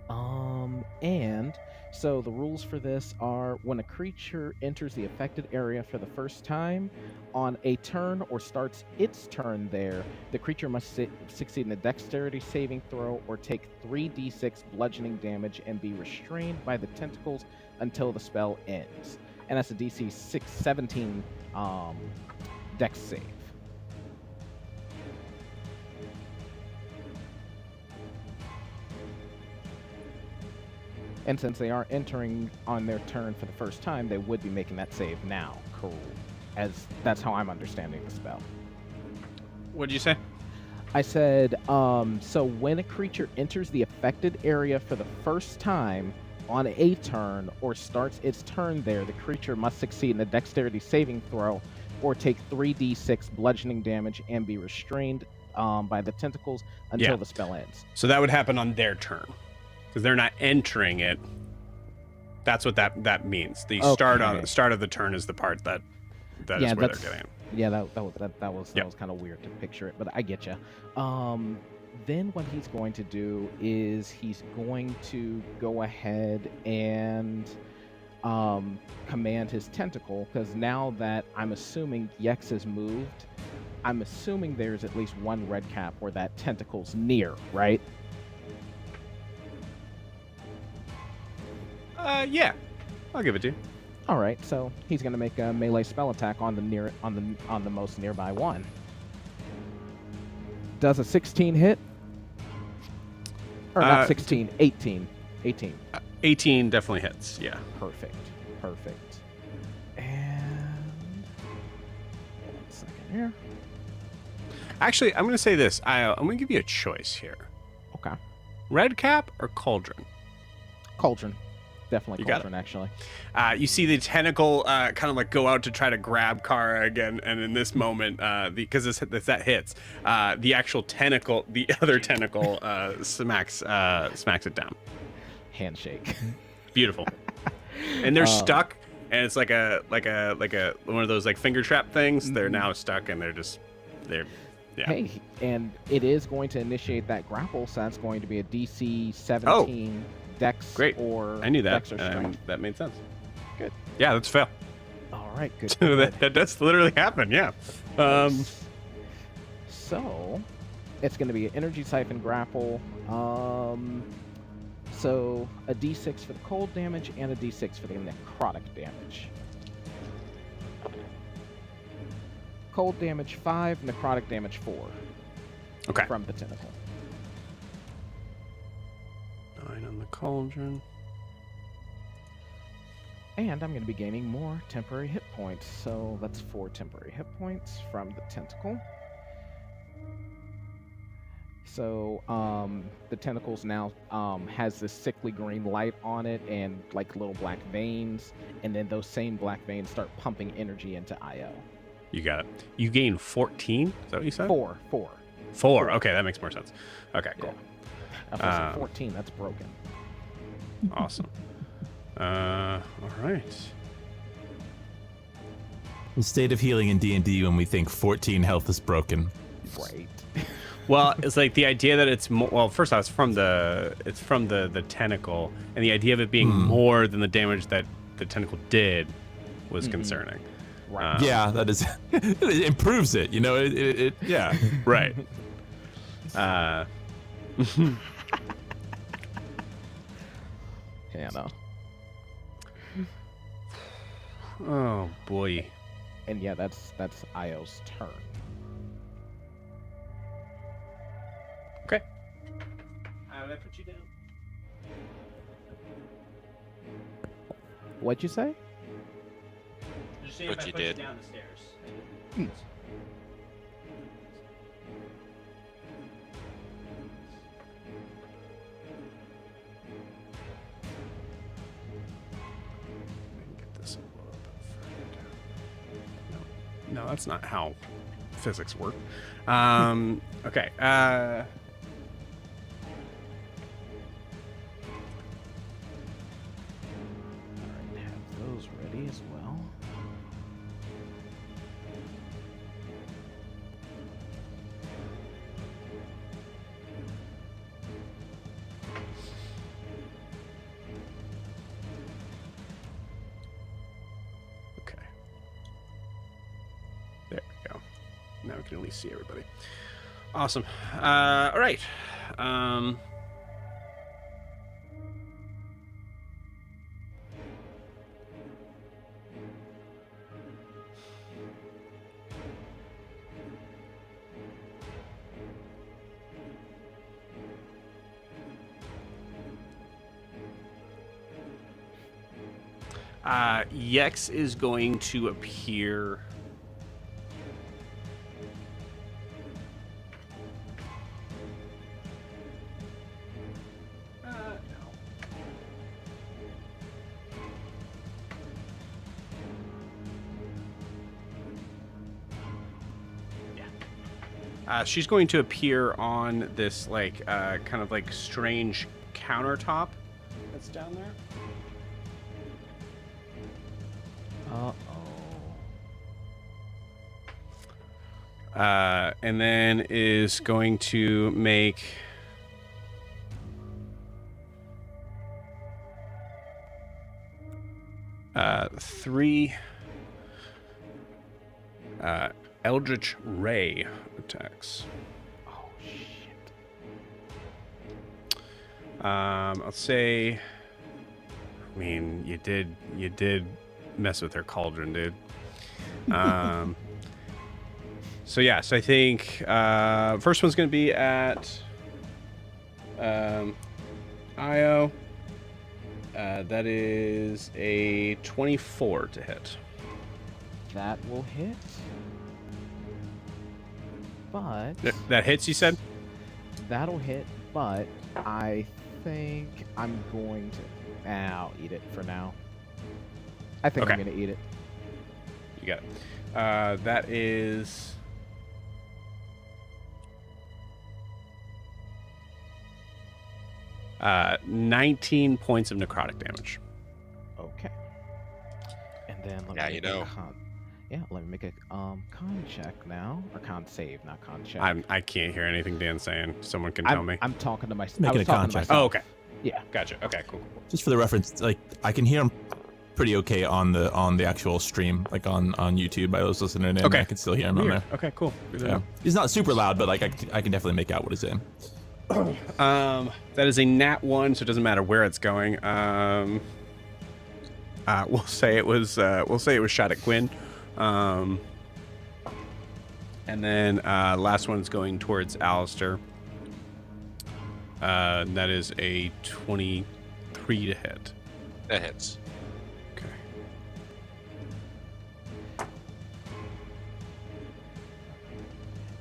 S7: And so the rules for this are when a creature enters the affected area for the first time on a turn or starts its turn there, the creature must succeed in a dexterity saving throw or take 3d6 bludgeoning damage and be restrained by the tentacles until the spell ends. And that's a DC 17 dex save. And since they are entering on their turn for the first time, they would be making that save now. Cool. As that's how I'm understanding the spell.
S1: What'd you say?
S7: I said, so when a creature enters the affected area for the first time on a turn or starts its turn there, the creature must succeed in a dexterity saving throw or take 3d6 bludgeoning damage and be restrained by the tentacles until the spell ends.
S1: So that would happen on their turn. Because they're not entering it. That's what that means. The start of the turn is the part that is where they're getting it.
S7: Yeah, that was kind of weird to picture it, but I get you. Then what he's going to do is he's going to go ahead and command his tentacle, because now that I'm assuming Iekz has moved, I'm assuming there's at least one red cap where that tentacle's near, right?
S1: Yeah, I'll give it to you.
S7: All right, so he's going to make a melee spell attack on the most nearby one. Does a 16 hit? Or not 16, 18. 18.
S1: 18 definitely hits. Yeah.
S7: Perfect. And 1 second here.
S1: Actually, I'm going to say this. I'm going to give you a choice here.
S7: Okay.
S1: Red cap or cauldron?
S7: Cauldron. Definitely
S1: You got
S7: cauldron, actually.
S1: You see the tentacle kind of like go out to try to grab Kara again, and in this moment, because that hits, the actual tentacle, the other tentacle, smacks it down.
S7: Handshake.
S1: Beautiful. And they're stuck, and it's like a one of those like finger trap things. They're now stuck, and they're. Yeah.
S7: Hey, and it is going to initiate that grapple, so that's going to be a DC 17. Dex.
S1: Great.
S7: Or
S1: I knew that.
S7: Dex or strength.
S1: That made sense.
S7: Good.
S1: Yeah, that's fail.
S7: All right, good.
S1: that does literally happen. Yeah.
S7: So it's going to be an energy siphon grapple. So a D6 for the cold damage and a D6 for the necrotic damage. Cold damage 5, necrotic damage 4.
S1: Okay.
S7: From the tentacle.
S1: 9 on the cauldron.
S7: And I'm going to be gaining more temporary hit points. So that's 4 temporary hit points from the tentacle. So the tentacles now has this sickly green light on it and like little black veins. And then those same black veins start pumping energy into Io.
S1: You got it. You gain 14? Is that what you said?
S7: 4.
S1: 4. Okay, that makes more sense. Okay, cool.
S7: Yeah. 14, that's broken.
S1: Awesome. All right.
S2: The state of healing in D&D when we think 14 health is broken.
S7: Right.
S1: Well, it's like the idea that it's more. Well, first off, it's from the tentacle, and the idea of it being more than the damage that the tentacle did was concerning.
S7: Right.
S2: Yeah, that is. It improves it. You know, it yeah.
S1: Right.
S7: Hannah.
S1: Oh boy.
S7: And yeah, that's Io's turn.
S1: Okay. Did I put you down?
S7: What'd you say?
S1: Just say
S3: But
S1: if I
S3: you
S1: put
S3: did.
S1: you down the stairs. Get this a little bit further down. No, that's not how physics work. Okay.
S7: Alright, have those ready as well.
S1: we can at least see everybody. Awesome. All right. Iekz is going to appear. No. Yeah. She's going to appear on this like kind of like strange countertop that's down there. And then is going to make three Eldritch Ray attacks.
S7: Oh shit.
S1: I'll say. I mean, you did mess with her cauldron, dude. So yeah, so I think first one's gonna be at Io. That is a 24 to hit.
S7: That will hit. But
S1: That hits, you said?
S7: that'll hit, but I think I'm going to. I'll eat it for now. I think I'm
S1: Okay.
S7: gonna eat it.
S1: You got it. That is 19 points of necrotic damage.
S7: Okay. And then let
S3: Yeah,
S7: me
S3: you
S7: make a
S3: know.
S7: let me make a con check now, or con save, not con check.
S1: I can't hear anything Dan's saying. Someone can tell me.
S7: I'm talking to myself.
S2: Making a con check.
S1: Oh, okay.
S7: Yeah.
S1: Gotcha. Okay, cool.
S2: Just for the reference, like I can hear him pretty okay on the actual stream, like on YouTube. I was listening in.
S1: Okay.
S2: I can still hear him on
S1: Weird.
S2: there.
S1: Okay, cool. Good to
S2: Yeah. He's not super loud, but like I can definitely make out what he's saying.
S1: know. That is a nat 1, so it doesn't matter where it's going. We'll say it was shot at Gwyn. And then last one's going towards Alistair. That is a 23 to hit.
S3: That hits.
S1: Okay.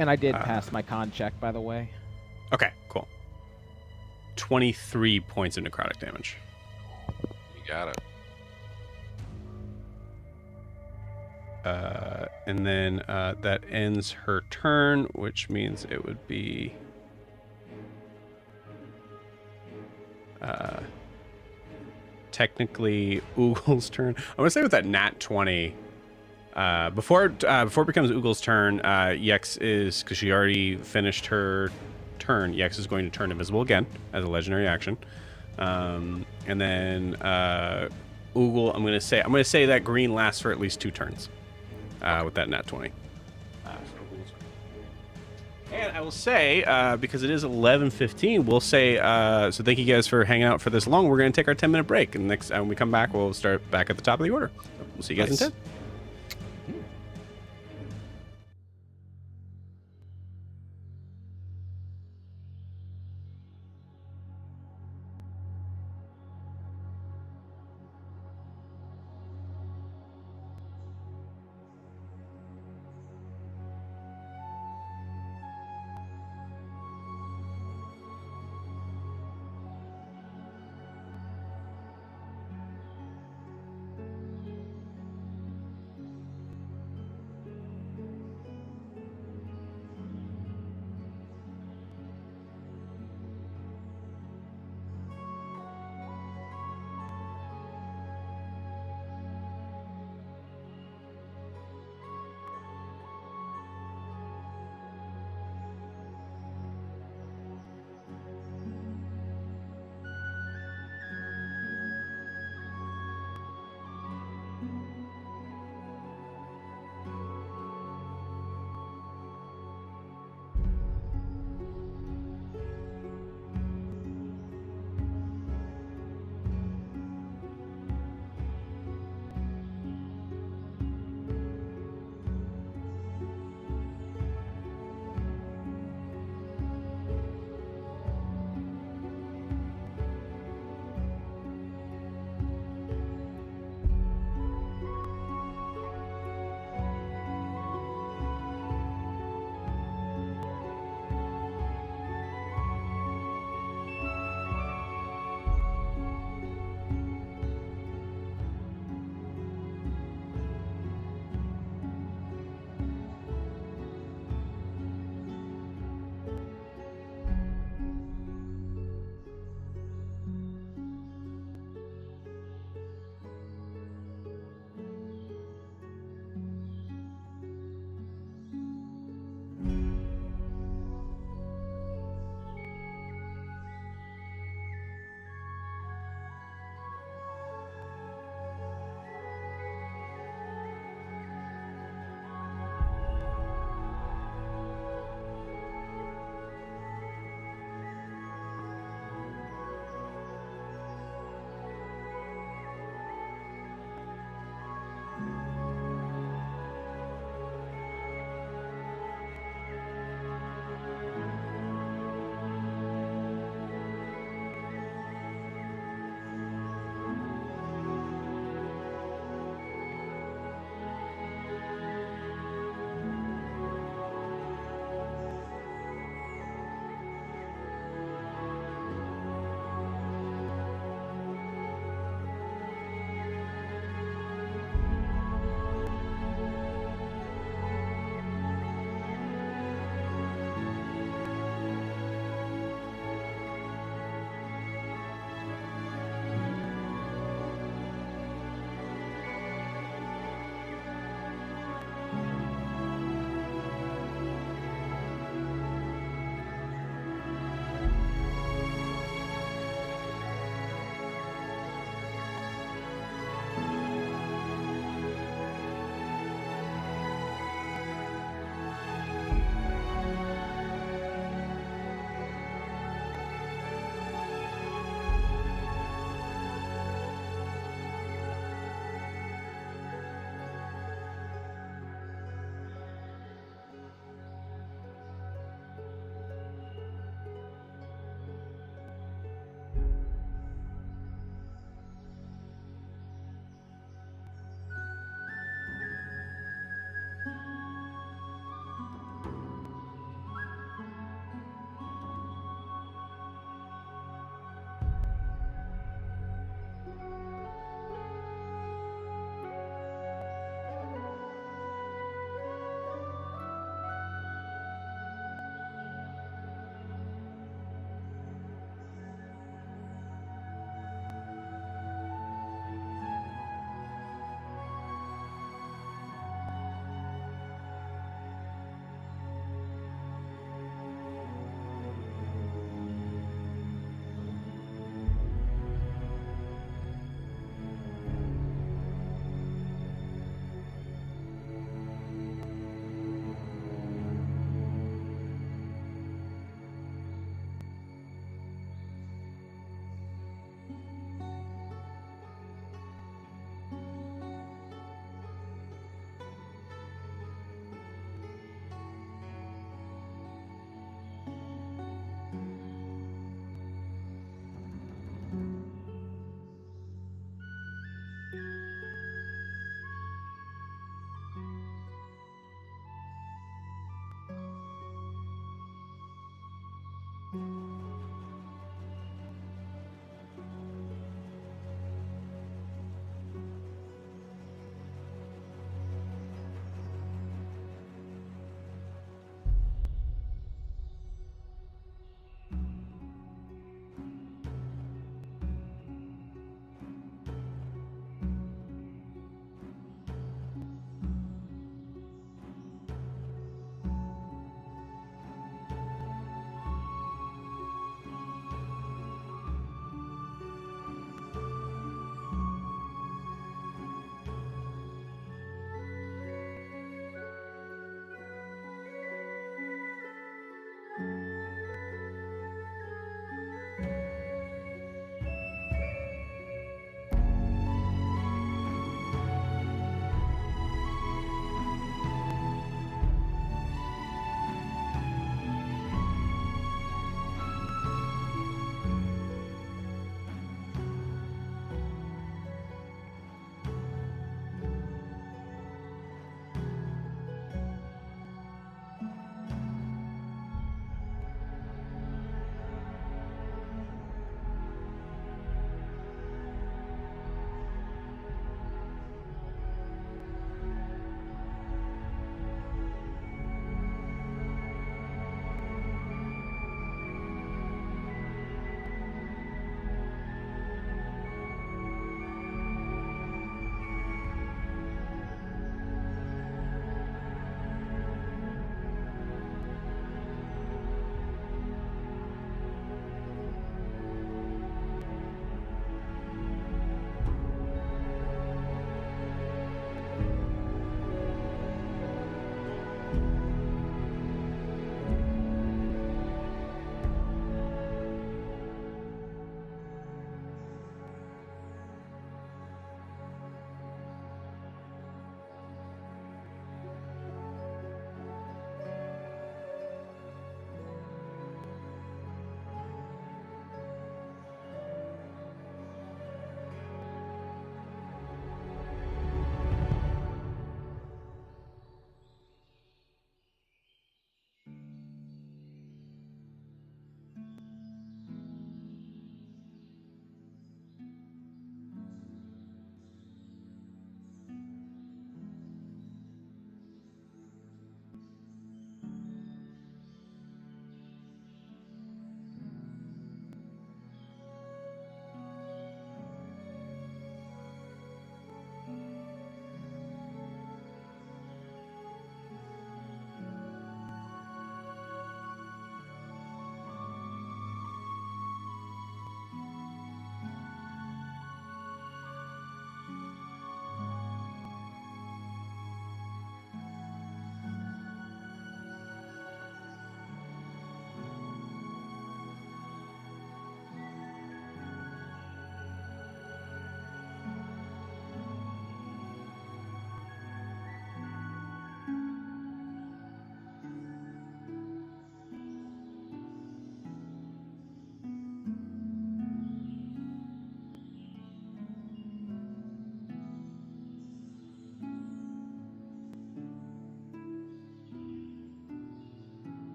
S7: And I did pass my con check, by the way.
S1: Okay, cool. 23 points of necrotic damage.
S3: You got it.
S1: And then that ends her turn, which means it would be technically Oogle's turn. I'm gonna say with that nat 20. Before it becomes Oogle's turn, Iekz is, because she already finished her turn, Iekz is going to turn invisible again as a legendary action. And then Oogle, I'm gonna say that green lasts for at least 2 turns. With that nat 20. And I will say, because it is 11:15, we'll say, so thank you guys for hanging out for this long. We're going to take our 10-minute break. And next time we come back, we'll start back at the top of the order. So we'll see you guys in 10.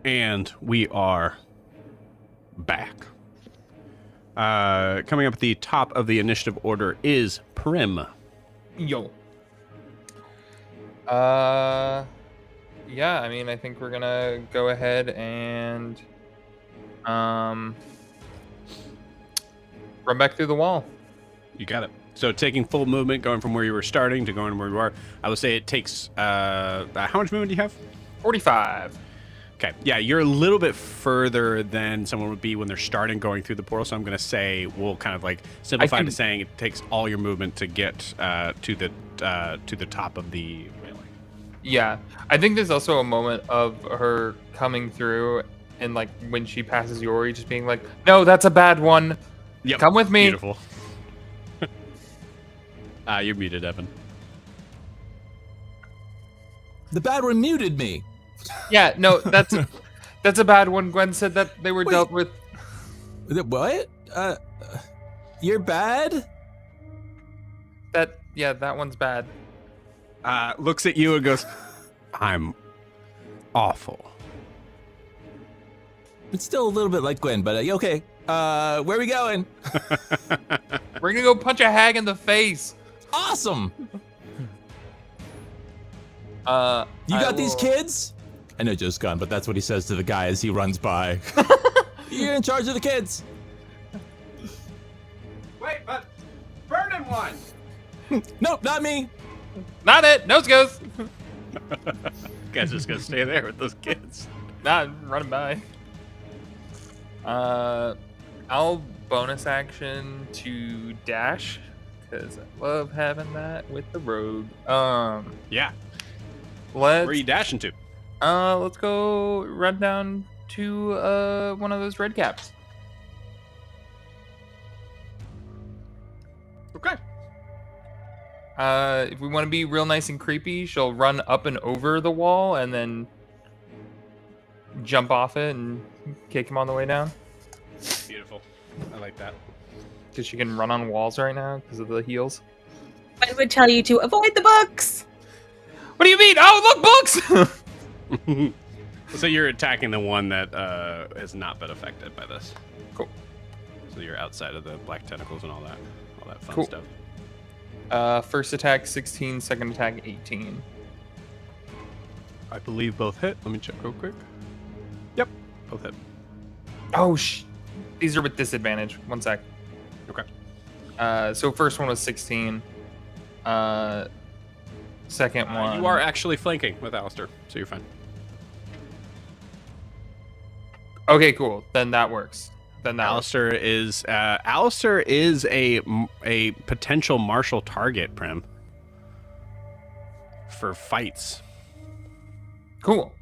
S1: And we are back. Coming up at the top of the initiative order is Prim.
S5: Yo. Yeah, I mean, I think we're gonna go ahead and run back through the wall.
S1: You got it. So taking full movement, going from where you were starting to going where you are, I would say it takes, how much movement do you have?
S5: 45.
S1: Okay, yeah, you're a little bit further than someone would be when they're starting going through the portal, so I'm going to say we'll kind of like simplify to saying it takes all your movement to get to the top of the railing.
S5: Yeah, I think there's also a moment of her coming through and like when she passes Yori just being like, no, that's a bad one.
S1: Yep.
S5: Come with me.
S1: Beautiful. You're muted, Evan.
S2: The bad one muted me.
S5: Yeah, no, that's a bad one. Gwen said that they were dealt with.
S2: What? You're bad?
S5: That one's bad.
S1: Looks at you and goes, I'm awful.
S2: It's still a little bit like Gwen, but okay. Where are we going?
S5: We're gonna go punch a hag in the face.
S2: Awesome. You
S5: I
S2: got these
S5: will-
S2: kids? I know Joe's gone, but that's what he says to the guy as he runs by. You're in charge of the kids.
S1: Wait, but burning one.
S2: Nope, not me.
S5: Not it. Nose goes.
S1: Guy's just gonna stay there with those kids.
S5: Not running by. I'll bonus action to dash because I love having that with the rogue.
S1: Yeah.
S5: Let's
S1: Where are you dashing to?
S5: let's go run down to one of those red caps.
S1: Okay.
S5: If we want to be real nice and creepy, she'll run up and over the wall and then jump off it and kick him on the way down.
S1: Beautiful. I like that.
S5: Because she can run on walls right now because of the heels.
S4: I would tell you to avoid the books.
S5: What do you mean? Oh, look, books!
S1: So you're attacking the one that has not been affected by this.
S5: Cool.
S1: So you're outside of the black tentacles and all that fun
S5: Cool.
S1: stuff.
S5: First attack 16, second attack 18.
S1: I believe both hit. Let me check real quick. Yep, both hit.
S5: Oh, these are with disadvantage. One sec.
S1: Okay.
S5: So first one was 16. Second one.
S1: You are actually flanking with Alistair, so you're fine.
S5: Okay, cool. Then that works. Then that works.
S1: Alistair is a potential martial target, Prim, for fights.
S5: Cool.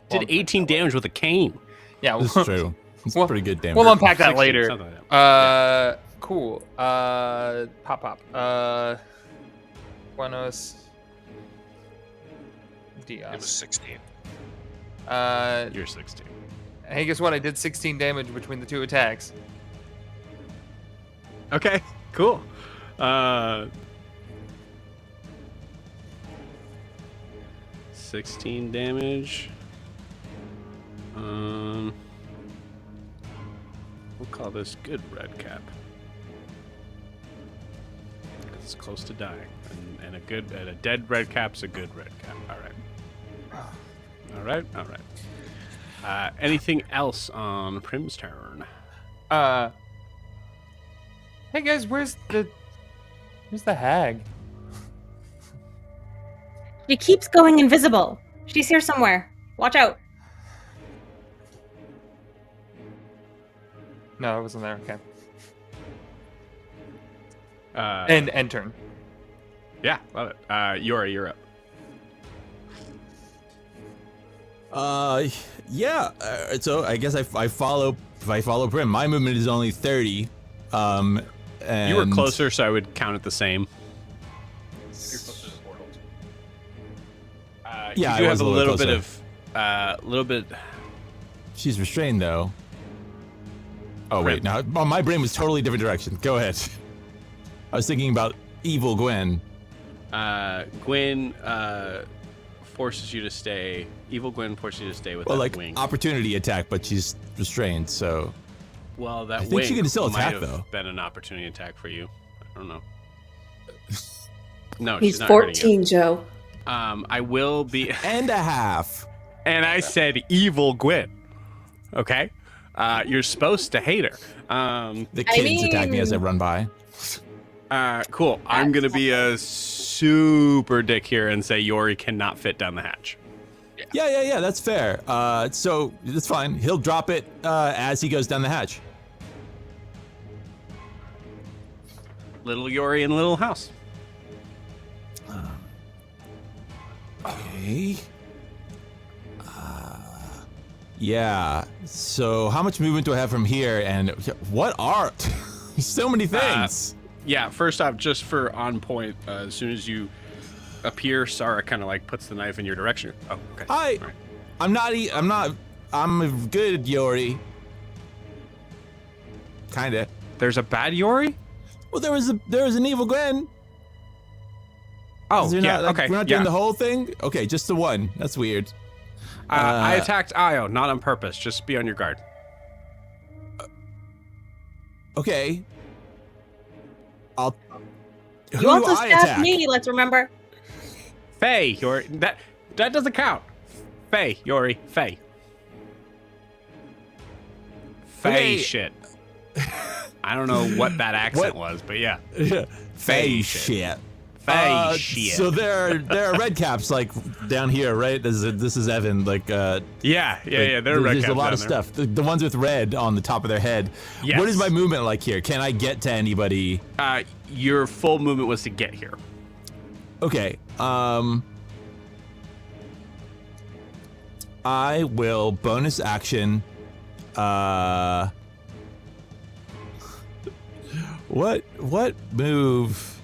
S1: Did 18 damage with a cane.
S5: Yeah,
S2: This is true. It's
S5: Well,
S2: pretty good damage.
S5: we'll unpack that
S1: 16,
S5: later.
S1: something like that.
S5: Cool. Pop. Buenos
S3: It was
S5: dias.
S3: 16.
S1: You're 16.
S5: Hey, guess what? I did 16 damage between the two attacks.
S1: Okay, cool. 16 damage. We'll call this good red cap. 'Cause it's close to dying, and a dead red cap's a good red cap. All right. Anything else on Prim's turn?
S5: Hey guys, where's the hag?
S4: She keeps going invisible. She's here somewhere. Watch out.
S5: No, it wasn't there. Okay.
S1: Uh,
S5: And turn.
S1: Yeah, love it. Yori, you're up.
S2: Yeah. So I guess I follow. If I follow Prim, my movement is only 30. And
S1: You were closer, so I would count it the same.
S2: Yeah,
S1: you do
S2: I
S1: have
S2: was
S1: a
S2: a little
S1: little bit.
S2: She's restrained though. Oh wait, now my brain was totally different direction. Go ahead. I was thinking about evil Gwen.
S1: Gwen forces you to stay. Evil Gwen forces you to stay with
S2: Well,
S1: that
S2: like
S1: wing.
S2: opportunity attack, but she's restrained. So
S1: Well, that
S2: I think
S1: wing
S2: she can still
S1: might
S2: attack,
S1: have
S2: though.
S1: been an opportunity attack for you. I don't know. No,
S6: He's
S1: she's not hurting you.
S6: 14, Joe.
S1: I will be.
S2: And a half.
S1: And I said evil Gwyn. Okay? You're supposed to hate her.
S2: The kids attack me as I run by.
S1: Cool. I'm going to be a super dick here and say Yori cannot fit down the hatch.
S2: Yeah, that's fair. So that's fine. He'll drop it as he goes down the hatch.
S1: Little Yori in Little House.
S2: Okay. Yeah. So how much movement do I have from here? And what are so many things?
S1: Yeah, first off, just for on point, as soon as you appear, Sarah kind of like puts the knife in your direction. Oh, okay.
S2: Hi.
S1: All right.
S2: I'm good, Yori. Kinda.
S1: There's a bad Yori?
S2: Well, there was an evil Gwen.
S1: Oh,
S2: Is there
S1: yeah,
S2: not, like,
S1: okay.
S2: We're not doing the whole thing? Okay, just the one. That's weird.
S1: I attacked Io, not on purpose. Just be on your guard.
S2: Okay. Who
S4: You also
S2: do I
S4: stabbed
S2: attack?
S4: me, let's remember.
S1: Faye, Yori. That doesn't count. Faye, Yori, Faye. Faye
S2: Okay.
S1: shit. I don't know what that accent was, but yeah.
S2: Faye shit.
S1: Faye shit.
S2: So there are red caps like down here, right? This is Evan. Like
S1: yeah. There are red
S2: There's
S1: caps
S2: a lot of
S1: down there.
S2: stuff. The ones with red on the top of their head.
S1: Yes.
S2: What is my movement like here? Can I get to anybody?
S1: Your full movement was to get here.
S2: Okay. I will bonus action. What move?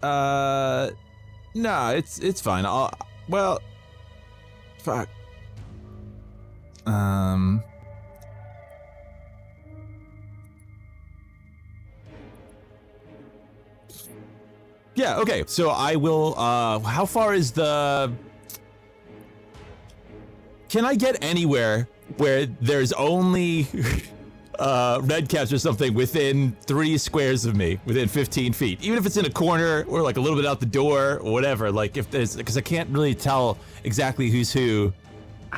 S2: No, it's fine. Fuck. Yeah, okay. So I will how far is the Can I get anywhere where there's only red caps or something within 3 squares of me, within 15 feet? Even if it's in a corner or like a little bit out the door or whatever, like if there's, because I can't really tell exactly who's who.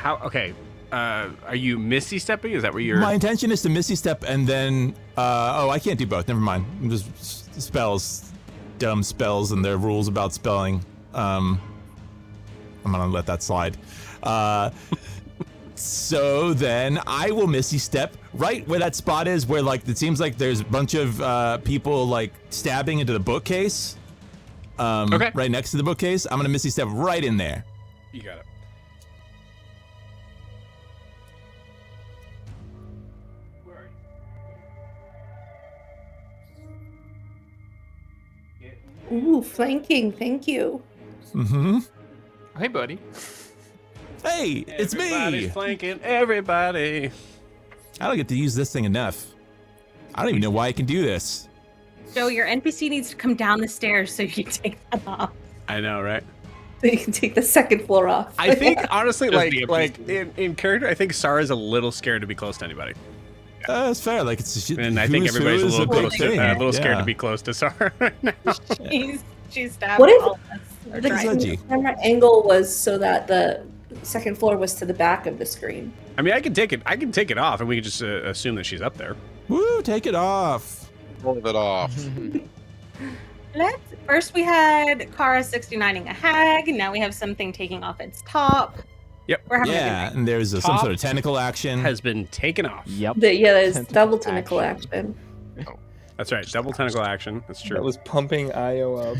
S1: Okay. Are you Misty stepping? Is that where you're?
S2: My intention is to Misty Step and then, I can't do both. Never mind. Just spells, dumb spells and their rules about spelling. I'm gonna let that slide. So then I will Misty Step right where that spot is, where like it seems like there's a bunch of people like stabbing into the bookcase.
S1: Okay.
S2: Right next to the bookcase. I'm gonna Misty Step right in there.
S1: You got it.
S6: Ooh, flanking. Thank you.
S2: Mm-hmm.
S5: Hey, buddy.
S2: Hey, it's
S1: Everybody's
S2: me.
S1: flanking everybody.
S2: I don't get to use this thing enough. I don't even know why I can do this.
S4: Joe, your NPC needs to come down the stairs so you can take that off.
S1: I know, right?
S6: So you can take the second floor off.
S1: I think honestly,
S5: Just
S1: like
S5: be a
S1: like
S5: beast.
S1: in character, I think Sarah's a little scared to be close to anybody,
S2: That's fair. Like it's
S1: and I think
S2: who's
S1: everybody's a
S2: who is
S1: little
S2: big
S1: close,
S2: thing.
S1: a little scared
S2: Yeah.
S1: to be close to Sarah right now.
S4: She's stabbed
S6: What if
S4: all of us. Or
S6: the
S4: trying.
S2: Sludgy.
S6: camera angle was so that the second floor was to the back of the screen?
S1: I mean, I can take it off, and we can just assume that she's up there.
S2: Woo, take it off.
S3: Roll it off.
S4: First we had Kara 69ing a hag. Now we have something taking off its top.
S1: Yep.
S4: We're having a
S2: Yeah,
S4: good night.
S2: and there's some
S1: Top
S2: sort of tentacle action.
S1: Has been taken off.
S7: Yep.
S6: There's
S7: Tentacle
S6: double tentacle action.
S1: That's right. Double tentacle action. That's true.
S5: That was pumping Io up.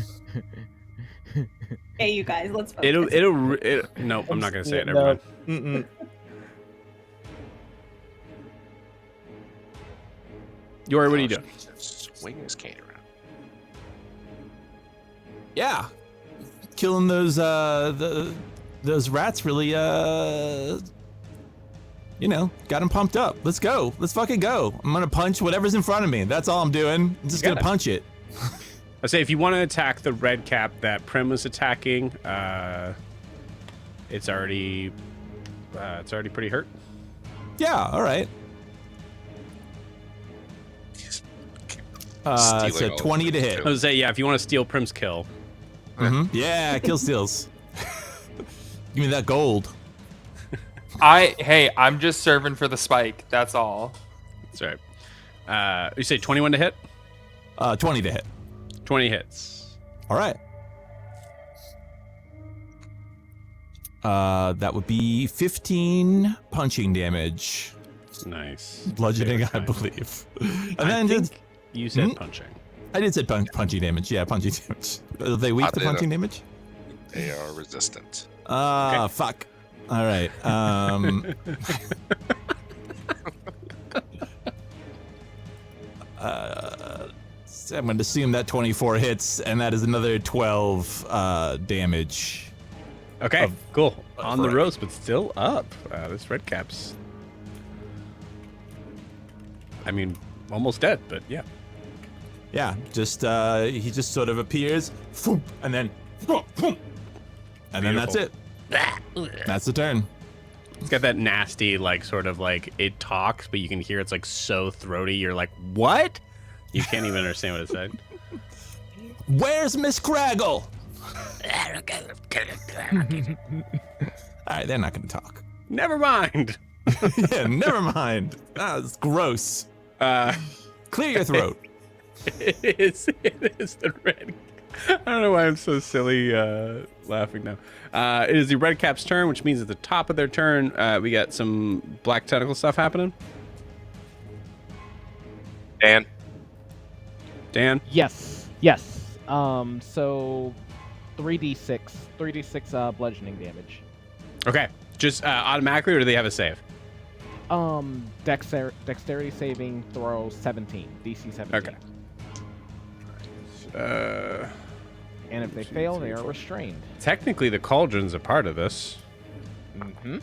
S4: Hey, you guys, let's focus.
S1: It'll. Nope, I'm not gonna say it. Never
S5: No.
S1: mind.
S5: Mm-mm.
S1: Yori, what are you doing?
S3: Swing his cane around.
S2: Yeah, killing those those rats really got them pumped up. Let's go. Let's fucking go. I'm gonna punch whatever's in front of me. That's all I'm doing. I'm just
S1: You
S2: gonna
S1: got it.
S2: punch it.
S1: I say if you want to attack the red cap that Prim was attacking, it's already pretty hurt.
S2: Yeah. All right.
S3: Stealing
S2: It's a
S3: all
S2: 20 to
S3: Prim's
S2: hit.
S1: I was say, yeah, if you want to steal Prim's kill.
S2: Yeah, kill steals. Give me that gold.
S5: I'm just serving for the spike. That's all.
S1: That's right. You say 21 to hit?
S2: 20 to hit.
S1: 20 hits.
S2: All right. That would be 15 punching damage.
S1: Nice.
S2: Bludgeoning,
S1: Very
S2: I
S1: nice.
S2: believe. And
S1: I
S2: then
S1: think you said punching.
S2: I did say punching damage. Yeah, punching damage. Are they weak to
S3: Oddly
S2: punching damage?
S3: They are resistant.
S2: Fuck. All right. So I'm going to assume that 24 hits, and that is another 12 damage.
S1: Okay, cool.
S2: of
S1: On the
S2: red.
S1: ropes, but still up. This red cap's, I mean, almost dead, but yeah.
S2: Yeah, just he just sort of appears, and then, and then that's it. That's the turn.
S1: It's got that nasty, like, sort of like, it talks, but you can hear it's like so throaty. You're like, what? You can't even understand what it said.
S2: Where's Miss Craggle? All right, they're not going to talk.
S1: Never mind.
S2: Yeah, never mind. It's gross. Clear your throat.
S1: It is the red. I don't know why I'm so silly laughing now. It is the red cap's turn, which means at the top of their turn, we got some black tentacle stuff happening. Dan?
S7: Yes. So 3d6 bludgeoning damage.
S1: Okay. Just automatically, or do they have a save?
S7: Dexterity saving throw 17, DC 17.
S1: Okay.
S7: And if they fail, they are restrained.
S1: Technically, the cauldron's a part of this.
S7: Mm-hmm.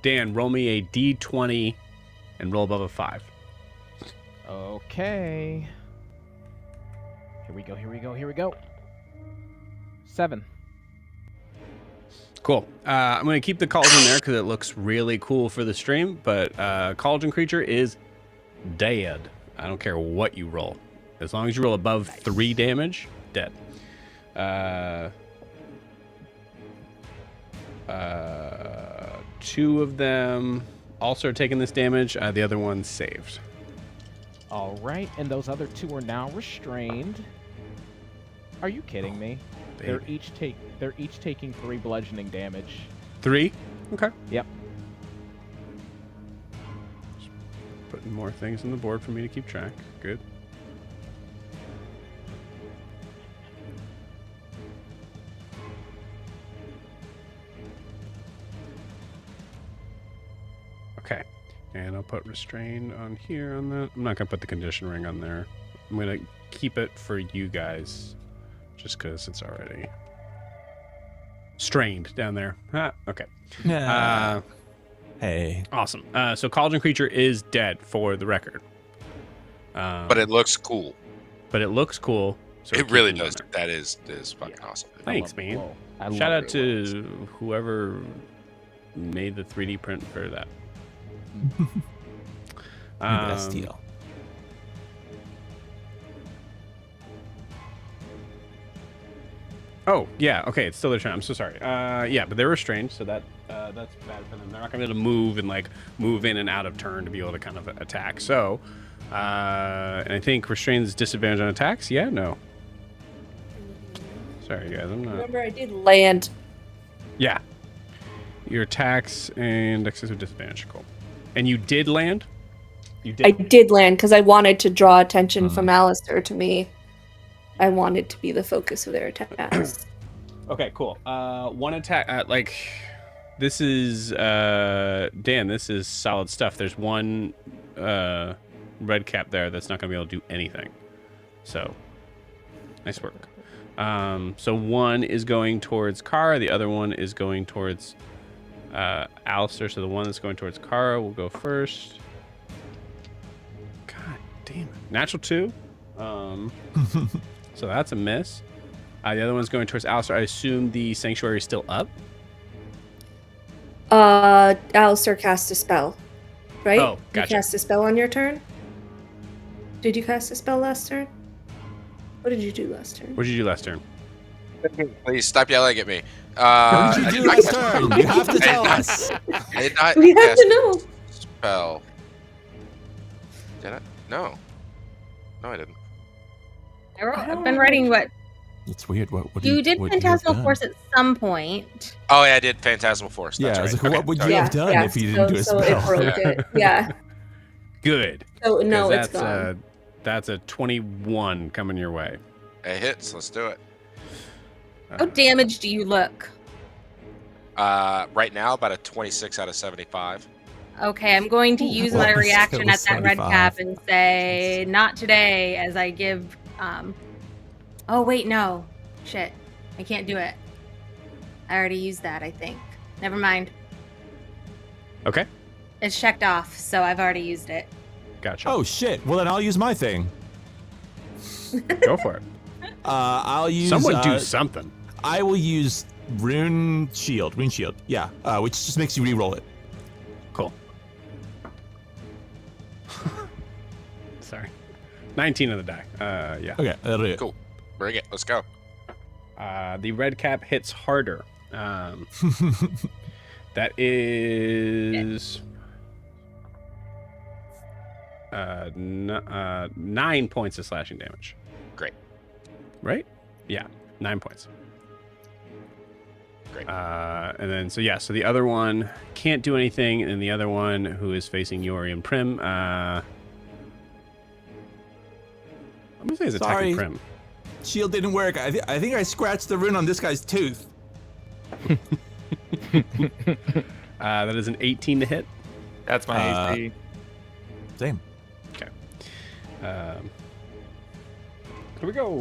S1: Dan, roll me a d20 and roll above a 5.
S7: Okay. Here we go. 7.
S1: Cool. I'm going to keep the cauldron there because it looks really cool for the stream, but cauldron creature is dead. I don't care what you roll. As long as you roll above 3 damage, dead. Two of them also are taking this damage. The other one's saved.
S7: All right, and those other 2 are now restrained. Are you kidding me? They're each taking 3 bludgeoning damage.
S1: 3? Okay.
S7: Yep.
S1: Just putting more things on the board for me to keep track. Good. Okay. And I'll put restrained on here on that. I'm not going to put the condition ring on there. I'm going to keep it for you guys just because it's already strained down there. Okay.
S2: Hey.
S1: Awesome. So cauldron creature is dead for the record.
S3: But it looks cool.
S1: But it looks cool. So
S3: It
S1: we're
S3: really
S1: keeping it
S3: does.
S1: on there.
S3: That is fucking awesome.
S1: Thanks,
S7: I love
S1: man.
S7: glow. I
S1: Shout
S7: love
S1: out
S7: it.
S1: to whoever made the 3D print for that.
S2: STL.
S1: Oh, yeah. Okay, it's still their turn. I'm so sorry. Yeah, but they're restrained, so that's bad for them. They're not going to be able to move and like move in and out of turn to be able to kind of attack. So, and I think restrained is disadvantage on attacks. Yeah, no. Sorry, guys. I'm not.
S6: Remember, I did land.
S1: Yeah. Your attacks and access with disadvantage. Cool. And you did land? You did.
S6: I did land because I wanted to draw attention from Alistair to me. I wanted to be the focus of their attacks.
S1: Okay, cool. One attack, like, this is, Dan, this is solid stuff. There's one red cap there that's not going to be able to do anything. So, nice work. So one is going towards Kara, the other one is going towards Alistair. So the one that's going towards Kara will go first. God damn it. Natural 2. So that's a miss. The other one's going towards Alistair. I assume the sanctuary is still up.
S6: Alistair cast a spell, right?
S1: Oh, gotcha.
S6: You cast a spell on your turn? Did you cast a spell last turn? What did you do last turn?
S1: What did you do last turn?
S3: Please stop yelling at me.
S2: What did you do last turn? You have to tell us.
S3: I did not
S6: We have
S3: cast
S6: to know.
S3: a spell. Did I? No. No, I didn't.
S4: I've been writing what
S2: It's weird. What
S4: you did
S2: what you have
S4: Phantasmal
S2: done?
S4: Force at some point.
S3: Oh, yeah, I did Phantasmal Force.
S2: Yeah,
S3: That's
S2: I was
S3: right.
S2: like,
S3: Okay,
S2: what would
S3: sorry.
S2: you have done if you didn't do a
S6: So
S2: spell?
S6: it broke it. Yeah.
S1: Good.
S6: So no,
S1: 'Cause
S6: it's gone.
S1: that's a 21 coming your way.
S3: It hits. Let's do it.
S4: How damaged do you look?
S3: Right now, about a 26 out of 75.
S4: Okay, I'm going to use my
S2: What?
S4: reaction
S2: It
S4: at
S2: was
S4: that red
S2: 75.
S4: cap and say, not today, as I give, oh wait, no. Shit. I can't do it. I already used that, I think. Never mind.
S1: Okay,
S4: It's checked off, so I've already used it.
S1: gotcha.
S2: Oh shit! Well then I'll use my thing.
S1: Go for it.
S2: I'll use.
S1: Someone do something.
S2: I will use Rune Shield. Yeah, which just makes you re-roll it.
S1: Cool. Sorry. 19 on the die. Yeah.
S2: Okay, that'll do it.
S3: Cool. Bring it. Let's go.
S1: The red cap hits harder. That is 9 points of slashing damage.
S3: Great.
S1: Right? Yeah, 9 points.
S3: Great.
S1: And then, so the other one can't do anything, and the other one, who is facing Yori and Prim, I'm gonna say it's attacking
S2: Sorry.
S1: Prim.
S2: Shield didn't work. I think I scratched the rune on this guy's tooth.
S1: That is an 18 to hit.
S5: That's my AC.
S2: Same.
S1: Here we go.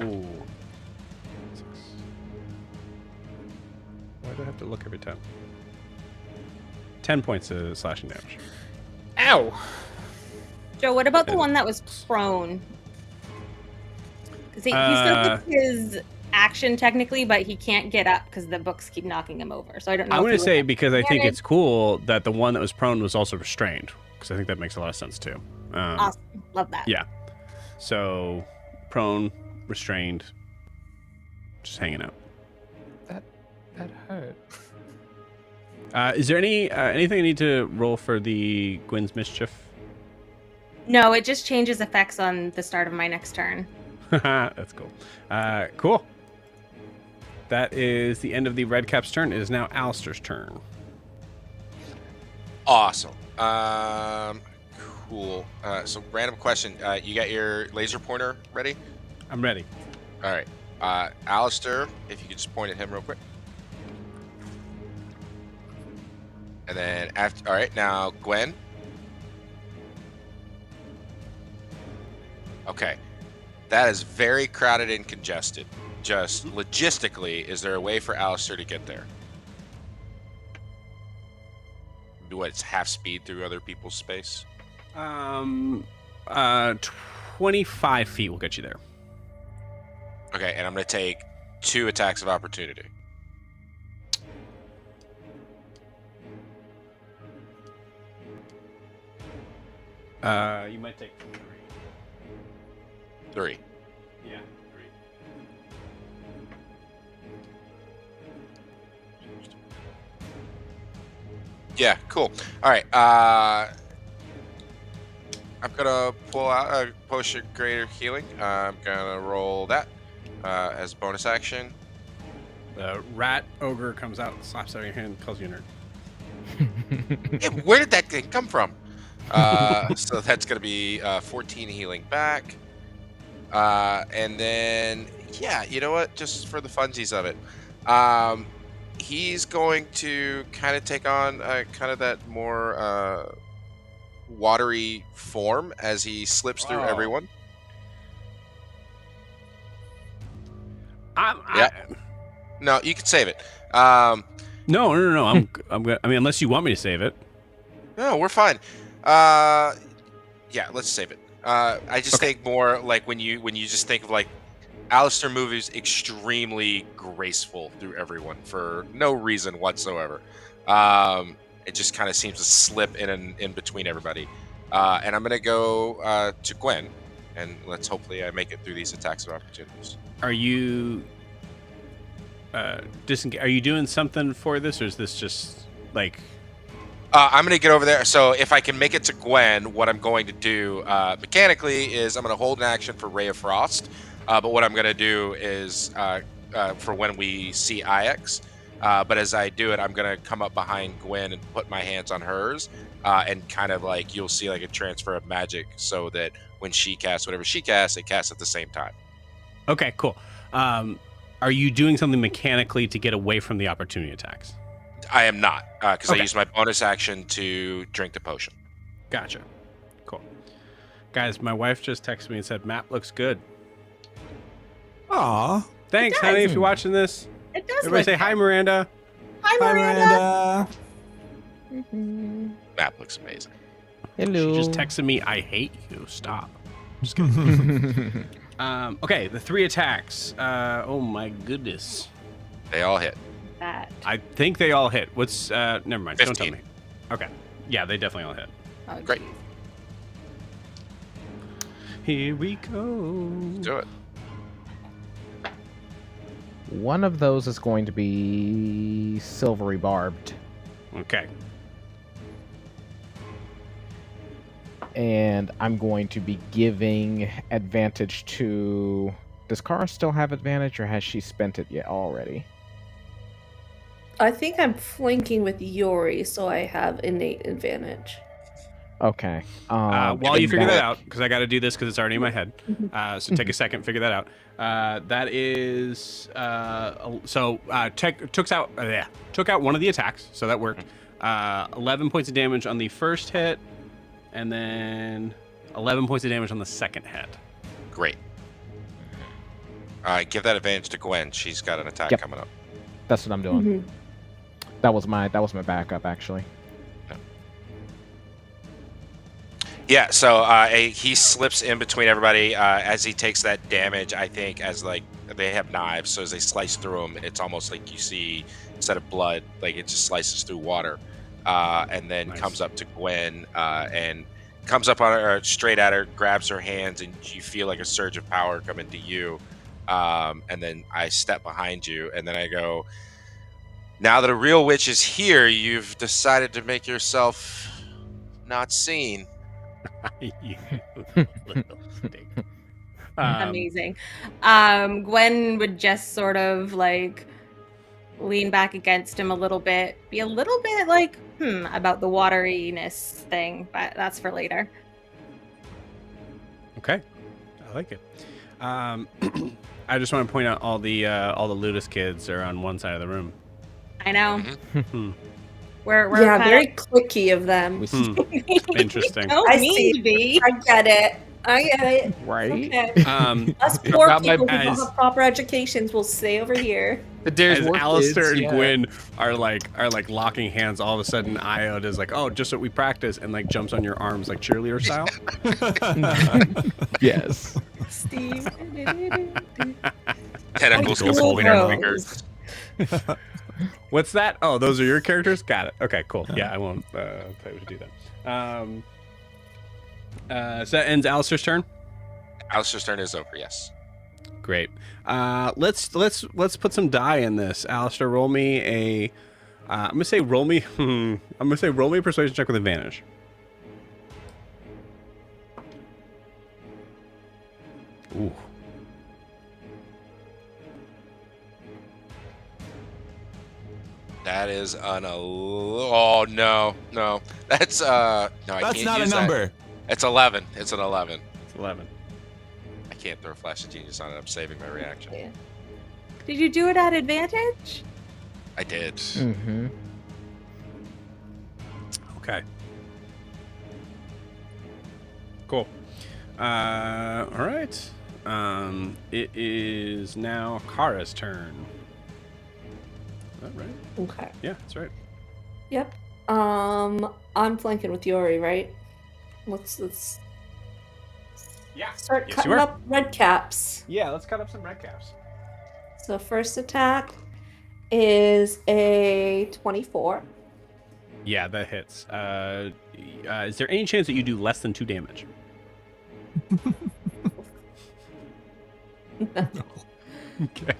S1: 6. Why do I have to look every time? 10 points of slashing damage.
S5: Ow!
S4: Joe, what about the one that was prone? Because he still gets his action technically, but he can't get up because the books keep knocking him over. So I don't know.
S1: I'm
S4: if
S1: going
S4: he
S1: to
S4: would
S1: say,
S4: have
S1: because I think
S4: advantage.
S1: it's cool that the one that was prone was also restrained, because I think that makes a lot of sense too.
S4: Awesome. Love that.
S1: Yeah. So, prone, restrained, just hanging out.
S5: That hurt.
S1: Is there anything I need to roll for the Gwyn's Mischief?
S4: No, it just changes effects on the start of my next turn.
S1: That's cool. Cool. That is the end of the red cap's turn. It is now Alistair's turn.
S3: Awesome. Cool. So, random question. You got your laser pointer ready?
S1: I'm ready.
S3: All right. Alistair, if you could just point at him real quick. And then after, all right, now Gwen. Okay. That is very crowded and congested. Just logistically, is there a way for Alistair to get there? Do what, it's half speed through other people's space?
S1: 25 feet will get you there.
S3: Okay, and I'm going to take 2 attacks of opportunity.
S1: You might take 3.
S3: 3.
S1: Yeah, 3.
S3: Yeah, cool. All right. I'm gonna pull out a potion of greater healing. I'm gonna roll that as a bonus action.
S1: The rat ogre comes out, slaps out of your hand, calls you a nerd.
S3: Hey, where did that thing come from? So that's gonna be 14 healing back, and then yeah, you know what? Just for the funsies of it, he's going to kind of take on kind of that more watery form as he slips through
S1: Wow.
S3: everyone.
S1: Yeah.
S3: No, you can save it.
S1: No. I'm gonna. I mean, unless you want me to save it.
S3: No, we're fine. Yeah, let's save it. I just think more like when you just think of like Alistair moves extremely graceful through everyone for no reason whatsoever. It just kind of seems to slip in between everybody. And I'm going to go to Gwen, and let's hopefully I make it through these attacks of opportunities.
S1: Are you are you doing something for this, or is this just like?
S3: I'm going to get over there. So if I can make it to Gwen, what I'm going to do mechanically is I'm going to hold an action for Ray of Frost. But what I'm going to do is for when we see Iekz. But as I do it, I'm going to come up behind Gwen and put my hands on hers. And kind of like you'll see like a transfer of magic so that when she casts whatever she casts, it casts at the same time.
S1: Okay, cool. Are you doing something mechanically to get away from the opportunity attacks?
S3: I am not, because
S1: Okay.
S3: I used my bonus action to drink the potion.
S1: Gotcha. Cool. Guys, my wife just texted me and said, Map looks good.
S2: Aw.
S1: Thanks,
S4: It
S1: honey,
S4: does.
S1: if you're watching this.
S4: It does.
S1: Everybody
S4: look
S1: say
S4: good.
S1: hi, Miranda.
S4: Hi,
S2: Hi,
S4: Miranda.
S2: Miranda.
S3: Map looks amazing.
S7: Hello.
S1: She just texted me, I hate you. Stop. Just kidding. Okay, the 3 attacks. Oh my goodness.
S3: They all hit.
S4: That.
S1: I think they all hit. What's never mind.
S3: 15.
S1: Don't tell me. Okay. Yeah, they definitely all hit.
S4: Oh,
S3: Great.
S4: geez.
S1: Here we go.
S3: Do it.
S7: One of those is going to be silvery barbed,
S1: Okay.
S7: and I'm going to be giving advantage to. Does Kara still have advantage, or has she spent it yet already?
S6: I think I'm flanking with Yori, so I have innate advantage.
S7: Okay.
S1: While you figure that
S7: back-
S1: out, because I got to do this because it's already in my head. So take a second, figure that out. That is took out one of the attacks, so that worked. 11 points of damage on the first hit, and then 11 points of damage on the second hit.
S3: Great. Give that advantage to Gwen. She's got an attack
S7: Yep.
S3: coming up.
S7: That's what I'm doing.
S6: Mhm.
S7: That was my backup actually.
S3: Yeah, so he slips in between everybody as he takes that damage. I think as like they have knives, so as they slice through him, it's almost like you see instead of blood, like it just slices through water, and then
S1: Nice.
S3: comes up to Gwen and comes up on her straight at her, grabs her hands, and you feel like a surge of power come into you. And then I step behind you, and then I go, now that a real witch is here, you've decided to make yourself not seen.
S1: You little stink.
S4: Amazing. Gwen would just sort of like lean back against him a little bit, be a little bit like, about the wateriness thing, but that's for later.
S1: Okay, I like it. I just want to point out all the Ludus kids are on one side of the room.
S4: I know.
S1: Hmm.
S4: We're
S6: Yeah,
S4: kinda-
S6: very clicky of them.
S7: We
S1: Interesting.
S4: Don't
S6: I
S4: need
S6: see.
S4: to be.
S6: I get it. I get it.
S7: right.
S6: Okay. Us poor
S5: Got my
S6: people who don't
S1: eyes.
S6: have proper educations will stay over here.
S5: But there's
S1: As
S5: more
S1: Alistair
S5: kids,
S1: and
S5: yeah.
S1: Gwen are like locking hands, all of a sudden Io does like, oh, just what we practice, and like jumps on your arms like cheerleader style.
S7: Yes.
S4: Steve.
S3: Tentacles come
S4: cool,
S3: between her
S4: bro.
S3: fingers.
S1: What's that? Oh, those are your characters? Got it. Okay, cool. Yeah, I won't tell you what to do then. So that ends Alistair's turn.
S3: Alistair's turn is over, yes.
S1: Great. Let's put some die in this. Alistair, roll me a. I'm gonna say roll me. I'm gonna say roll me a persuasion check with advantage. Ooh.
S3: That is oh no. That's no, I
S2: That's
S3: can't
S2: not a
S3: use that.
S2: number.
S3: It's 11. It's an 11.
S1: It's 11.
S3: I can't throw Flash of Genius on it. I'm saving my reaction.
S6: Yeah.
S4: Did you do it at advantage?
S3: I did.
S7: Mm-hmm.
S1: Okay. Cool. All right. It is now Kara's turn. Is that right?
S6: Okay.
S1: Yeah, that's right.
S6: Yep. I'm flanking with Yori, right? Let's
S1: Yeah.
S6: start
S1: Yes, you
S6: cutting
S1: are.
S6: up red caps.
S1: Yeah, let's cut up some red caps.
S6: So first attack is a 24.
S1: Yeah, that hits. Is there any chance that you do less than 2 damage? Okay.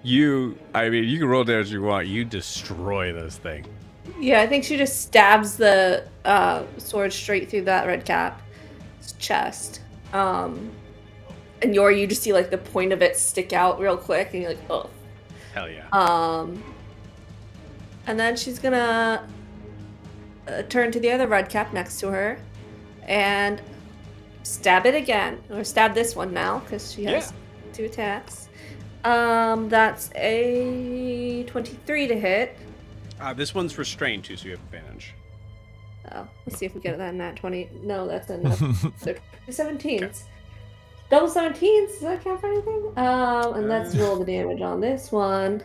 S1: You can roll damage if you want. You destroy this thing.
S6: Yeah, I think she just stabs the sword straight through that red cap's chest. And you just see like the point of it stick out real quick, and you're like, oh.
S1: Hell yeah.
S6: And then she's gonna turn to the other red cap next to her and stab it again, or stab this one now because she has 2 attacks. That's a 23 to hit.
S1: This one's restrained too, so you have advantage.
S6: Oh, let's see if we get that in that 20. No, that's enough. So 17s. Okay. Double 17s, does that count for anything? And let's roll the damage on this one.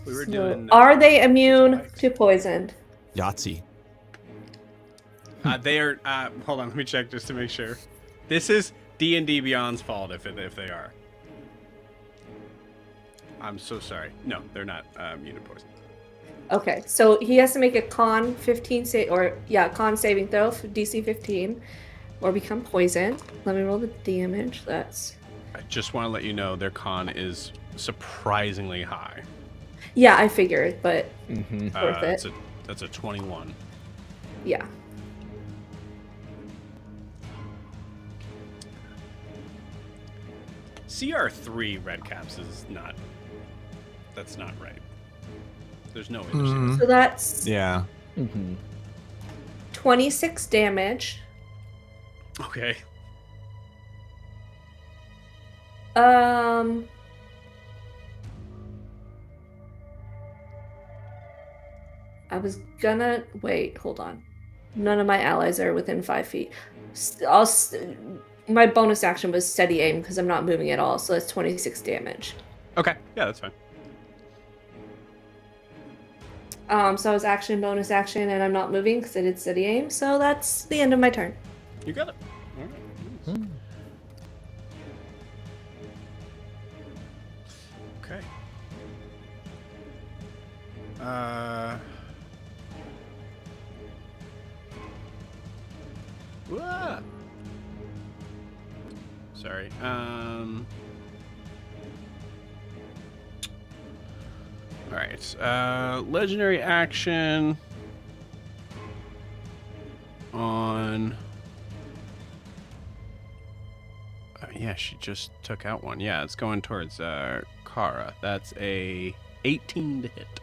S1: We were doing.
S6: Are they immune to poison?
S2: Yahtzee.
S1: They are. Hold on, let me check just to make sure. This is D&D Beyond's fault if they are. I'm so sorry. No, they're not immune to poison.
S6: Okay, so he has to make a con 15 con saving throw for DC 15, or become poisoned. Let me roll the damage. That's.
S1: I just want to let you know their con is surprisingly high.
S6: Yeah, I figured, but worth it.
S1: That's a 21.
S6: Yeah.
S1: CR3 red caps is not. That's not right. There's no way.
S6: So that's 26 damage.
S1: Okay.
S6: I was gonna wait. Hold on. None of my allies are within 5 feet. My bonus action was steady aim because I'm not moving at all, so that's 26 damage.
S1: Okay. Yeah, that's fine.
S6: So I was action, bonus action, and I'm not moving because I did steady aim. So that's the end of my turn.
S1: You got it. All right. Okay. Whoa. Sorry. All right. Legendary action on. Yeah, she just took out one. Yeah, it's going towards Kara. That's a 18 to hit.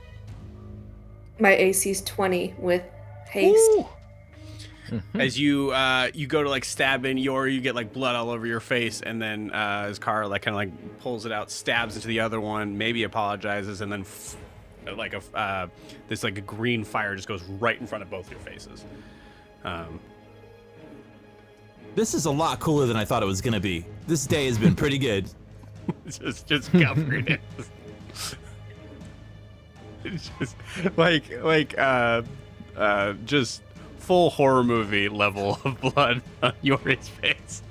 S6: My AC's 20 with haste.
S1: Ooh. As you go to like stab in Yori, you get like blood all over your face, and then as Kara like kind of like pulls it out, stabs into the other one, maybe apologizes, and then this like a green fire just goes right in front of both your faces.
S2: This is a lot cooler than I thought it was gonna be. This day has been pretty good.
S1: just covered it. It's just like just full horror movie level of blood on Yori's face.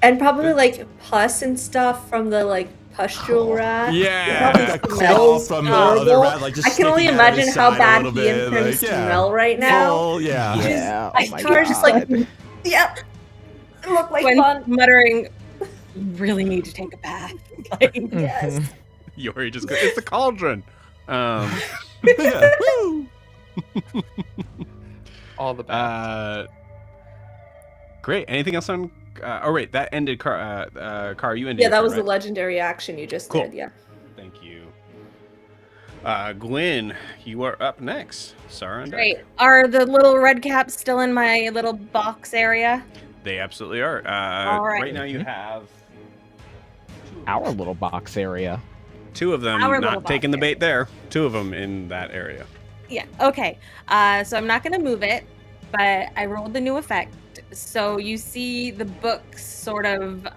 S6: And probably like pus and stuff from the like pustule rat.
S1: Yeah.
S2: That claw from the other rat, like just
S6: I can only
S2: sticking out of his
S6: imagine how
S2: side a
S6: bad
S2: little
S6: he and
S2: bit,
S6: him
S2: like,
S6: smell right now.
S2: Oh yeah.
S7: Yeah.
S6: Like, Kara's just like, yep. Look like
S4: Gwen
S6: fun.
S4: muttering, "You really need to take a bath." Like,
S6: Yes.
S1: Yori just goes, it's the cauldron.
S2: Yeah. Woo!
S5: All the best.
S1: Great. Anything else on? Oh wait, that ended. Car, you ended.
S6: Yeah, that
S1: your
S6: was
S1: turn,
S6: the
S1: right?
S6: legendary action you just
S1: Cool.
S6: did. Yeah.
S1: Thank you. Gwen, you are up next. Sarah and
S4: great. Are the little red caps still in my little box area?
S1: They absolutely are.
S4: All right.
S1: Right now you have
S7: Our little box area.
S1: 2 of them
S4: Our little
S1: not
S4: box
S1: taking the
S4: area.
S1: bait there. 2 of them in that area.
S4: Yeah. Okay. So I'm not gonna move it, but I rolled the new effect. So you see the books sort of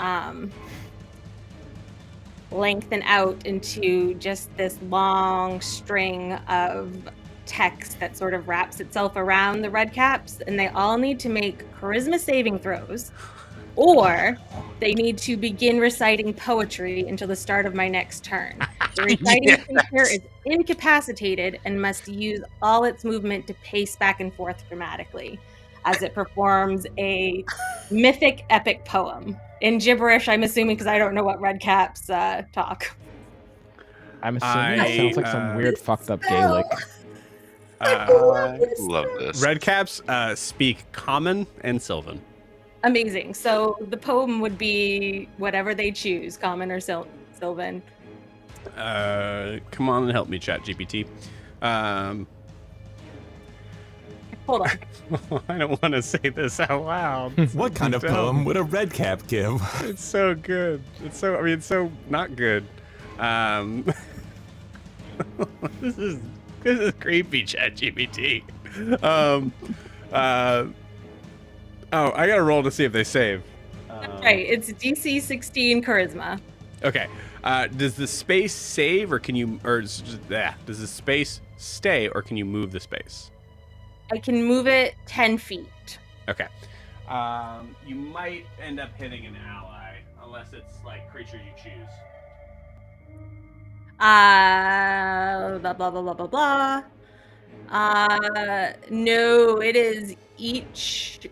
S4: lengthen out into just this long string of text that sort of wraps itself around the red caps, and they all need to make charisma saving throws, or they need to begin reciting poetry until the start of my next turn. The reciting creature is incapacitated and must use all its movement to pace back and forth dramatically as it performs a mythic epic poem. In gibberish, I'm assuming, because I don't know what red caps talk.
S7: I'm assuming it sounds like some weird fucked up Gaelic.
S3: Love this.
S1: Red caps speak Common and Sylvan.
S4: Amazing. So the poem would be whatever they choose, Common or Sylvan.
S1: Come on and help me, ChatGPT.
S4: Hold on.
S1: I don't want to say this out loud.
S2: What kind of poem would a red cap give?
S1: It's so good. It's so not good. This is creepy, ChatGPT. Oh, I gotta roll to see if they save.
S4: Right, it's DC 16 charisma.
S1: Okay. Does the space save, or can you, or does the space stay, or can you move the space?
S4: I can move it 10 feet.
S1: Okay. You might end up hitting an ally, unless it's like creature you choose.
S4: Blah, blah, blah, blah, blah, blah. No, it is each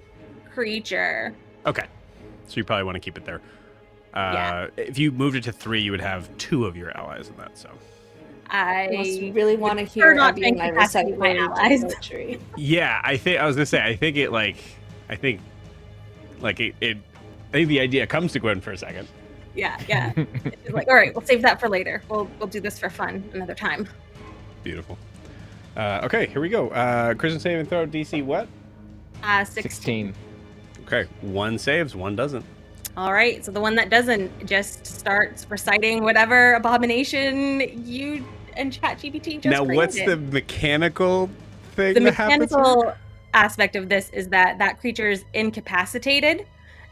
S4: creature.
S1: Okay. So you probably want to keep it there.
S4: Yeah.
S1: If you moved it to 3, you would have 2 of your allies in that, so.
S6: I must really want to
S4: prefer
S6: hear
S4: not
S6: Abby
S4: to
S6: and I recite
S4: incapacitate my allies.
S6: poetry.
S1: Yeah, I think I think the idea comes to Gwen for a second.
S4: Yeah. It's like, all right, we'll save that for later. We'll do this for fun another time.
S1: Beautiful. Okay, here we go. Christian save and throw DC what?
S4: 16.
S1: Okay, 1 saves, 1 doesn't.
S4: All right, so the one that doesn't just starts reciting whatever abomination you and ChatGPT just
S1: Now, what's
S4: created.
S1: the mechanical thing
S4: The
S1: that happens?
S4: mechanical aspect of this is that creature is incapacitated,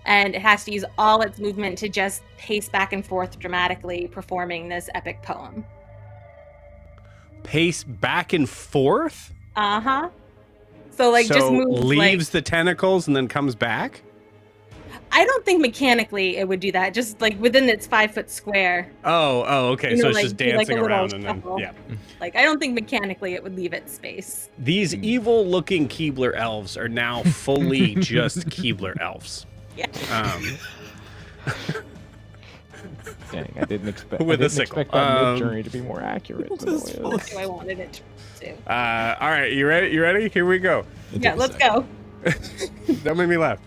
S4: and it has to use all its movement to just pace back and forth dramatically, performing this epic poem.
S1: Pace back and forth?
S4: Uh-huh. So, just moves,
S1: leaves the tentacles and then comes back?
S4: I don't think mechanically it would do that, just, within its 5-foot square.
S1: Oh, okay,
S4: You
S1: so
S4: know,
S1: it's just
S4: do, a
S1: dancing
S4: little
S1: around and then,
S4: shuffle.
S1: yeah.
S4: I don't think mechanically it would leave its space.
S1: These evil-looking Keebler elves are now fully just Keebler elves.
S4: Yeah.
S7: Dang, I didn't expect.
S1: With
S7: I
S1: a
S7: didn't
S1: sickle.
S7: expect that mid-journey to be more accurate. Than it is.
S4: That's who I wanted it to.
S1: All right, you ready? Here we go.
S4: Yeah, let's go.
S1: That made me laugh.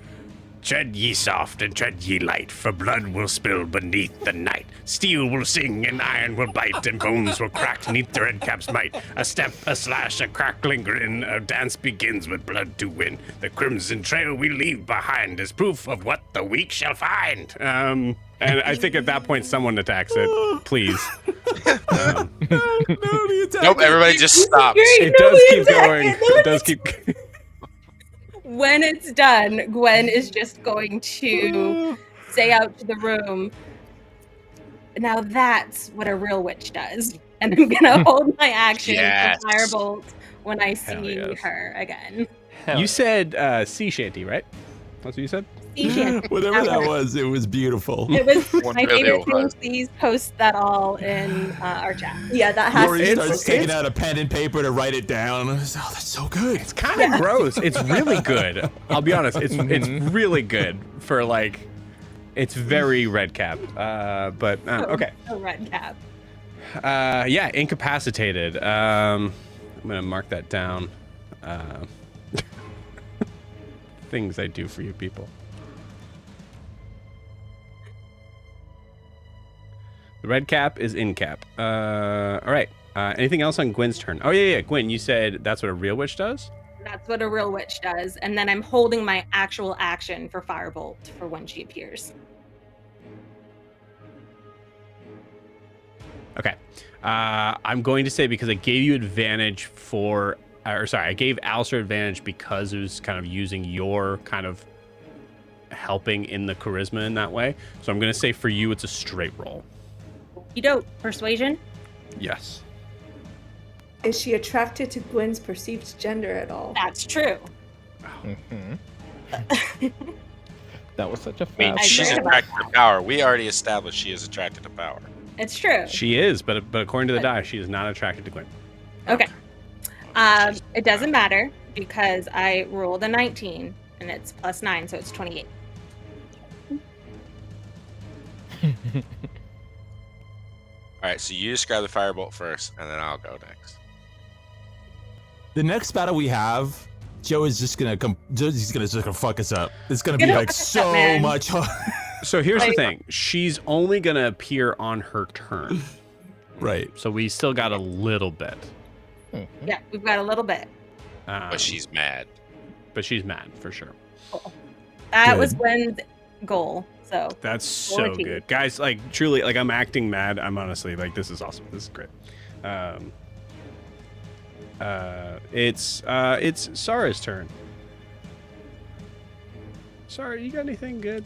S1: Tread ye soft and tread ye light, for blood will spill beneath the night. Steel will sing and iron will bite, and bones will crack neath the red cap's might. A step, a slash, a crackling grin, a dance begins with blood to win. The crimson trail we leave behind is proof of what the weak shall find. And I think at that point someone attacks it, please.
S3: Nope, everybody just stops.
S1: It does keep going. It does keep.
S4: When it's done, Gwen is just going to say out to the room, now that's what a real witch does. And I'm going to hold my action
S3: Yes.
S4: for Firebolt when I
S1: Hell
S4: see
S1: yes.
S4: her again.
S5: Hell
S1: You said sea shanty, right? That's what you said?
S4: See, Shanty.
S2: Whatever that was, it was beautiful.
S4: It was
S3: One
S4: my
S3: really
S4: favorite thing.
S3: was.
S4: Please post that all in our chat.
S6: Yeah, that has
S2: Lori
S6: to
S1: it's-
S2: starts taking out a pen and paper to write it down. Oh, that's so good.
S1: It's kind of gross. It's really good. I'll be honest. It's really good for it's very red cap. But okay.
S4: A red cap.
S1: Yeah, incapacitated. I'm gonna mark that down. Things I do for you people. The red cap is in cap. All right. Anything else on Gwen's turn? Oh yeah. Gwen, you said that's what a real witch does.
S4: That's what a real witch does. And then I'm holding my actual action for Firebolt for when she appears.
S1: Okay. I'm going to say because I gave you advantage I gave Alistair advantage because it was kind of using your kind of helping in the charisma in that way. So I'm going to say for you, it's a straight roll.
S4: You don't. Persuasion?
S1: Yes.
S6: Is she attracted to Gwen's perceived gender at all?
S4: That's true.
S7: That was such a
S3: I mean,
S7: fast.
S3: she's
S4: agree.
S3: attracted to power. We already established she is attracted to power.
S4: It's true.
S1: She is, but according to the die, she is not attracted to Gwen.
S4: Okay. It doesn't matter because I rolled a 19 and it's +9, so it's 28.
S3: All right, so you describe the firebolt first, and then I'll go next.
S2: The next battle we have, Joe is just gonna come. He's gonna just gonna fuck us up. It's gonna be like so much.
S1: So here's the thing: she's only gonna appear on her turn,
S2: right?
S1: So we still got a little bit.
S4: Yeah, we've got a little bit.
S3: But she's mad.
S1: But she's mad for sure.
S4: Cool. That
S2: Good.
S4: was Gwen's goal. So
S1: That's so good, guys. Like truly, like I'm acting mad. I'm honestly like, this is awesome. This is great. It's Sarah's turn. Sarah, you got anything good?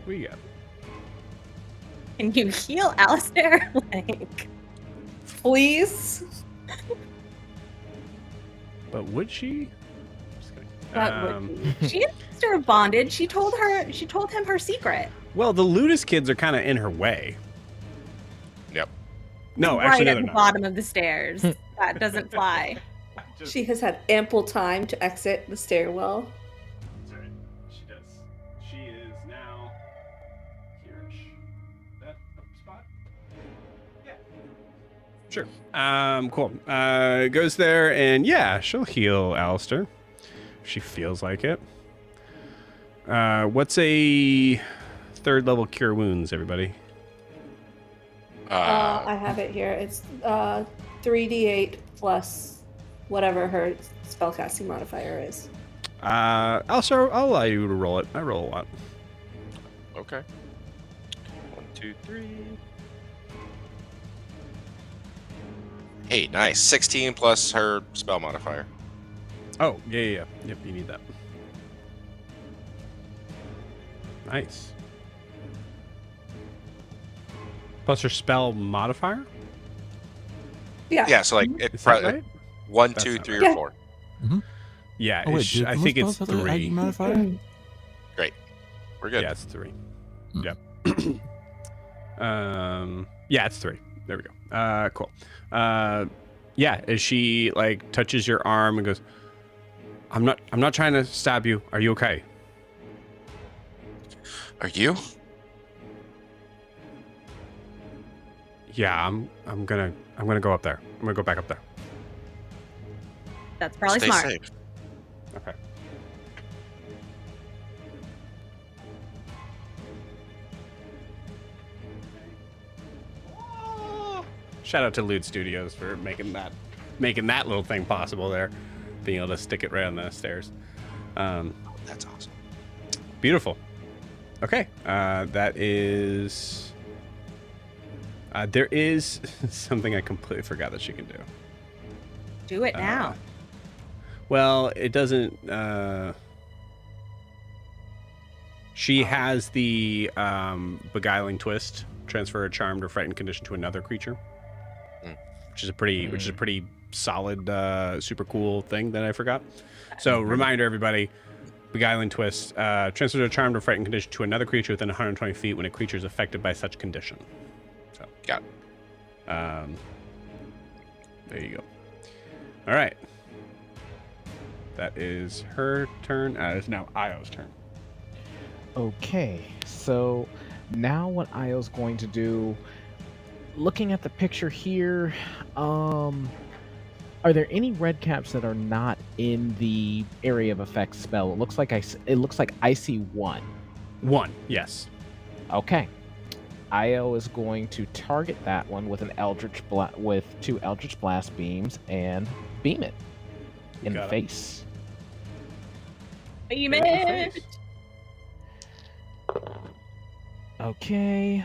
S1: What you got?
S4: Can you heal Alistair? Like,
S6: Please.
S1: But would she? Just kidding.
S4: what would she and Alistair have bonded. She told him her secret.
S1: Well, the Ludus kids are kind of in her way.
S3: Yep.
S1: No,
S4: right
S1: actually, no,
S4: at
S1: they're
S4: the
S1: not.
S4: bottom of the stairs. That doesn't fly.
S6: She has had ample time to exit the stairwell.
S1: Sorry, she does. She is now here-ish. That spot? Yeah. Sure. Cool. Goes there and yeah, she'll heal Alistair if she feels like it. What's a 3rd level cure wounds, everybody?
S6: I have it here. It's 3d8 plus whatever her spellcasting modifier is.
S1: I'll allow you to roll it. I roll a lot.
S3: Okay. 1, 2, 3. Hey, nice. 16 plus her spell modifier.
S1: Oh, yeah. Yep, you need that. Nice. Plus her spell modifier?
S3: Yeah, so like it
S1: Is that
S3: probably
S1: right?
S3: 1,
S1: That's
S3: 2,
S1: not
S3: 3,
S6: right.
S3: or 4.
S1: Yeah,
S2: Oh, wait,
S1: I think it's 3.
S2: Modifier?
S3: Great. We're good.
S1: Yeah, it's 3.
S2: Hmm.
S1: Yep. Yeah, it's 3. There we go. Cool. Yeah, as she like touches your arm and goes, I'm not trying to stab you. Are you okay?
S3: Are you?
S1: Yeah, I'm gonna go up there. I'm gonna go back up there.
S4: That's probably
S3: Stay
S4: smart.
S3: safe.
S1: Okay. Shout out to Lude Studios for making that little thing possible there, being able to stick it right on the stairs.
S3: That's awesome.
S1: Beautiful. Okay, that is. There is something I completely forgot that she can do.
S4: Do it now.
S1: Well, it doesn't. She has the beguiling twist, transfer a charmed or frightened condition to another creature, which is a pretty solid, super cool thing that I forgot. So, reminder, everybody: beguiling twist, transfer a charmed or frightened condition to another creature within 120 feet when a creature is affected by such condition. So,
S3: Got
S1: it. There you go. All right. That is her turn. It's now Io's turn.
S7: Okay, so now what Io's going to do, looking at the picture here, are there any red caps that are not in the area of effect spell? It looks like I see one.
S1: 1, yes.
S7: Okay. Io is going to target that one with an with 2 Eldritch Blast beams and beam it in the
S1: Got it.
S7: face.
S4: Beam it.
S7: Okay.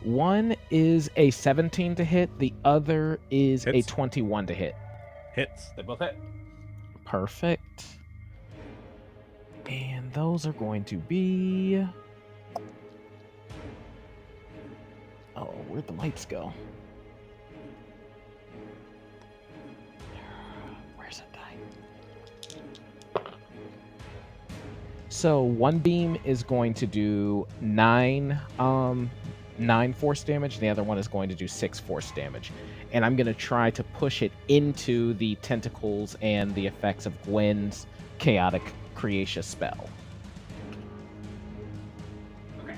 S7: One is a 17 to hit, the other is
S1: Hits.
S7: a 21 to hit.
S1: Hits. They both hit.
S7: Perfect. And those are going to be... Oh, where'd the lights go? Where's that die? So one beam is going to do 9 9 force damage. The other one is going to do 6 force damage. And I'm going to try to push it into the tentacles and the effects of Gwen's chaotic creation spell.
S1: Okay.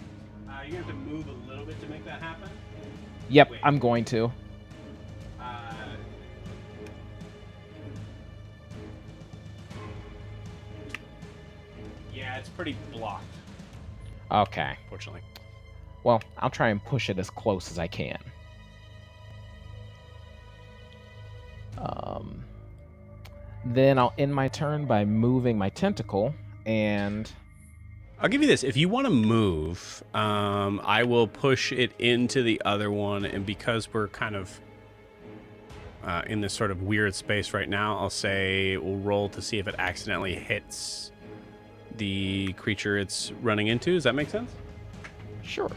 S1: You have to move a little bit to make that happen.
S7: Yep,
S1: Wait.
S7: I'm going to.
S1: Yeah, it's pretty blocked,
S7: Okay.
S1: unfortunately.
S7: Well, I'll try and push it as close as I can. Then I'll end my turn by moving my tentacle, and
S1: I'll give you this. If you want to move, I will push it into the other one, and because we're kind of in this sort of weird space right now, I'll say we'll roll to see if it accidentally hits the creature it's running into. Does that make sense?
S7: sure.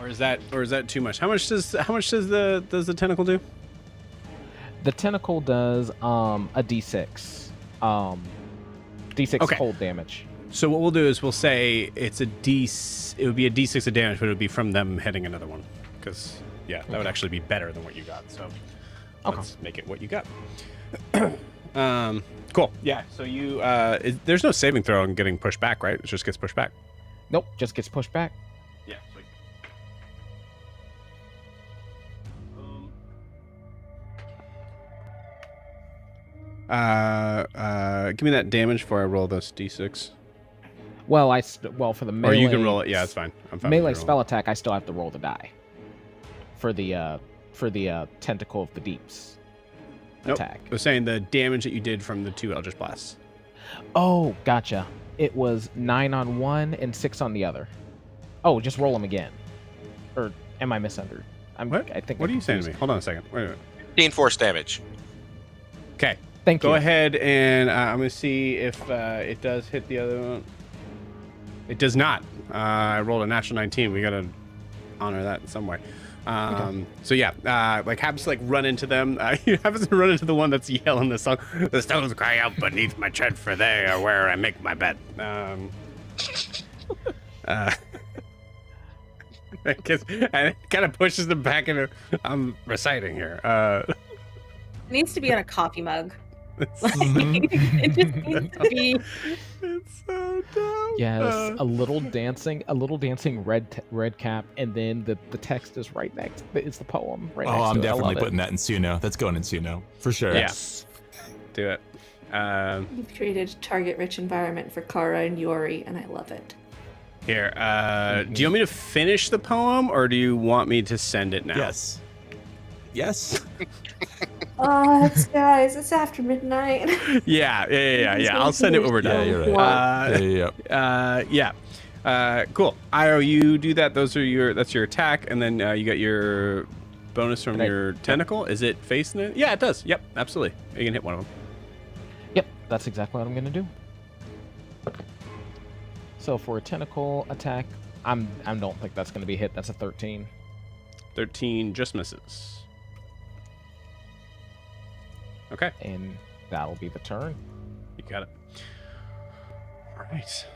S1: Or is that too much? How much does the tentacle do?
S7: The tentacle does a d6. D6
S1: Okay.
S7: cold damage.
S1: So what we'll do is we'll say it would be a d6 of damage, but it would be from them hitting another one. Because that would actually be better than what you got. So let's make it what you got. Cool. Yeah. So you there's no saving throw on getting pushed back, right? It just gets pushed back.
S7: Nope, just gets pushed back.
S1: Yeah. Sweet. Give me that damage before I roll this d6.
S7: Well, for the melee.
S1: Or you can roll it. Yeah, it's fine. I'm fine.
S7: Melee
S1: with you
S7: spell
S1: rolling.
S7: attack, I still have to roll the die. For the tentacle of the deeps
S1: Nope.
S7: attack.
S1: I was saying the damage that you did from the 2 Eldritch Blasts.
S7: Oh, gotcha. It was 9 on one and 6 on the other. Oh, just roll them again. Or am I misunderstood?
S1: What?
S7: I think.
S1: What
S7: I'm
S1: are you saying to me?
S7: confused.
S1: Hold on a second. Wait a minute.
S3: 15 force damage.
S1: Okay.
S7: Thank you.
S1: Go ahead and I'm going to see if it does hit the other one. It does not. I rolled a natural 19. We got to honor that in some way. So yeah, happens to run into them. He happens to run into the one that's yelling the song. The stones cry out beneath my tread, for they are where I make my bed. And it kind of pushes them back into. I'm reciting here.
S4: It needs to be on a coffee mug. It just needs to be.
S1: It's so dumb.
S7: Yes, a little dancing red cap, and then the text is right next. It's the poem right next to it.
S2: I'm
S7: I
S2: definitely
S7: love
S2: putting that in Suno. That's going in Suno for sure.
S1: Yes. Do it.
S6: You've created a target-rich environment for Kara and Yori, and I love it.
S1: Here. Do you want me to finish the poem, or do you want me to send it now?
S2: Yes. Yes.
S6: Oh, guys, it's after midnight.
S1: Yeah. I'll send it over
S2: Yeah,
S1: now.
S2: you're right.
S1: Cool. Io, you do that. That's your attack, and then you got your bonus from your tentacle. Is it facing it? Yeah, it does. Yep, absolutely. You can hit one of them.
S7: Yep, that's exactly what I'm gonna do. So for a tentacle attack, I don't think that's gonna be hit. That's a 13.
S1: 13 just misses. Okay.
S7: And that'll be the turn.
S1: You got it. All right.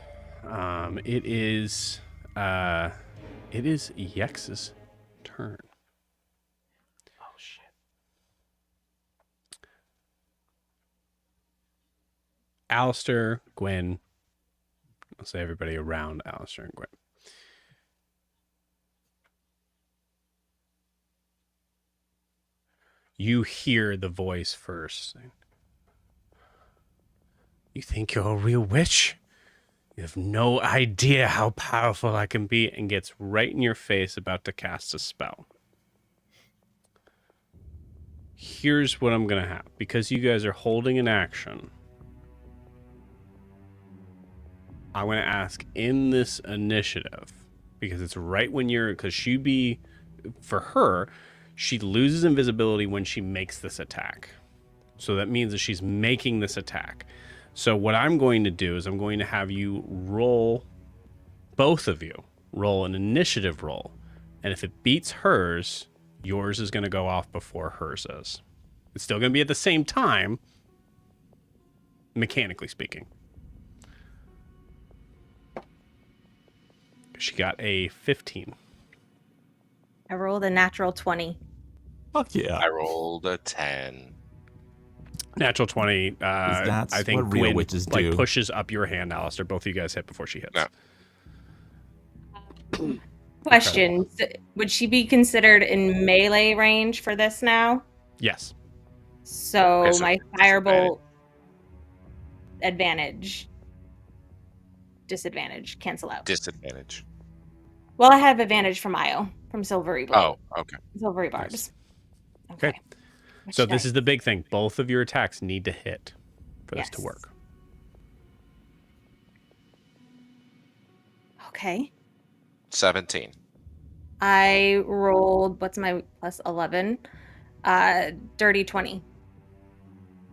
S1: It is Iekz's turn.
S7: Oh shit.
S1: Alistair, Gwen. I'll say everybody around Alistair and Gwen. You hear the voice first. You think you're a real witch? You have no idea how powerful I can be, and gets right in your face about to cast a spell. Here's what I'm going to have. Because you guys are holding an action, I'm going to ask in this initiative, because it's right when because for her, she loses invisibility when she makes this attack. So that means that she's making this attack. So what I'm going to do is I'm going to have you roll, both of you, roll an initiative roll. And if it beats hers, yours is going to go off before hers is. It's still going to be at the same time, mechanically speaking. She got a 15.
S4: I rolled a natural 20.
S2: Fuck yeah.
S3: I rolled a 10.
S1: Natural 20.
S2: That's
S1: I think
S2: what real
S1: Gwyn
S2: witches
S1: like
S2: do.
S1: pushes up your hand, Alistair. Both of you guys hit before she hits.
S3: No.
S4: Question: would she be considered in melee range for this now?
S1: Yes.
S4: So
S3: Okay, so
S4: my firebolt disadvantage, cancel out.
S3: Disadvantage.
S4: Well, I have advantage from Io, from Silvery Blade.
S3: Oh, okay.
S4: Silvery Barbs.
S1: Okay. So this is the big thing. Both of your attacks need to hit for this to
S4: Yes.
S1: work.
S4: Okay.
S3: 17.
S4: I rolled, what's my plus 11? Dirty 20.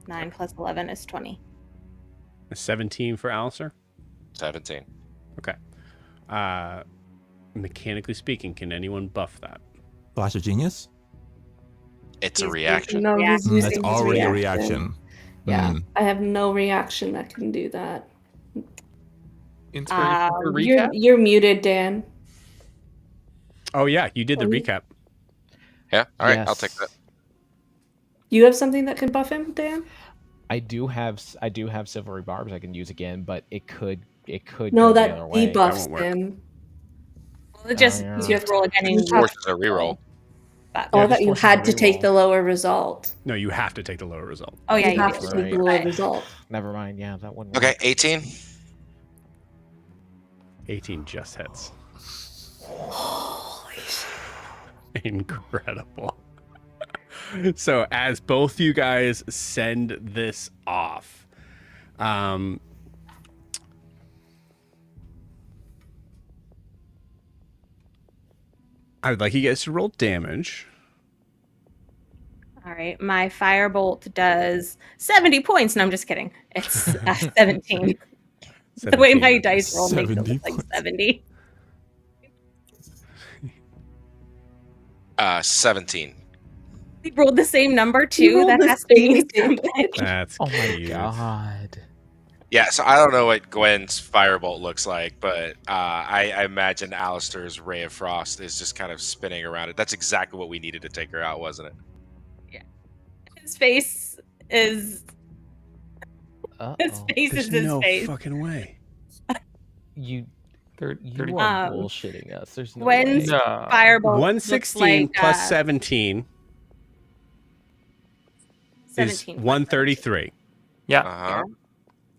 S4: 9 plus 11 is 20.
S1: A 17 for Alistair.
S3: 17.
S1: Okay. Mechanically speaking, can anyone buff that?
S2: Flash of Genius?
S3: It's a
S4: He's
S3: reaction.
S6: No, he's using
S2: That's
S6: his
S2: already a reaction.
S6: Yeah,
S2: Mm.
S6: I have no reaction that can do that.
S5: Inspiration for
S6: You're,
S5: recap?
S6: you're muted, Dan.
S1: Oh yeah, you did the
S6: Oh, you-
S1: recap.
S3: Yeah. All right. I'll
S7: Yes.
S3: take that.
S6: You have something that can buff him, Dan?
S7: I do have silvery barbs I can use again, but it could
S6: No,
S7: go the
S6: that
S7: other way.
S6: debuffs
S1: won't work.
S6: him.
S4: Well, it just
S7: yeah.
S4: you have to roll again. and
S6: Just
S4: you have
S3: Forces a reroll.
S4: but-
S6: Oh,
S7: Yeah,
S6: I thought
S7: just
S6: you
S7: forces
S6: had
S7: a
S6: to take
S7: reroll.
S6: the lower result.
S1: No, you have to take the lower result.
S4: Oh yeah,
S6: you
S4: you
S6: have
S4: do.
S6: to take the
S7: Right.
S6: lower result.
S7: Never mind. Yeah, that one.
S3: Okay. 18.
S1: 18 just hits.
S6: Holy shit.
S1: Incredible. So as both you guys send this off, I would like you guys to roll damage.
S4: All right, my firebolt does 70 points. No, I'm just kidding. It's 17. The way my
S1: 17.
S4: dice roll makes it
S2: 70
S4: look like
S2: points.
S4: 70.
S3: 17.
S4: We rolled the same number
S6: You
S4: too.
S6: rolled
S4: That
S6: the
S4: has to mean
S6: same
S4: something.
S1: That's
S7: Oh my
S1: cute.
S7: god.
S3: Yeah, so I don't know what Gwen's firebolt looks like, but I imagine Alistair's ray of frost is just kind of spinning around it. That's exactly what we needed to take her out, wasn't it?
S4: His face is
S7: Uh-oh.
S4: his face
S1: There's
S4: is his
S1: no
S4: face.
S1: fucking way.
S7: You
S5: 30.
S7: you are
S4: Um,
S7: bullshitting us. There's no
S4: Gwen's
S7: way.
S5: No.
S4: firebolt
S1: 116
S4: looks like,
S1: plus 17 is
S4: 17 plus
S1: 133.
S5: Yeah.
S3: Uh-huh.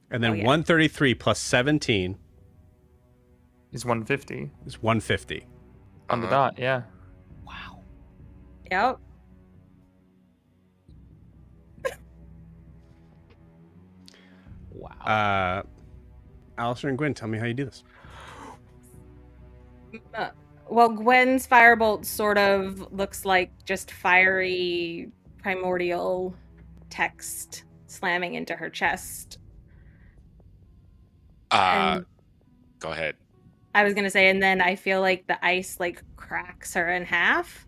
S1: And then
S4: Oh, yeah.
S1: 133 plus 17
S5: He's 150
S1: is 150.
S5: on the
S3: Uh-huh.
S5: dot. Yeah.
S7: Wow.
S4: Yep.
S7: Wow.
S1: Alistair and Gwen, tell me how you do this.
S4: Well, Gwen's firebolt sort of looks like just fiery primordial text slamming into her chest. And
S3: Go ahead.
S4: I was gonna say, and then I feel like the ice like cracks her in half.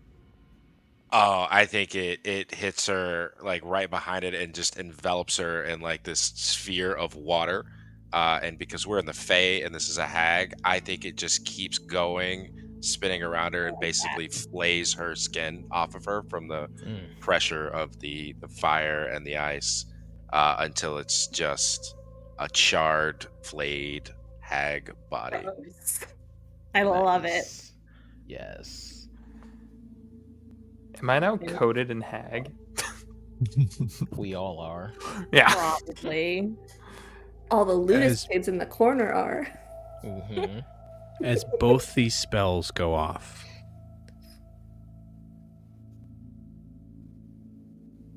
S3: Oh, I think it hits her like right behind it and just envelops her in like this sphere of water. And because we're in the Fae and this is a hag, I think it just keeps going, spinning around her and basically flays her skin off of her from the pressure of the fire and the ice until it's just a charred, flayed hag body.
S4: I love it.
S7: Nice. Yes.
S5: Am I now coated in hag?
S7: We all are.
S5: Yeah.
S4: Probably.
S6: All the Ludus
S1: As-
S6: kids in the corner are.
S7: Mm-hmm.
S1: As both these spells go off,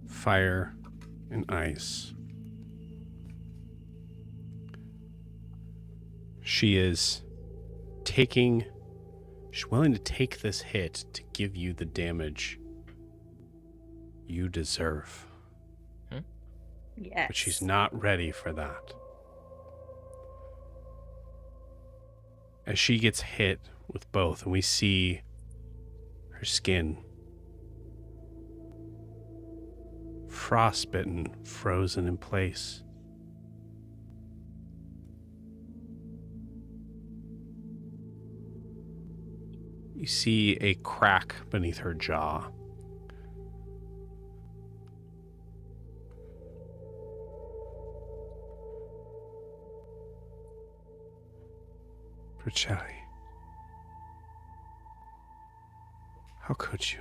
S1: fire and ice, she's willing to take this hit to give you the damage you deserve.
S4: Yes.
S1: But she's not ready for that. As she gets hit with both, and we see her skin frostbitten, frozen in place. You see a crack beneath her jaw. Vercelli. How could you?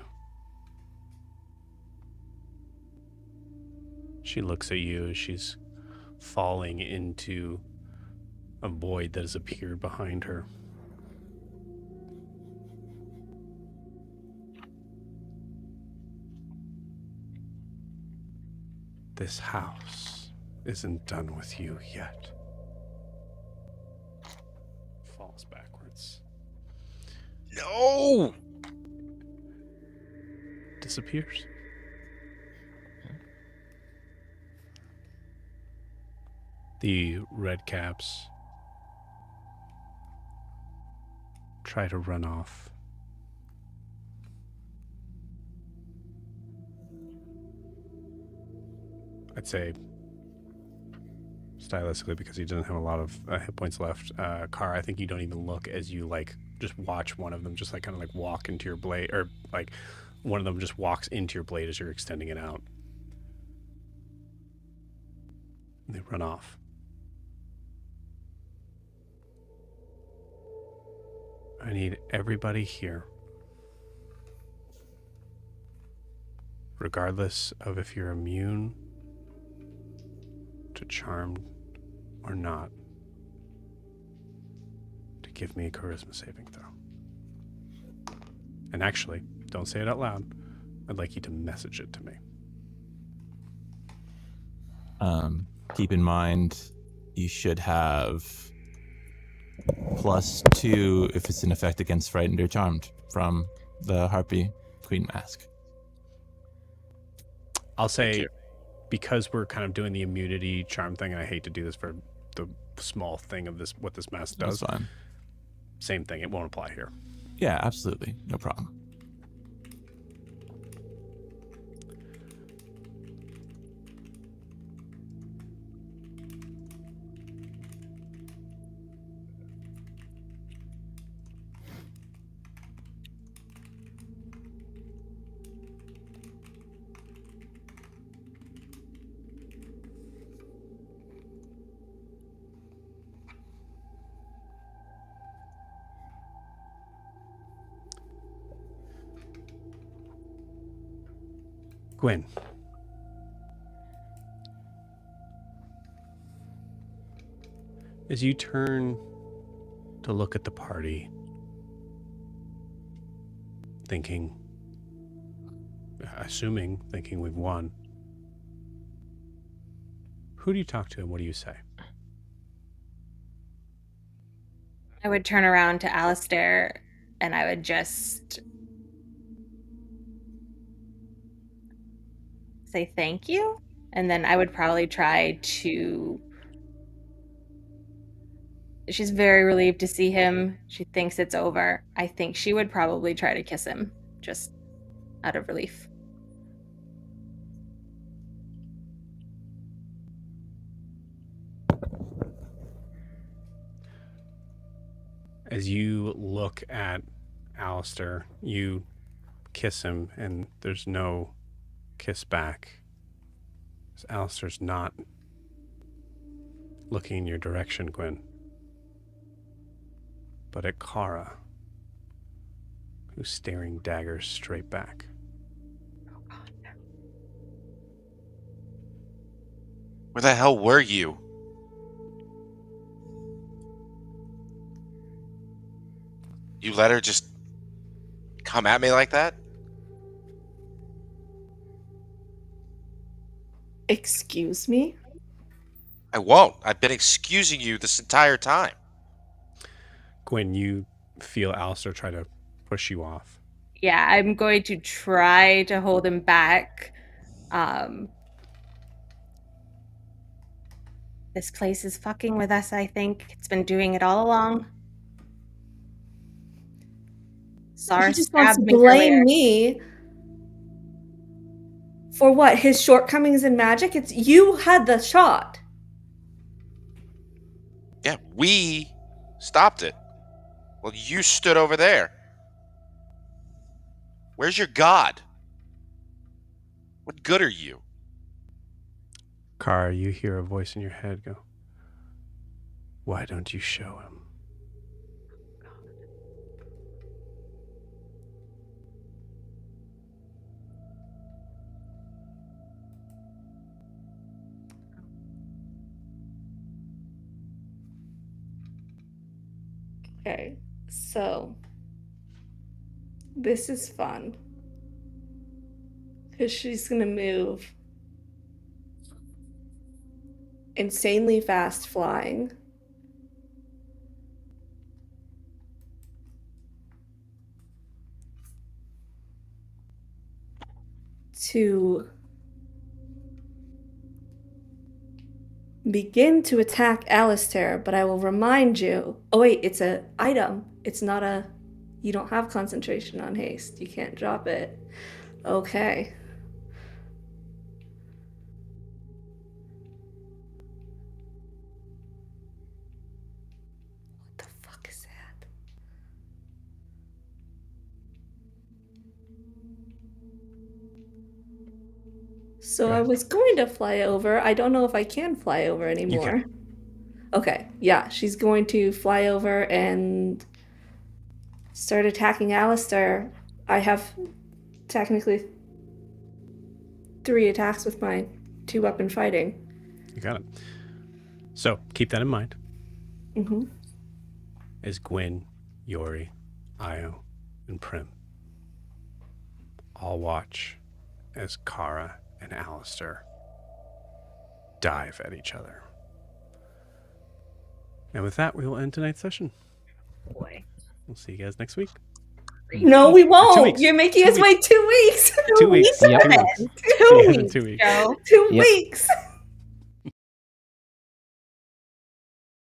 S1: She looks at you as she's falling into a void that has appeared behind her. This house isn't done with you yet. Falls backwards.
S3: No!
S1: Disappears. The red caps try to run off. I'd say stylistically, because he doesn't have a lot of hit points left. Kara, I think you don't even look as you like just watch one of them just like kind of like walk into your blade, or like one of them just walks into your blade as you're extending it out. And they run off. I need everybody here, regardless of if you're immune to charmed or not, to give me a charisma saving throw. And actually, don't say it out loud. I'd like you to message it to me.
S2: Keep in mind, you should have +2 if it's an effect against frightened or charmed from the Harpy Queen Mask.
S1: I'll say, because we're kind of doing the immunity charm thing, and I hate to do this for the small thing of this, what this mask does.
S2: That's fine.
S1: Same thing. It won't apply here.
S2: Yeah, absolutely. No problem.
S1: Gwen. As you turn to look at the party, thinking we've won, who do you talk to and what do you say?
S4: I would turn around to Alistair and I would just say thank you. And then I would probably try to... She's very relieved to see him. She thinks it's over. I think she would probably try to kiss him, just out of relief.
S1: As you look at Alistair, you kiss him, and there's no kiss back. Alistair's not looking in your direction, Gwen, but at Kara, who's staring daggers straight back.
S4: Oh God.
S3: Where the hell were you? You let her just come at me like that?
S6: Excuse me?
S3: I won't. I've been excusing you this entire time.
S1: Gwen, you feel Alistair try to push you off.
S4: Yeah, I'm going to try to hold him back. This place is fucking with us, I think. It's been doing it all along. Sar
S6: He just wants
S4: stabbed
S6: to
S4: me
S6: blame
S4: earlier.
S6: me for what? His shortcomings in magic? It's you had the shot.
S3: Yeah, we stopped it. Well, you stood over there. Where's your god? What good are you?
S1: Kara, you hear a voice in your head go, why don't you show him?
S6: Okay, so this is fun. Because she's gonna move insanely fast flying. To begin to attack Alistair, but I will remind you. Oh wait, it's an item. It's not a. You don't have concentration on haste. You can't drop it. Okay. What the fuck is that? So I was going to fly over. I don't know if I can fly over anymore.
S1: You can.
S6: Okay, yeah, she's going to fly over and start attacking Alistair. I have technically 3 attacks with my 2-weapon fighting.
S1: You got it. So keep that in mind.
S6: Mm-hmm.
S1: As Gwyn, Yori, Io, and Prim all watch as Kara and Alistair dive at each other. And with that, we will end tonight's session.
S4: Boy.
S1: We'll see you guys next week.
S6: No, we
S1: 2
S6: won't.
S1: weeks.
S6: You're making
S1: 2
S6: us wait 2 weeks.
S1: 2 weeks.
S7: Yep.
S1: 2 weeks.
S6: 2
S1: Yeah,
S6: weeks.
S1: 2 weeks.
S4: Joe.
S6: 2
S7: Yep.
S6: weeks.